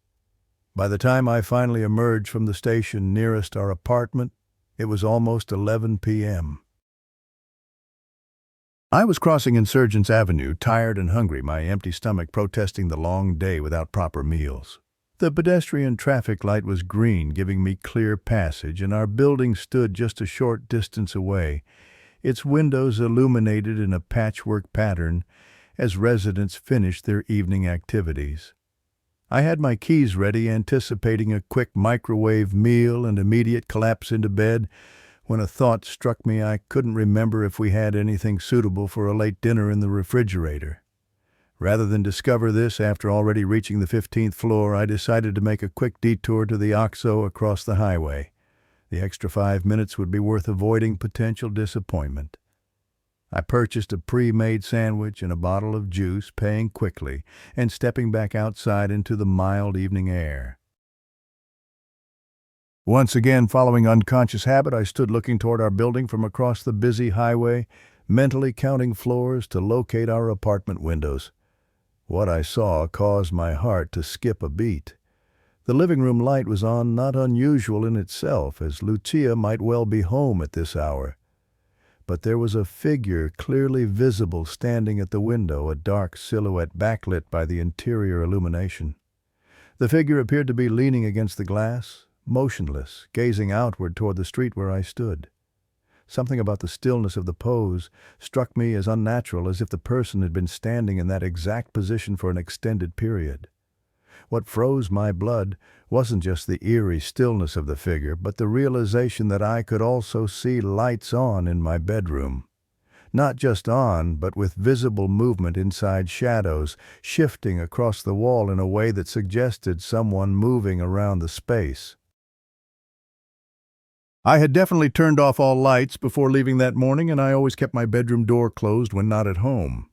By the time I finally emerged from the station nearest our apartment, it was almost 11 p.m. I was crossing Insurgents Avenue, tired and hungry, my empty stomach protesting the long day without proper meals. The pedestrian traffic light was green, giving me clear passage, and our building stood just a short distance away, its windows illuminated in a patchwork pattern as residents finished their evening activities. I had my keys ready, anticipating a quick microwave meal and immediate collapse into bed, when a thought struck me. I couldn't remember if we had anything suitable for a late dinner in the refrigerator. Rather than discover this after already reaching the 15th floor, I decided to make a quick detour to the OXXO across the highway. The extra 5 minutes would be worth avoiding potential disappointment. I purchased a pre-made sandwich and a bottle of juice, paying quickly and stepping back outside into the mild evening air. Once again, following unconscious habit, I stood looking toward our building from across the busy highway, mentally counting floors to locate our apartment windows. What I saw caused my heart to skip a beat. The living room light was on, not unusual in itself, as Lucia might well be home at this hour. But there was a figure clearly visible standing at the window, a dark silhouette backlit by the interior illumination. The figure appeared to be leaning against the glass, motionless, gazing outward toward the street where I stood. Something about the stillness of the pose struck me as unnatural, as if the person had been standing in that exact position for an extended period. What froze my blood wasn't just the eerie stillness of the figure, but the realization that I could also see lights on in my bedroom. Not just on, but with visible movement inside shadows, shifting across the wall in a way that suggested someone moving around the space. I had definitely turned off all lights before leaving that morning, and I always kept my bedroom door closed when not at home.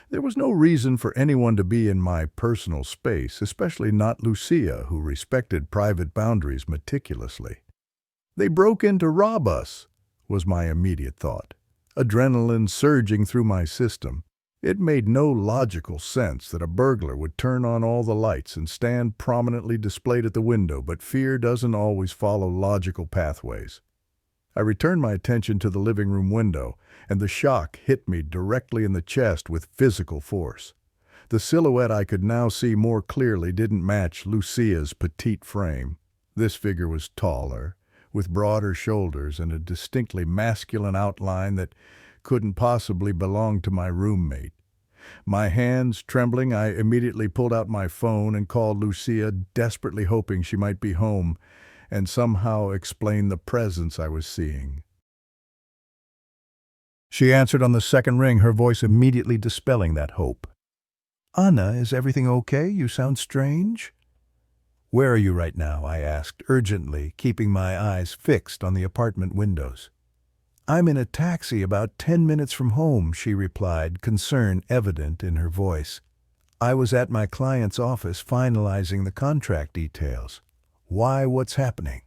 There was no reason for anyone to be in my personal space, especially not Lucia, who respected private boundaries meticulously. They broke in to rob us, was my immediate thought, adrenaline surging through my system. It made no logical sense that a burglar would turn on all the lights and stand prominently displayed at the window, but fear doesn't always follow logical pathways. I returned my attention to the living room window, and the shock hit me directly in the chest with physical force. The silhouette I could now see more clearly didn't match Lucia's petite frame. This figure was taller, with broader shoulders and a distinctly masculine outline that couldn't possibly belong to my roommate. My hands trembling, I immediately pulled out my phone and called Lucia, desperately hoping she might be home and somehow explain the presence I was seeing. She answered on the second ring, her voice immediately dispelling that hope. "Anna, is everything okay? You sound strange." "Where are you right now?" I asked urgently, keeping my eyes fixed on the apartment windows. "I'm in a taxi about 10 minutes from home," she replied, concern evident in her voice. "I was at my client's office finalizing the contract details." "Why, what's happening?"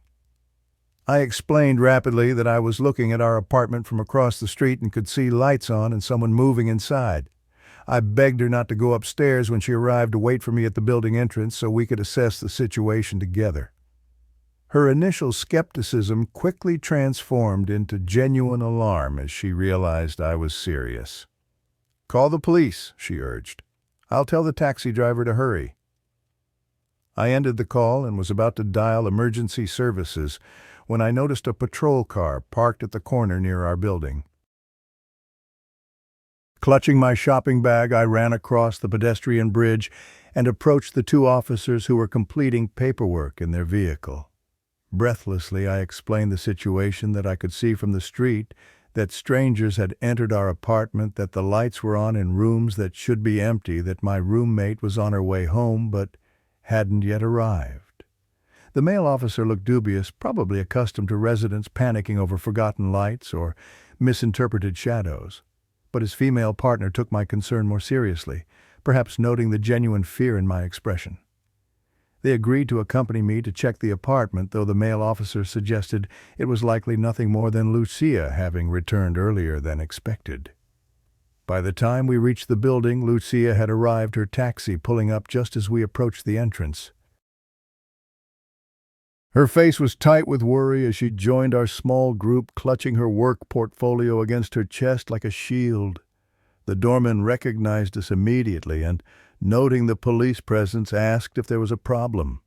I explained rapidly that I was looking at our apartment from across the street and could see lights on and someone moving inside. I begged her not to go upstairs when she arrived to wait for me at the building entrance so we could assess the situation together. Her initial skepticism quickly transformed into genuine alarm as she realized I was serious. "Call the police," she urged. "I'll tell the taxi driver to hurry." I ended the call and was about to dial emergency services when I noticed a patrol car parked at the corner near our building. Clutching my shopping bag, I ran across the pedestrian bridge and approached the two officers who were completing paperwork in their vehicle. Breathlessly, I explained the situation, that I could see from the street that strangers had entered our apartment, that the lights were on in rooms that should be empty, that my roommate was on her way home but hadn't yet arrived. The male officer looked dubious, probably accustomed to residents panicking over forgotten lights or misinterpreted shadows. But his female partner took my concern more seriously, perhaps noting the genuine fear in my expression. They agreed to accompany me to check the apartment, though the male officer suggested it was likely nothing more than Lucia having returned earlier than expected. By the time we reached the building, Lucia had arrived, her taxi pulling up just as we approached the entrance. Her face was tight with worry as she joined our small group, clutching her work portfolio against her chest like a shield. The doorman recognized us immediately and, noting the police presence, asked if there was a problem.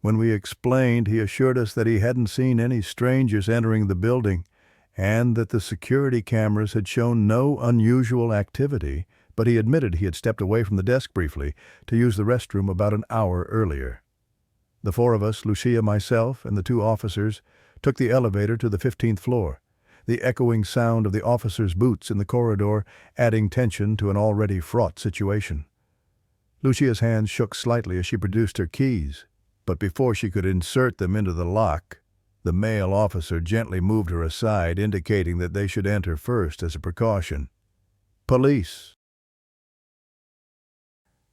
When we explained, he assured us that he hadn't seen any strangers entering the building and that the security cameras had shown no unusual activity, but he admitted he had stepped away from the desk briefly to use the restroom about an hour earlier. The four of us, Lucia, myself, and the two officers, took the elevator to the 15th floor, the echoing sound of the officers' boots in the corridor adding tension to an already fraught situation. Lucia's hands shook slightly as she produced her keys, but before she could insert them into the lock, the male officer gently moved her aside, indicating that they should enter first as a precaution. "Police,"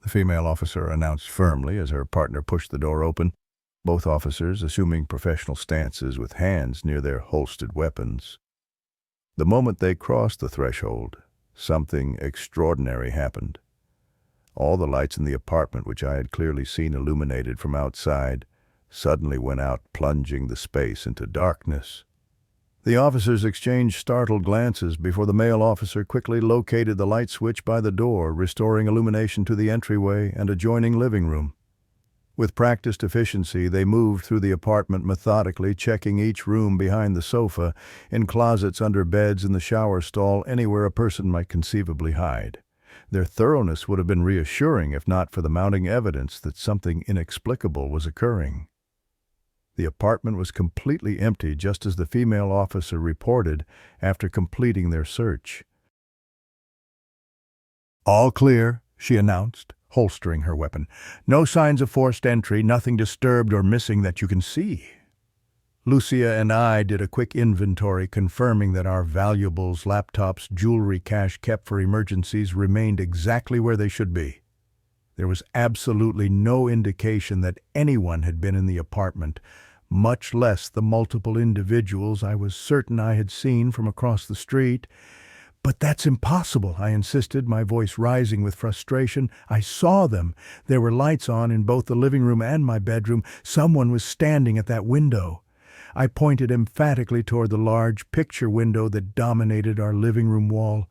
the female officer announced firmly as her partner pushed the door open, both officers assuming professional stances with hands near their holstered weapons. The moment they crossed the threshold, something extraordinary happened. All the lights in the apartment, which I had clearly seen illuminated from outside, suddenly went out, plunging the space into darkness. The officers exchanged startled glances before the male officer quickly located the light switch by the door, restoring illumination to the entryway and adjoining living room. With practiced efficiency, they moved through the apartment methodically, checking each room behind the sofa, in closets under beds, in the shower stall, anywhere a person might conceivably hide. Their thoroughness would have been reassuring if not for the mounting evidence that something inexplicable was occurring. The apartment was completely empty, just as the female officer reported after completing their search. "All clear," she announced, holstering her weapon. "No signs of forced entry, nothing disturbed or missing that you can see." Lucia and I did a quick inventory, confirming that our valuables, laptops, jewelry, cash kept for emergencies remained exactly where they should be. There was absolutely no indication that anyone had been in the apartment, much less the multiple individuals I was certain I had seen from across the street. "But that's impossible," I insisted, my voice rising with frustration. "I saw them. There were lights on in both the living room and my bedroom. Someone was standing at that window." I pointed emphatically toward the large picture window that dominated our living room wall.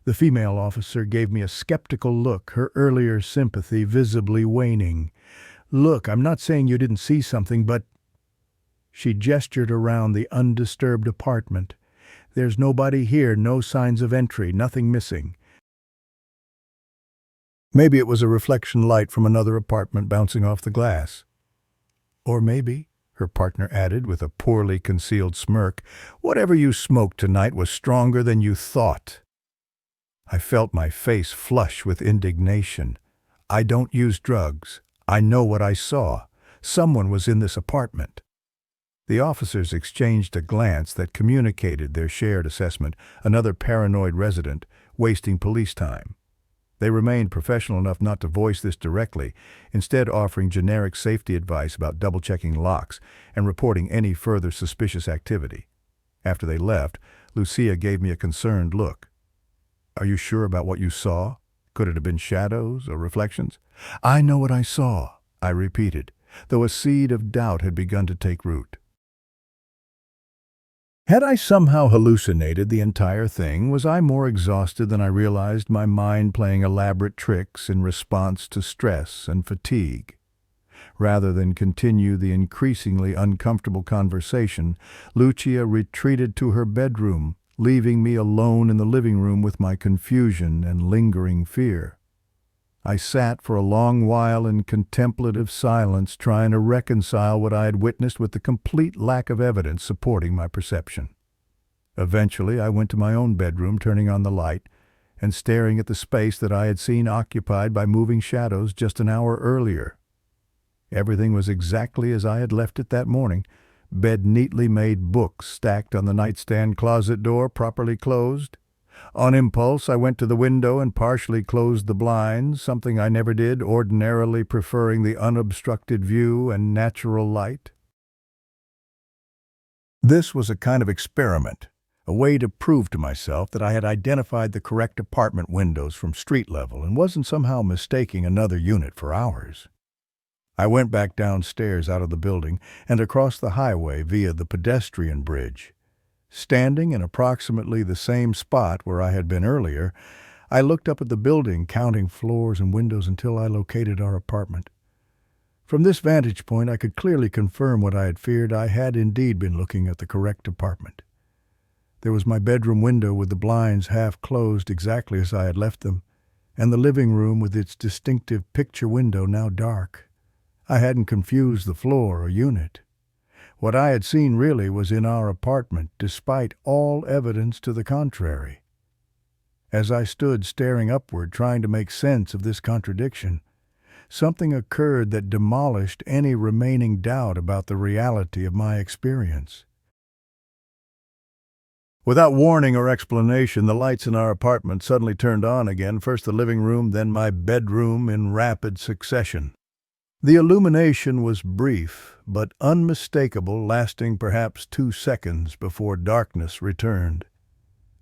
The female officer gave me a skeptical look, her earlier sympathy visibly waning. "Look, I'm not saying you didn't see something, but—" She gestured around the undisturbed apartment. "There's nobody here, no signs of entry, nothing missing." Maybe it was a reflection light from another apartment bouncing off the glass. Or maybe, her partner added with a poorly concealed smirk, whatever you smoked tonight was stronger than you thought. I felt my face flush with indignation. I don't use drugs. I know what I saw. Someone was in this apartment. The officers exchanged a glance that communicated their shared assessment, another paranoid resident, wasting police time. They remained professional enough not to voice this directly, instead offering generic safety advice about double-checking locks and reporting any further suspicious activity. After they left, Lucia gave me a concerned look. "Are you sure about what you saw? Could it have been shadows or reflections?" "I know what I saw," I repeated, though a seed of doubt had begun to take root. Had I somehow hallucinated the entire thing? Was I more exhausted than I realized, my mind playing elaborate tricks in response to stress and fatigue? Rather than continue the increasingly uncomfortable conversation, Lucia retreated to her bedroom, leaving me alone in the living room with my confusion and lingering fear. I sat for a long while in contemplative silence, trying to reconcile what I had witnessed with the complete lack of evidence supporting my perception. Eventually, I went to my own bedroom, turning on the light, and staring at the space that I had seen occupied by moving shadows just an hour earlier. Everything was exactly as I had left it that morning. Bed neatly made, books stacked on the nightstand, closet door properly closed. On impulse, I went to the window and partially closed the blinds, something I never did, ordinarily preferring the unobstructed view and natural light. This was a kind of experiment, a way to prove to myself that I had identified the correct apartment windows from street level and wasn't somehow mistaking another unit for ours. I went back downstairs out of the building and across the highway via the pedestrian bridge. Standing in approximately the same spot where I had been earlier, I looked up at the building, counting floors and windows until I located our apartment. From this vantage point, I could clearly confirm what I had feared. I had indeed been looking at the correct apartment. There was my bedroom window with the blinds half closed exactly as I had left them, and the living room with its distinctive picture window now dark. I hadn't confused the floor or unit. What I had seen really was in our apartment, despite all evidence to the contrary. As I stood staring upward, trying to make sense of this contradiction, something occurred that demolished any remaining doubt about the reality of my experience. Without warning or explanation, the lights in our apartment suddenly turned on again, first the living room, then my bedroom in rapid succession. The illumination was brief, but unmistakable, lasting perhaps 2 seconds before darkness returned.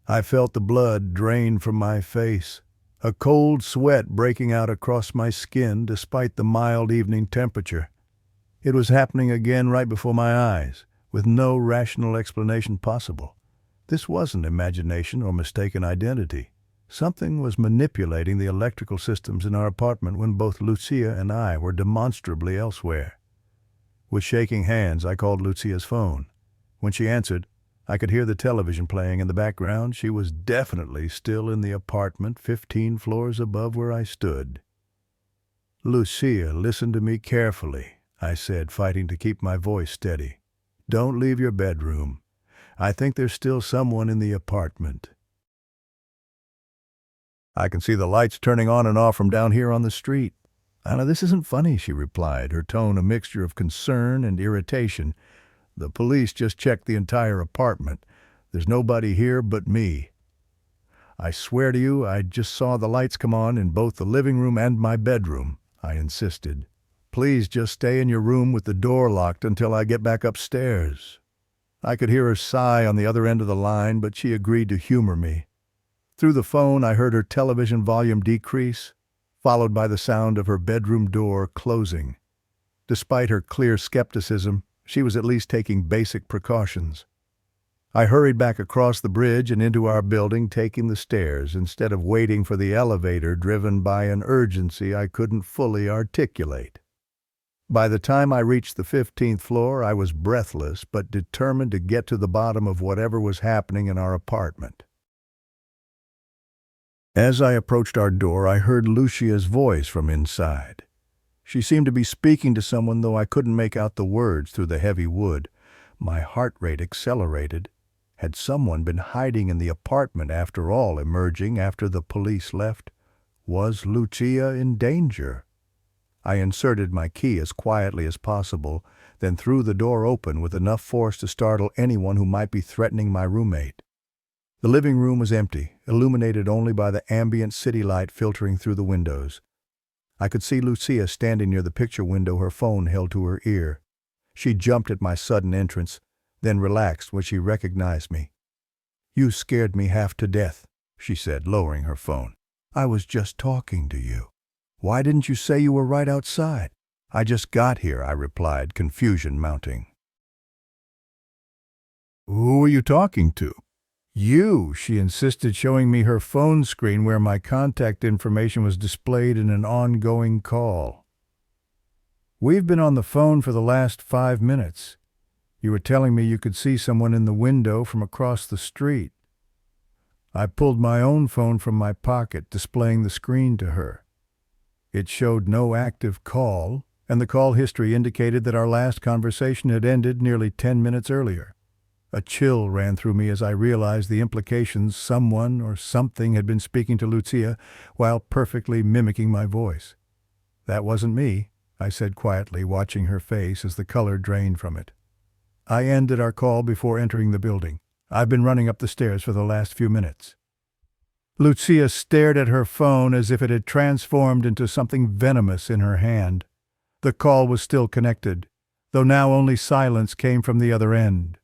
I felt the blood drain from my face, a cold sweat breaking out across my skin despite the mild evening temperature. It was happening again right before my eyes, with no rational explanation possible. This wasn't imagination or mistaken identity. Something was manipulating the electrical systems in our apartment when both Lucia and I were demonstrably elsewhere. With shaking hands, I called Lucia's phone. When she answered, I could hear the television playing in the background. She was definitely still in the apartment 15 floors above where I stood. "Lucia, listen to me carefully," I said, fighting to keep my voice steady. "Don't leave your bedroom. I think there's still someone in the apartment." "I can see the lights turning on and off from down here on the street." "Anna, this isn't funny," she replied, her tone a mixture of concern and irritation. "The police just checked the entire apartment. There's nobody here but me." "I swear to you, I just saw the lights come on in both the living room and my bedroom," I insisted. "Please just stay in your room with the door locked until I get back upstairs." I could hear her sigh on the other end of the line, but she agreed to humor me. Through the phone, I heard her television volume decrease, followed by the sound of her bedroom door closing. Despite her clear skepticism, she was at least taking basic precautions. I hurried back across the bridge and into our building, taking the stairs instead of waiting for the elevator, driven by an urgency I couldn't fully articulate. By the time I reached the 15th floor, I was breathless but determined to get to the bottom of whatever was happening in our apartment. As I approached our door, I heard Lucia's voice from inside. She seemed to be speaking to someone, though I couldn't make out the words through the heavy wood. My heart rate accelerated. Had someone been hiding in the apartment after all, emerging after the police left? Was Lucia in danger? I inserted my key as quietly as possible, then threw the door open with enough force to startle anyone who might be threatening my roommate. The living room was empty, illuminated only by the ambient city light filtering through the windows. I could see Lucia standing near the picture window, her phone held to her ear. She jumped at my sudden entrance, then relaxed when she recognized me. "You scared me half to death," she said, lowering her phone. "I was just talking to you. Why didn't you say you were right outside?" "I just got here," I replied, confusion mounting. "Who were you talking to?" "You," she insisted, showing me her phone screen where my contact information was displayed in an ongoing call. "We've been on the phone for the last 5 minutes. You were telling me you could see someone in the window from across the street." I pulled my own phone from my pocket, displaying the screen to her. It showed no active call, and the call history indicated that our last conversation had ended nearly 10 minutes earlier. A chill ran through me as I realized the implications. Someone or something had been speaking to Lucia while perfectly mimicking my voice. "That wasn't me," I said quietly, watching her face as the color drained from it. "I ended our call before entering the building. I've been running up the stairs for the last few minutes." Lucia stared at her phone as if it had transformed into something venomous in her hand. The call was still connected, though now only silence came from the other end.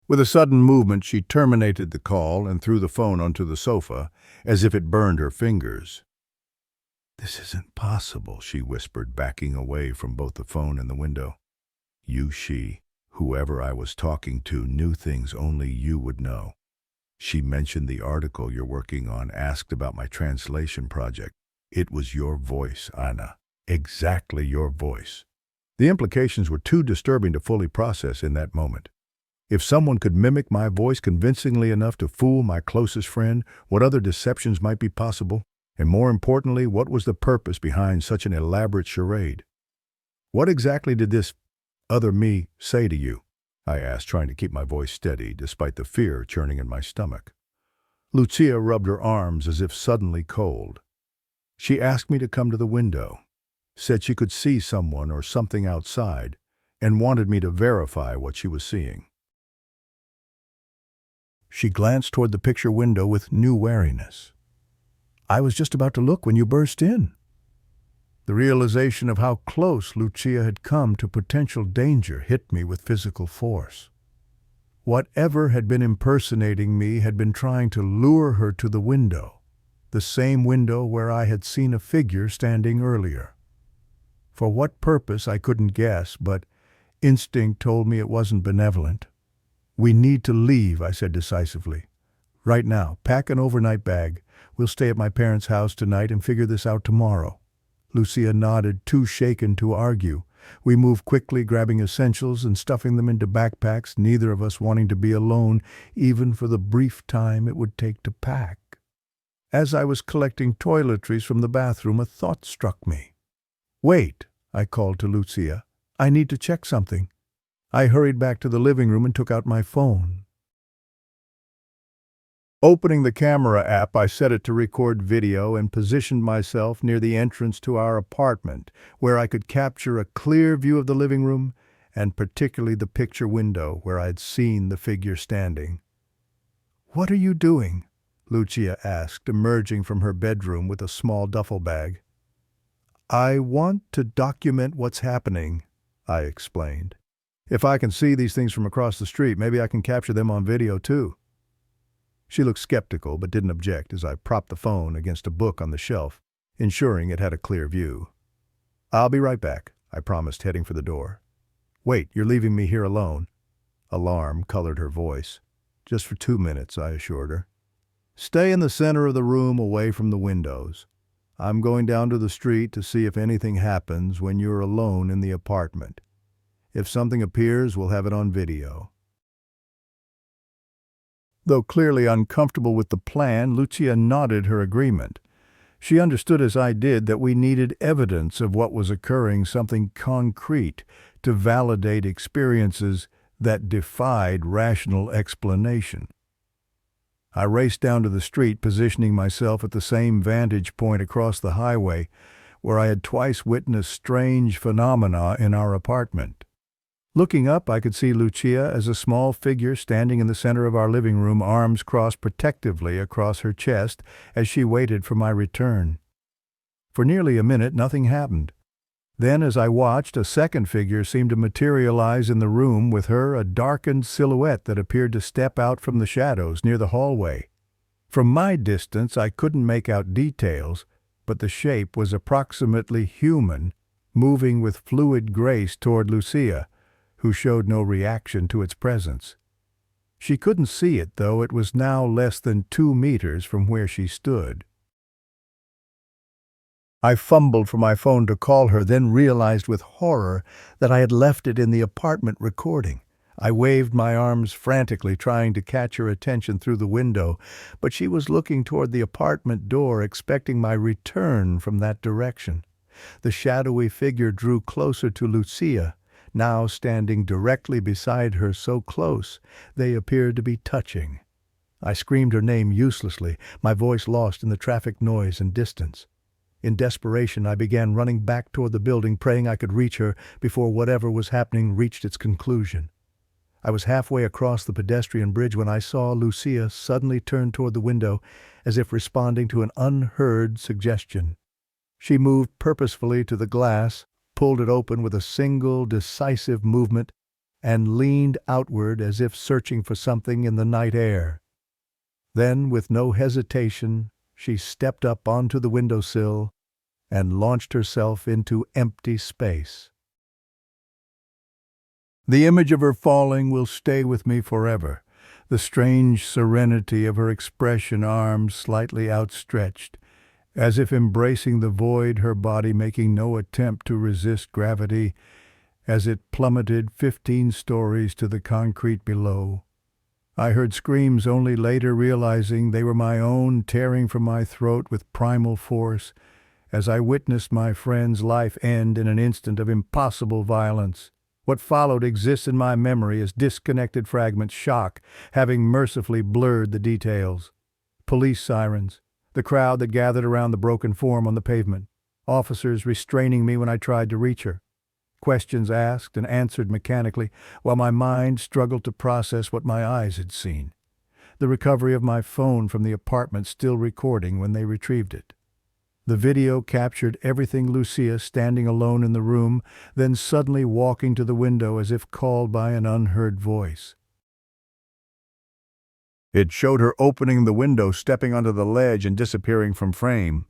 With a sudden movement, she terminated the call and threw the phone onto the sofa, as if it burned her fingers. "This isn't possible," she whispered, backing away from both the phone and the window. Whoever I was talking to knew things only you would know. She mentioned the article you're working on, asked about my translation project. It was your voice, Anna. Exactly your voice." The implications were too disturbing to fully process in that moment. If someone could mimic my voice convincingly enough to fool my closest friend, what other deceptions might be possible? And more importantly, what was the purpose behind such an elaborate charade? "What exactly did this other me say to you?" I asked, trying to keep my voice steady, despite the fear churning in my stomach. Lucia rubbed her arms as if suddenly cold. "She asked me to come to the window, said she could see someone or something outside, and wanted me to verify what she was seeing." She glanced toward the picture window with new wariness. "I was just about to look when you burst in." The realization of how close Lucia had come to potential danger hit me with physical force. Whatever had been impersonating me had been trying to lure her to the window, the same window where I had seen a figure standing earlier. For what purpose I couldn't guess, but instinct told me it wasn't benevolent. "We need to leave," I said decisively. "Right now. Pack an overnight bag. We'll stay at my parents' house tonight and figure this out tomorrow." Lucia nodded, too shaken to argue. We moved quickly, grabbing essentials and stuffing them into backpacks, neither of us wanting to be alone, even for the brief time it would take to pack. As I was collecting toiletries from the bathroom, a thought struck me. "Wait," I called to Lucia. "I need to check something." I hurried back to the living room and took out my phone. Opening the camera app, I set it to record video and positioned myself near the entrance to our apartment, where I could capture a clear view of the living room and particularly the picture window where I'd seen the figure standing. "What are you doing?" Lucia asked, emerging from her bedroom with a small duffel bag. "I want to document what's happening," I explained. "If I can see these things from across the street, maybe I can capture them on video too." She looked skeptical but didn't object as I propped the phone against a book on the shelf, ensuring it had a clear view. "I'll be right back," I promised, heading for the door. "Wait, you're leaving me here alone?" Alarm colored her voice. "Just for 2 minutes," I assured her. "Stay in the center of the room away from the windows. I'm going down to the street to see if anything happens when you're alone in the apartment. If something appears, we'll have it on video." Though clearly uncomfortable with the plan, Lucia nodded her agreement. She understood as I did that we needed evidence of what was occurring, something concrete, to validate experiences that defied rational explanation. I raced down to the street, positioning myself at the same vantage point across the highway, where I had twice witnessed strange phenomena in our apartment. Looking up, I could see Lucia as a small figure standing in the center of our living room, arms crossed protectively across her chest as she waited for my return. For nearly a minute, nothing happened. Then, as I watched, a second figure seemed to materialize in the room, with her a darkened silhouette that appeared to step out from the shadows near the hallway. From my distance, I couldn't make out details, but the shape was approximately human, moving with fluid grace toward Lucia, who showed no reaction to its presence. She couldn't see it, though it was now less than 2 meters from where she stood. I fumbled for my phone to call her, then realized with horror that I had left it in the apartment recording. I waved my arms frantically, trying to catch her attention through the window, but she was looking toward the apartment door, expecting my return from that direction. The shadowy figure drew closer to Lucia, now standing directly beside her, so close they appeared to be touching. I screamed her name uselessly, my voice lost in the traffic noise and distance. In desperation, I began running back toward the building, praying I could reach her before whatever was happening reached its conclusion. I was halfway across the pedestrian bridge when I saw Lucia suddenly turn toward the window, as if responding to an unheard suggestion. She moved purposefully to the glass, pulled it open with a single decisive movement, and leaned outward as if searching for something in the night air. Then, with no hesitation, she stepped up onto the windowsill and launched herself into empty space. The image of her falling will stay with me forever. The strange serenity of her expression, arms slightly outstretched, as if embracing the void, her body making no attempt to resist gravity as it plummeted 15 stories to the concrete below. I heard screams, only later realizing they were my own, tearing from my throat with primal force, as I witnessed my friend's life end in an instant of impossible violence. What followed exists in my memory as disconnected fragments, shock having mercifully blurred the details. Police sirens, the crowd that gathered around the broken form on the pavement, officers restraining me when I tried to reach her. Questions asked and answered mechanically, while my mind struggled to process what my eyes had seen. The recovery of my phone from the apartment still recording when they retrieved it. The video captured everything: Lucia standing alone in the room, then suddenly walking to the window as if called by an unheard voice. It showed her opening the window, stepping onto the ledge, and disappearing from frame.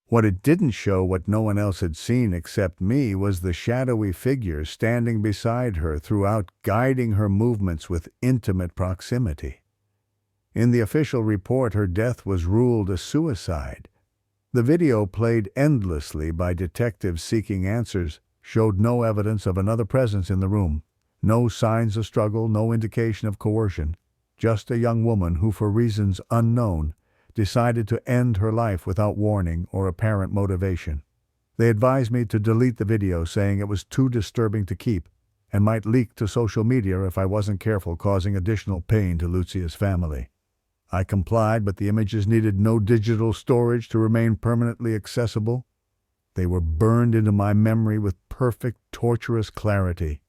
What it didn't show, what no one else had seen except me, was the shadowy figure standing beside her throughout, guiding her movements with intimate proximity. In the official report, her death was ruled a suicide. The video, played endlessly by detectives seeking answers, showed no evidence of another presence in the room. No signs of struggle, no indication of coercion. Just a young woman who, for reasons unknown, decided to end her life without warning or apparent motivation. They advised me to delete the video, saying it was too disturbing to keep and might leak to social media if I wasn't careful, causing additional pain to Lucia's family. I complied, but the images needed no digital storage to remain permanently accessible. They were burned into my memory with perfect, torturous clarity.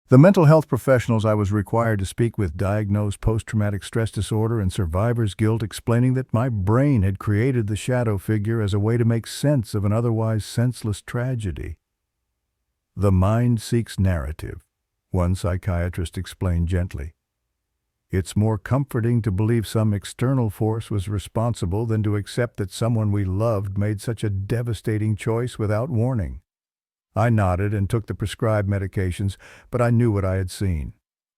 The mental health professionals I was required to speak with diagnosed post-traumatic stress disorder and survivor's guilt, explaining that my brain had created the shadow figure as a way to make sense of an otherwise senseless tragedy. The mind seeks narrative, one psychiatrist explained gently. It's more comforting to believe some external force was responsible than to accept that someone we loved made such a devastating choice without warning. I nodded and took the prescribed medications, but I knew what I had seen.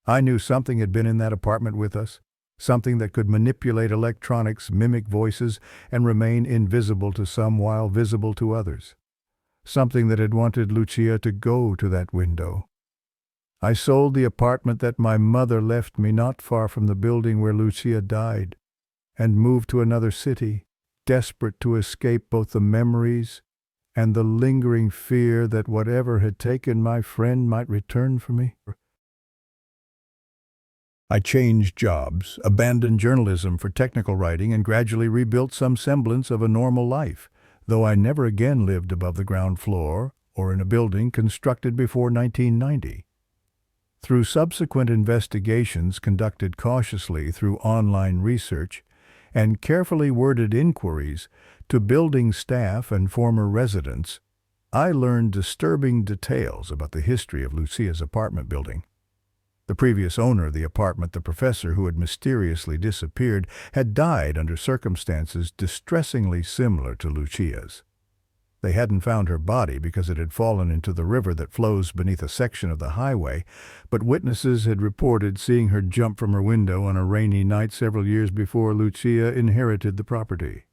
I knew something had been in that apartment with us, something that could manipulate electronics, mimic voices, and remain invisible to some while visible to others. Something that had wanted Lucia to go to that window. I sold the apartment that my mother left me not far from the building where Lucia died, and moved to another city, desperate to escape both the memories and the lingering fear that whatever had taken my friend might return for me. I changed jobs, abandoned journalism for technical writing, and gradually rebuilt some semblance of a normal life. though I never again lived above the ground floor or in a building constructed before 1990. Through subsequent investigations conducted cautiously through online research and carefully worded inquiries to building staff and former residents, I learned disturbing details about the history of Lucia's apartment building. The previous owner of the apartment, the professor who had mysteriously disappeared, had died under circumstances distressingly similar to Lucia's. They hadn't found her body because it had fallen into the river that flows beneath a section of the highway, but witnesses had reported seeing her jump from her window on a rainy night several years before Lucia inherited the property.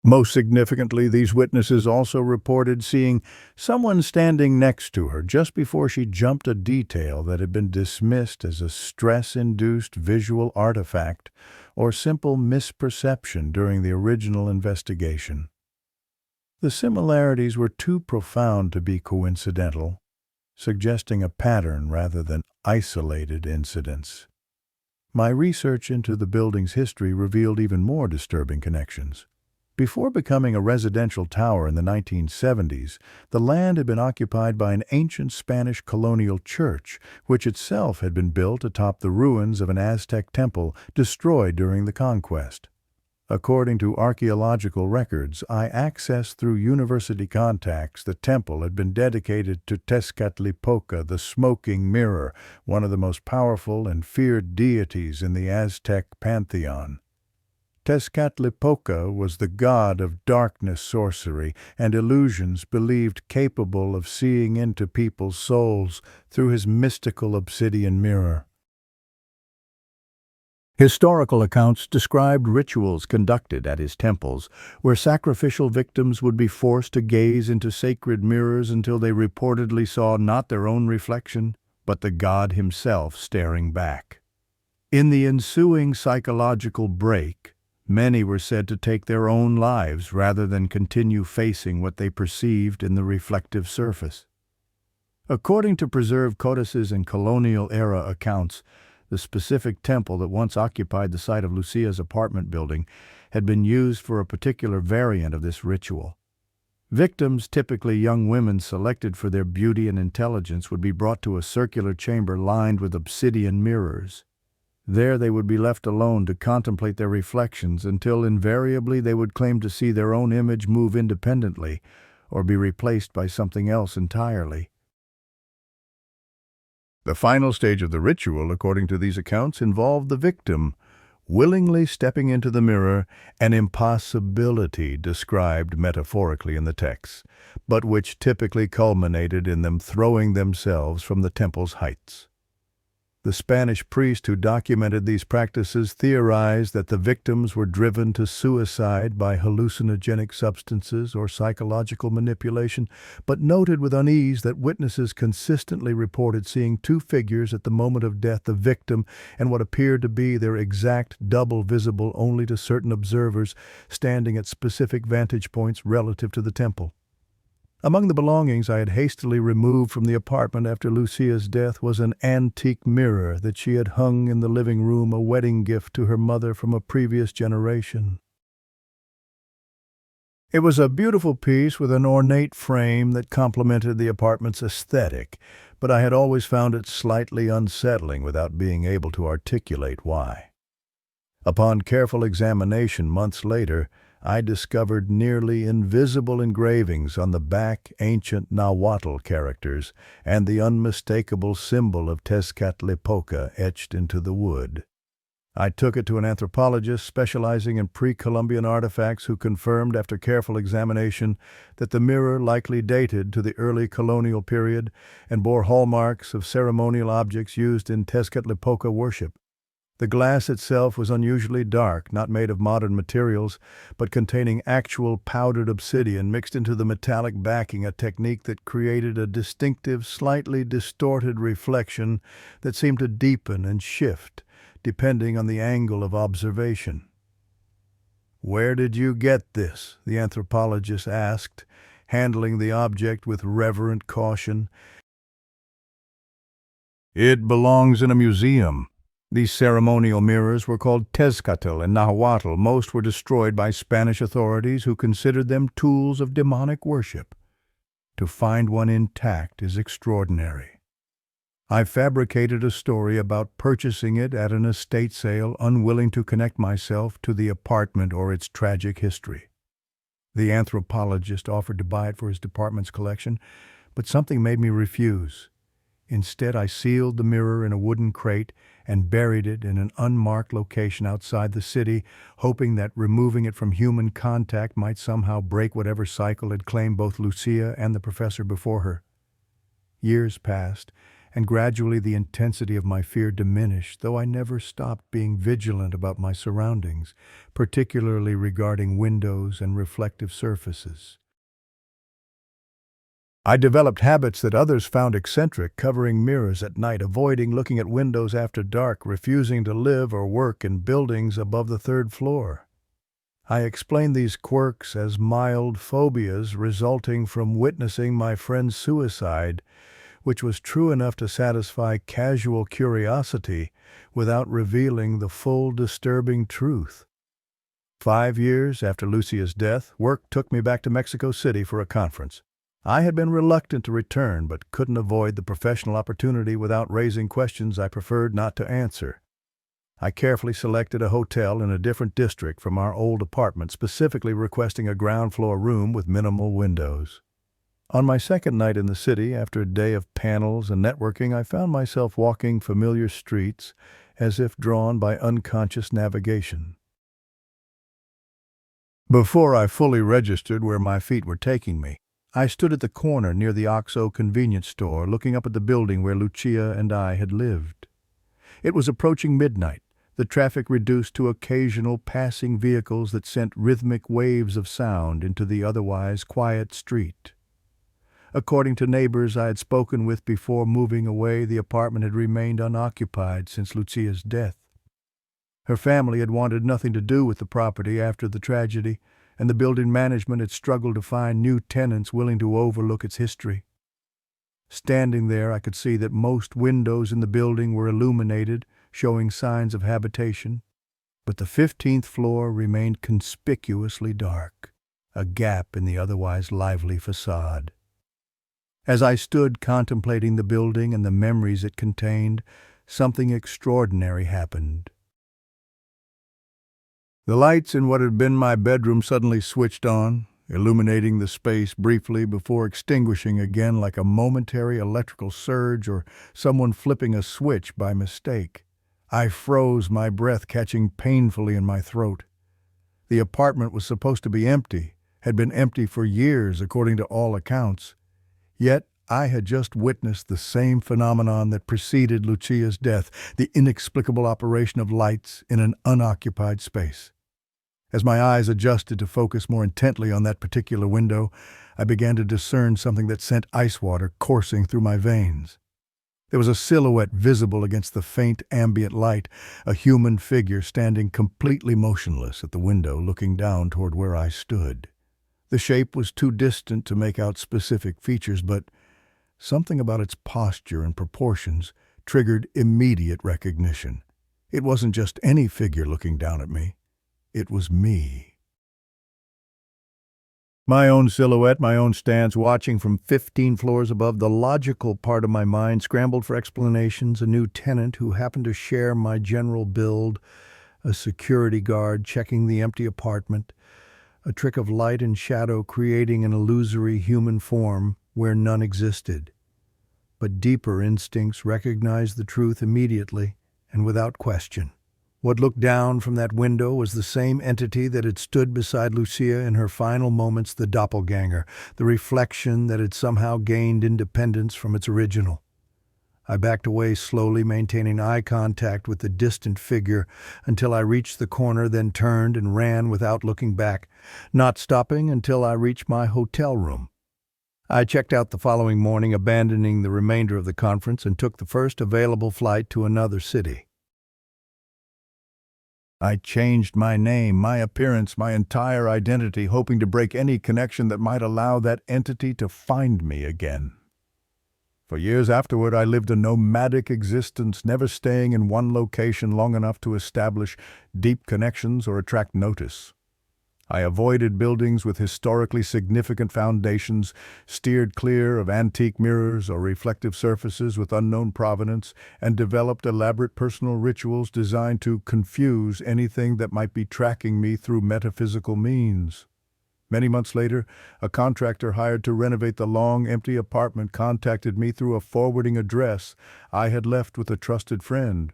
Most significantly, these witnesses also reported seeing someone standing next to her just before she jumped, a detail that had been dismissed as a stress-induced visual artifact or simple misperception during the original investigation. The similarities were too profound to be coincidental, suggesting a pattern rather than isolated incidents. My research into the building's history revealed even more disturbing connections. Before becoming a residential tower in the 1970s, the land had been occupied by an ancient Spanish colonial church, which itself had been built atop the ruins of an Aztec temple destroyed during the conquest. According to archaeological records I accessed through university contacts, the temple had been dedicated to Tezcatlipoca, the smoking mirror, one of the most powerful and feared deities in the Aztec pantheon. Tezcatlipoca was the god of darkness, sorcery, and illusions, believed capable of seeing into people's souls through his mystical obsidian mirror. Historical accounts described rituals conducted at his temples, where sacrificial victims would be forced to gaze into sacred mirrors until they reportedly saw not their own reflection, but the god himself staring back. In the ensuing psychological break, many were said to take their own lives rather than continue facing what they perceived in the reflective surface. According to preserved codices and colonial-era accounts, the specific temple that once occupied the site of Lucia's apartment building had been used for a particular variant of this ritual. Victims, typically young women selected for their beauty and intelligence, would be brought to a circular chamber lined with obsidian mirrors. There they would be left alone to contemplate their reflections until invariably they would claim to see their own image move independently or be replaced by something else entirely. The final stage of the ritual, according to these accounts, involved the victim willingly stepping into the mirror, an impossibility described metaphorically in the text, but which typically culminated in them throwing themselves from the temple's heights. The Spanish priest who documented these practices theorized that the victims were driven to suicide by hallucinogenic substances or psychological manipulation, but noted with unease that witnesses consistently reported seeing two figures at the moment of death, the victim and what appeared to be their exact double, visible only to certain observers, standing at specific vantage points relative to the temple. Among the belongings I had hastily removed from the apartment after Lucia's death was an antique mirror that she had hung in the living room, a wedding gift to her mother from a previous generation. It was a beautiful piece with an ornate frame that complemented the apartment's aesthetic, but I had always found it slightly unsettling without being able to articulate why. Upon careful examination months later, I discovered nearly invisible engravings on the back, ancient Nahuatl characters, and the unmistakable symbol of Tezcatlipoca etched into the wood. I took it to an anthropologist specializing in pre-Columbian artifacts who confirmed after careful examination that the mirror likely dated to the early colonial period and bore hallmarks of ceremonial objects used in Tezcatlipoca worship. The glass itself was unusually dark, not made of modern materials, but containing actual powdered obsidian mixed into the metallic backing, a technique that created a distinctive, slightly distorted reflection that seemed to deepen and shift, depending on the angle of observation. "Where did you get this?" the anthropologist asked, handling the object with reverent caution. "It belongs in a museum," These ceremonial mirrors were called Tezcatl in Nahuatl. Most were destroyed by Spanish authorities who considered them tools of demonic worship. To find one intact is extraordinary. I fabricated a story about purchasing it at an estate sale, unwilling to connect myself to the apartment or its tragic history. The anthropologist offered to buy it for his department's collection, but something made me refuse. Instead, I sealed the mirror in a wooden crate and buried it in an unmarked location outside the city, hoping that removing it from human contact might somehow break whatever cycle had claimed both Lucia and the professor before her. Years passed, and gradually the intensity of my fear diminished, though I never stopped being vigilant about my surroundings, particularly regarding windows and reflective surfaces. I developed habits that others found eccentric, covering mirrors at night, avoiding looking at windows after dark, refusing to live or work in buildings above the third floor. I explained these quirks as mild phobias resulting from witnessing my friend's suicide, which was true enough to satisfy casual curiosity without revealing the full disturbing truth. 5 years after Lucia's death, work took me back to Mexico City for a conference. I had been reluctant to return, but couldn't avoid the professional opportunity without raising questions I preferred not to answer. I carefully selected a hotel in a different district from our old apartment, specifically requesting a ground-floor room with minimal windows. On my second night in the city, after a day of panels and networking, I found myself walking familiar streets as if drawn by unconscious navigation. Before I fully registered where my feet were taking me, I stood at the corner near the OXXO convenience store, looking up at the building where Lucia and I had lived. It was approaching midnight, the traffic reduced to occasional passing vehicles that sent rhythmic waves of sound into the otherwise quiet street. According to neighbors I had spoken with before moving away, the apartment had remained unoccupied since Lucia's death. Her family had wanted nothing to do with the property after the tragedy, and the building management had struggled to find new tenants willing to overlook its history. Standing there, I could see that most windows in the building were illuminated, showing signs of habitation, but the 15th floor remained conspicuously dark, a gap in the otherwise lively facade. As I stood contemplating the building and the memories it contained, something extraordinary happened. The lights in what had been my bedroom suddenly switched on, illuminating the space briefly before extinguishing again like a momentary electrical surge or someone flipping a switch by mistake. I froze, my breath catching painfully in my throat. The apartment was supposed to be empty, had been empty for years according to all accounts. Yet I had just witnessed the same phenomenon that preceded Lucia's death, the inexplicable operation of lights in an unoccupied space. As my eyes adjusted to focus more intently on that particular window, I began to discern something that sent ice water coursing through my veins. There was a silhouette visible against the faint ambient light, a human figure standing completely motionless at the window looking down toward where I stood. The shape was too distant to make out specific features, but something about its posture and proportions triggered immediate recognition. It wasn't just any figure looking down at me. It was me. My own silhouette, my own stance, watching from 15 floors above, the logical part of my mind scrambled for explanations, a new tenant who happened to share my general build, a security guard checking the empty apartment, a trick of light and shadow creating an illusory human form where none existed. But deeper instincts recognized the truth immediately and without question. What looked down from that window was the same entity that had stood beside Lucia in her final moments, the doppelganger, the reflection that had somehow gained independence from its original. I backed away slowly, maintaining eye contact with the distant figure until I reached the corner, then turned and ran without looking back, not stopping until I reached my hotel room. I checked out the following morning, abandoning the remainder of the conference, and took the first available flight to another city. I changed my name, my appearance, my entire identity, hoping to break any connection that might allow that entity to find me again. For years afterward, I lived a nomadic existence, never staying in one location long enough to establish deep connections or attract notice. I avoided buildings with historically significant foundations, steered clear of antique mirrors or reflective surfaces with unknown provenance, and developed elaborate personal rituals designed to confuse anything that might be tracking me through metaphysical means. Many months later, a contractor hired to renovate the long, empty apartment contacted me through a forwarding address I had left with a trusted friend.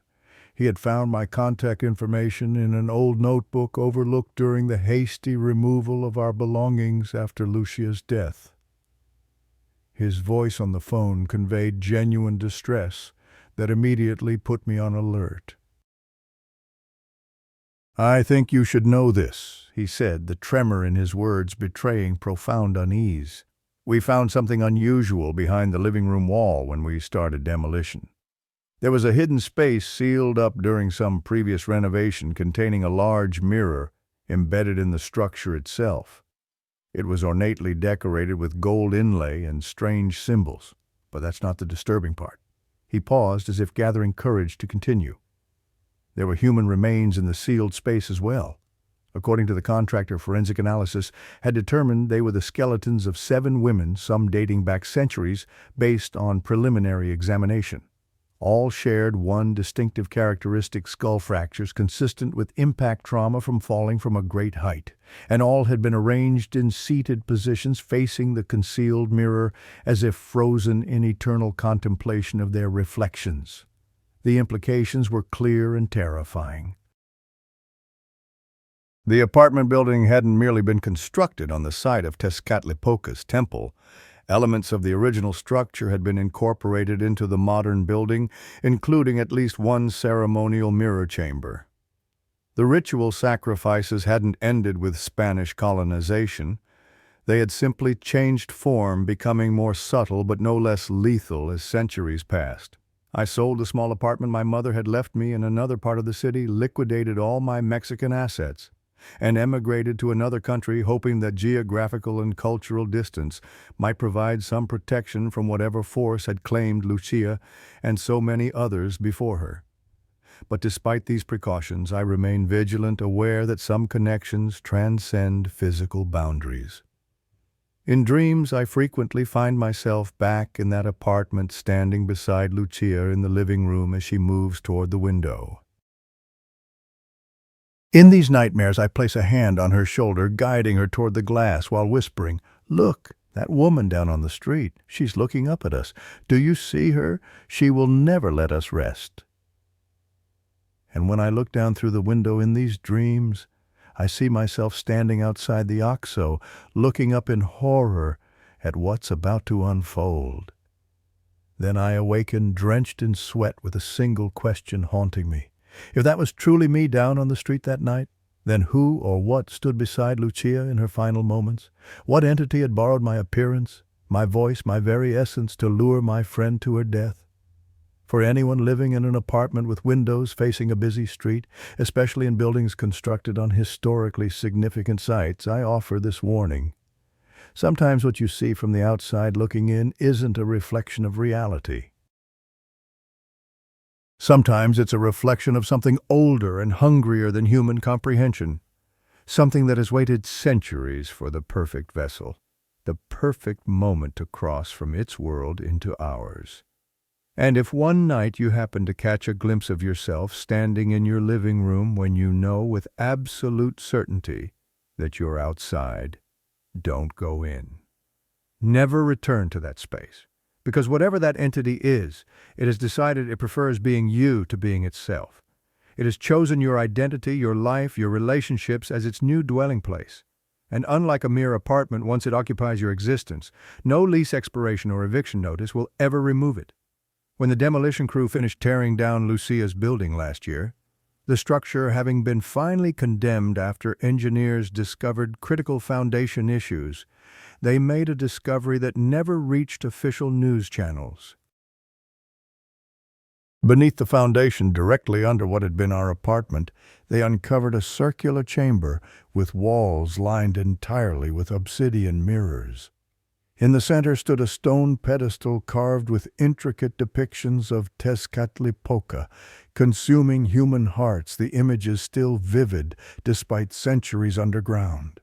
He had found my contact information in an old notebook overlooked during the hasty removal of our belongings after Lucia's death. His voice on the phone conveyed genuine distress that immediately put me on alert. "I think you should know this," he said, the tremor in his words betraying profound unease. "We found something unusual behind the living room wall when we started demolition. There was a hidden space sealed up during some previous renovation containing a large mirror embedded in the structure itself. It was ornately decorated with gold inlay and strange symbols, but that's not the disturbing part." He paused as if gathering courage to continue. There were human remains in the sealed space as well. According to the contractor, forensic analysis had determined they were the skeletons of 7 women, some dating back centuries, based on preliminary examination. All shared one distinctive characteristic: skull fractures consistent with impact trauma from falling from a great height, and all had been arranged in seated positions facing the concealed mirror as if frozen in eternal contemplation of their reflections. The implications were clear and terrifying. The apartment building hadn't merely been constructed on the site of Tezcatlipoca's temple. Elements of the original structure had been incorporated into the modern building, including at least one ceremonial mirror chamber. The ritual sacrifices hadn't ended with Spanish colonization. They had simply changed form, becoming more subtle but no less lethal as centuries passed. I sold the small apartment my mother had left me in another part of the city, liquidated all my Mexican assets, and emigrated to another country, hoping that geographical and cultural distance might provide some protection from whatever force had claimed Lucia and so many others before her. But despite these precautions, I remain vigilant, aware that some connections transcend physical boundaries. In dreams, I frequently find myself back in that apartment, standing beside Lucia in the living room as she moves toward the window. In these nightmares, I place a hand on her shoulder, guiding her toward the glass while whispering, "Look, that woman down on the street. She's looking up at us. Do you see her? She will never let us rest." And when I look down through the window in these dreams, I see myself standing outside the OXXO, looking up in horror at what's about to unfold. Then I awaken, drenched in sweat, with a single question haunting me. If that was truly me down on the street that night, then who or what stood beside Lucia in her final moments? What entity had borrowed my appearance, my voice, my very essence to lure my friend to her death? For anyone living in an apartment with windows facing a busy street, especially in buildings constructed on historically significant sites, I offer this warning. Sometimes what you see from the outside looking in isn't a reflection of reality. Sometimes it's a reflection of something older and hungrier than human comprehension, something that has waited centuries for the perfect vessel, the perfect moment to cross from its world into ours. And if one night you happen to catch a glimpse of yourself standing in your living room when you know with absolute certainty that you're outside, don't go in. Never return to that space, because whatever that entity is, it has decided it prefers being you to being itself. It has chosen your identity, your life, your relationships as its new dwelling place. And unlike a mere apartment, once it occupies your existence, no lease expiration or eviction notice will ever remove it. When the demolition crew finished tearing down Lucia's building last year, the structure having been finally condemned after engineers discovered critical foundation issues, they made a discovery that never reached official news channels. Beneath the foundation, directly under what had been our apartment, they uncovered a circular chamber with walls lined entirely with obsidian mirrors. In the center stood a stone pedestal carved with intricate depictions of Tezcatlipoca, consuming human hearts, the images still vivid despite centuries underground.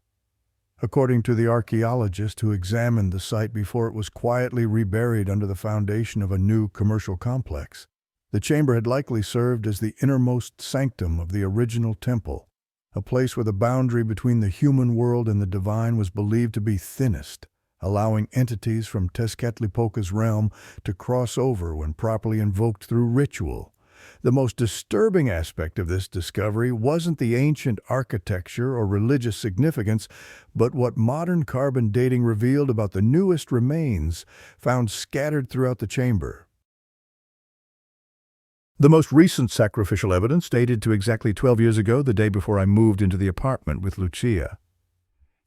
According to the archaeologist who examined the site before it was quietly reburied under the foundation of a new commercial complex, the chamber had likely served as the innermost sanctum of the original temple, a place where the boundary between the human world and the divine was believed to be thinnest, allowing entities from Tezcatlipoca's realm to cross over when properly invoked through ritual. The most disturbing aspect of this discovery wasn't the ancient architecture or religious significance, but what modern carbon dating revealed about the newest remains found scattered throughout the chamber. The most recent sacrificial evidence dated to exactly 12 years ago, the day before I moved into the apartment with Lucia.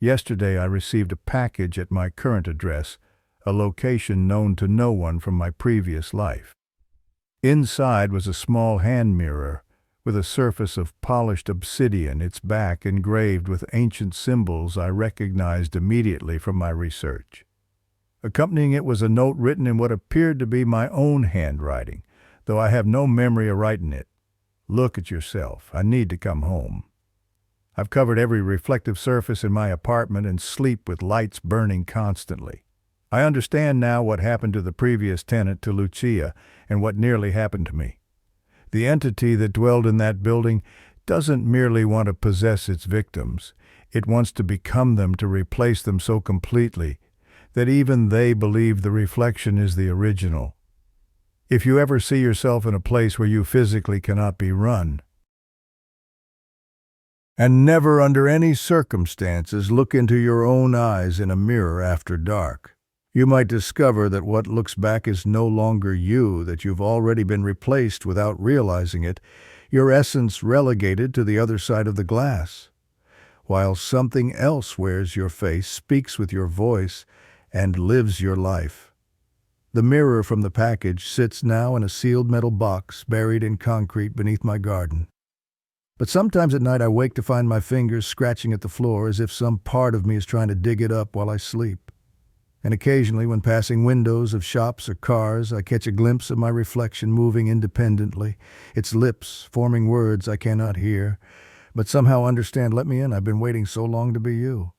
Yesterday I received a package at my current address, a location known to no one from my previous life. Inside was a small hand mirror with a surface of polished obsidian, its back engraved with ancient symbols I recognized immediately from my research. Accompanying it was a note written in what appeared to be my own handwriting, though I have no memory of writing it. "Look at yourself. I need to come home. I've covered every reflective surface in my apartment and sleep with lights burning constantly. I understand now what happened to the previous tenant, to Lucia, and what nearly happened to me. The entity that dwelled in that building doesn't merely want to possess its victims. It wants to become them, to replace them so completely that even they believe the reflection is the original. If you ever see yourself in a place where you physically cannot be run, and never under any circumstances look into your own eyes in a mirror after dark, you might discover that what looks back is no longer you, that you've already been replaced without realizing it, your essence relegated to the other side of the glass, while something else wears your face, speaks with your voice, and lives your life. The mirror from the package sits now in a sealed metal box buried in concrete beneath my garden. But sometimes at night I wake to find my fingers scratching at the floor as if some part of me is trying to dig it up while I sleep. And occasionally, when passing windows of shops or cars, I catch a glimpse of my reflection moving independently, its lips forming words I cannot hear, but somehow understand. "Let me in, I've been waiting so long to be you."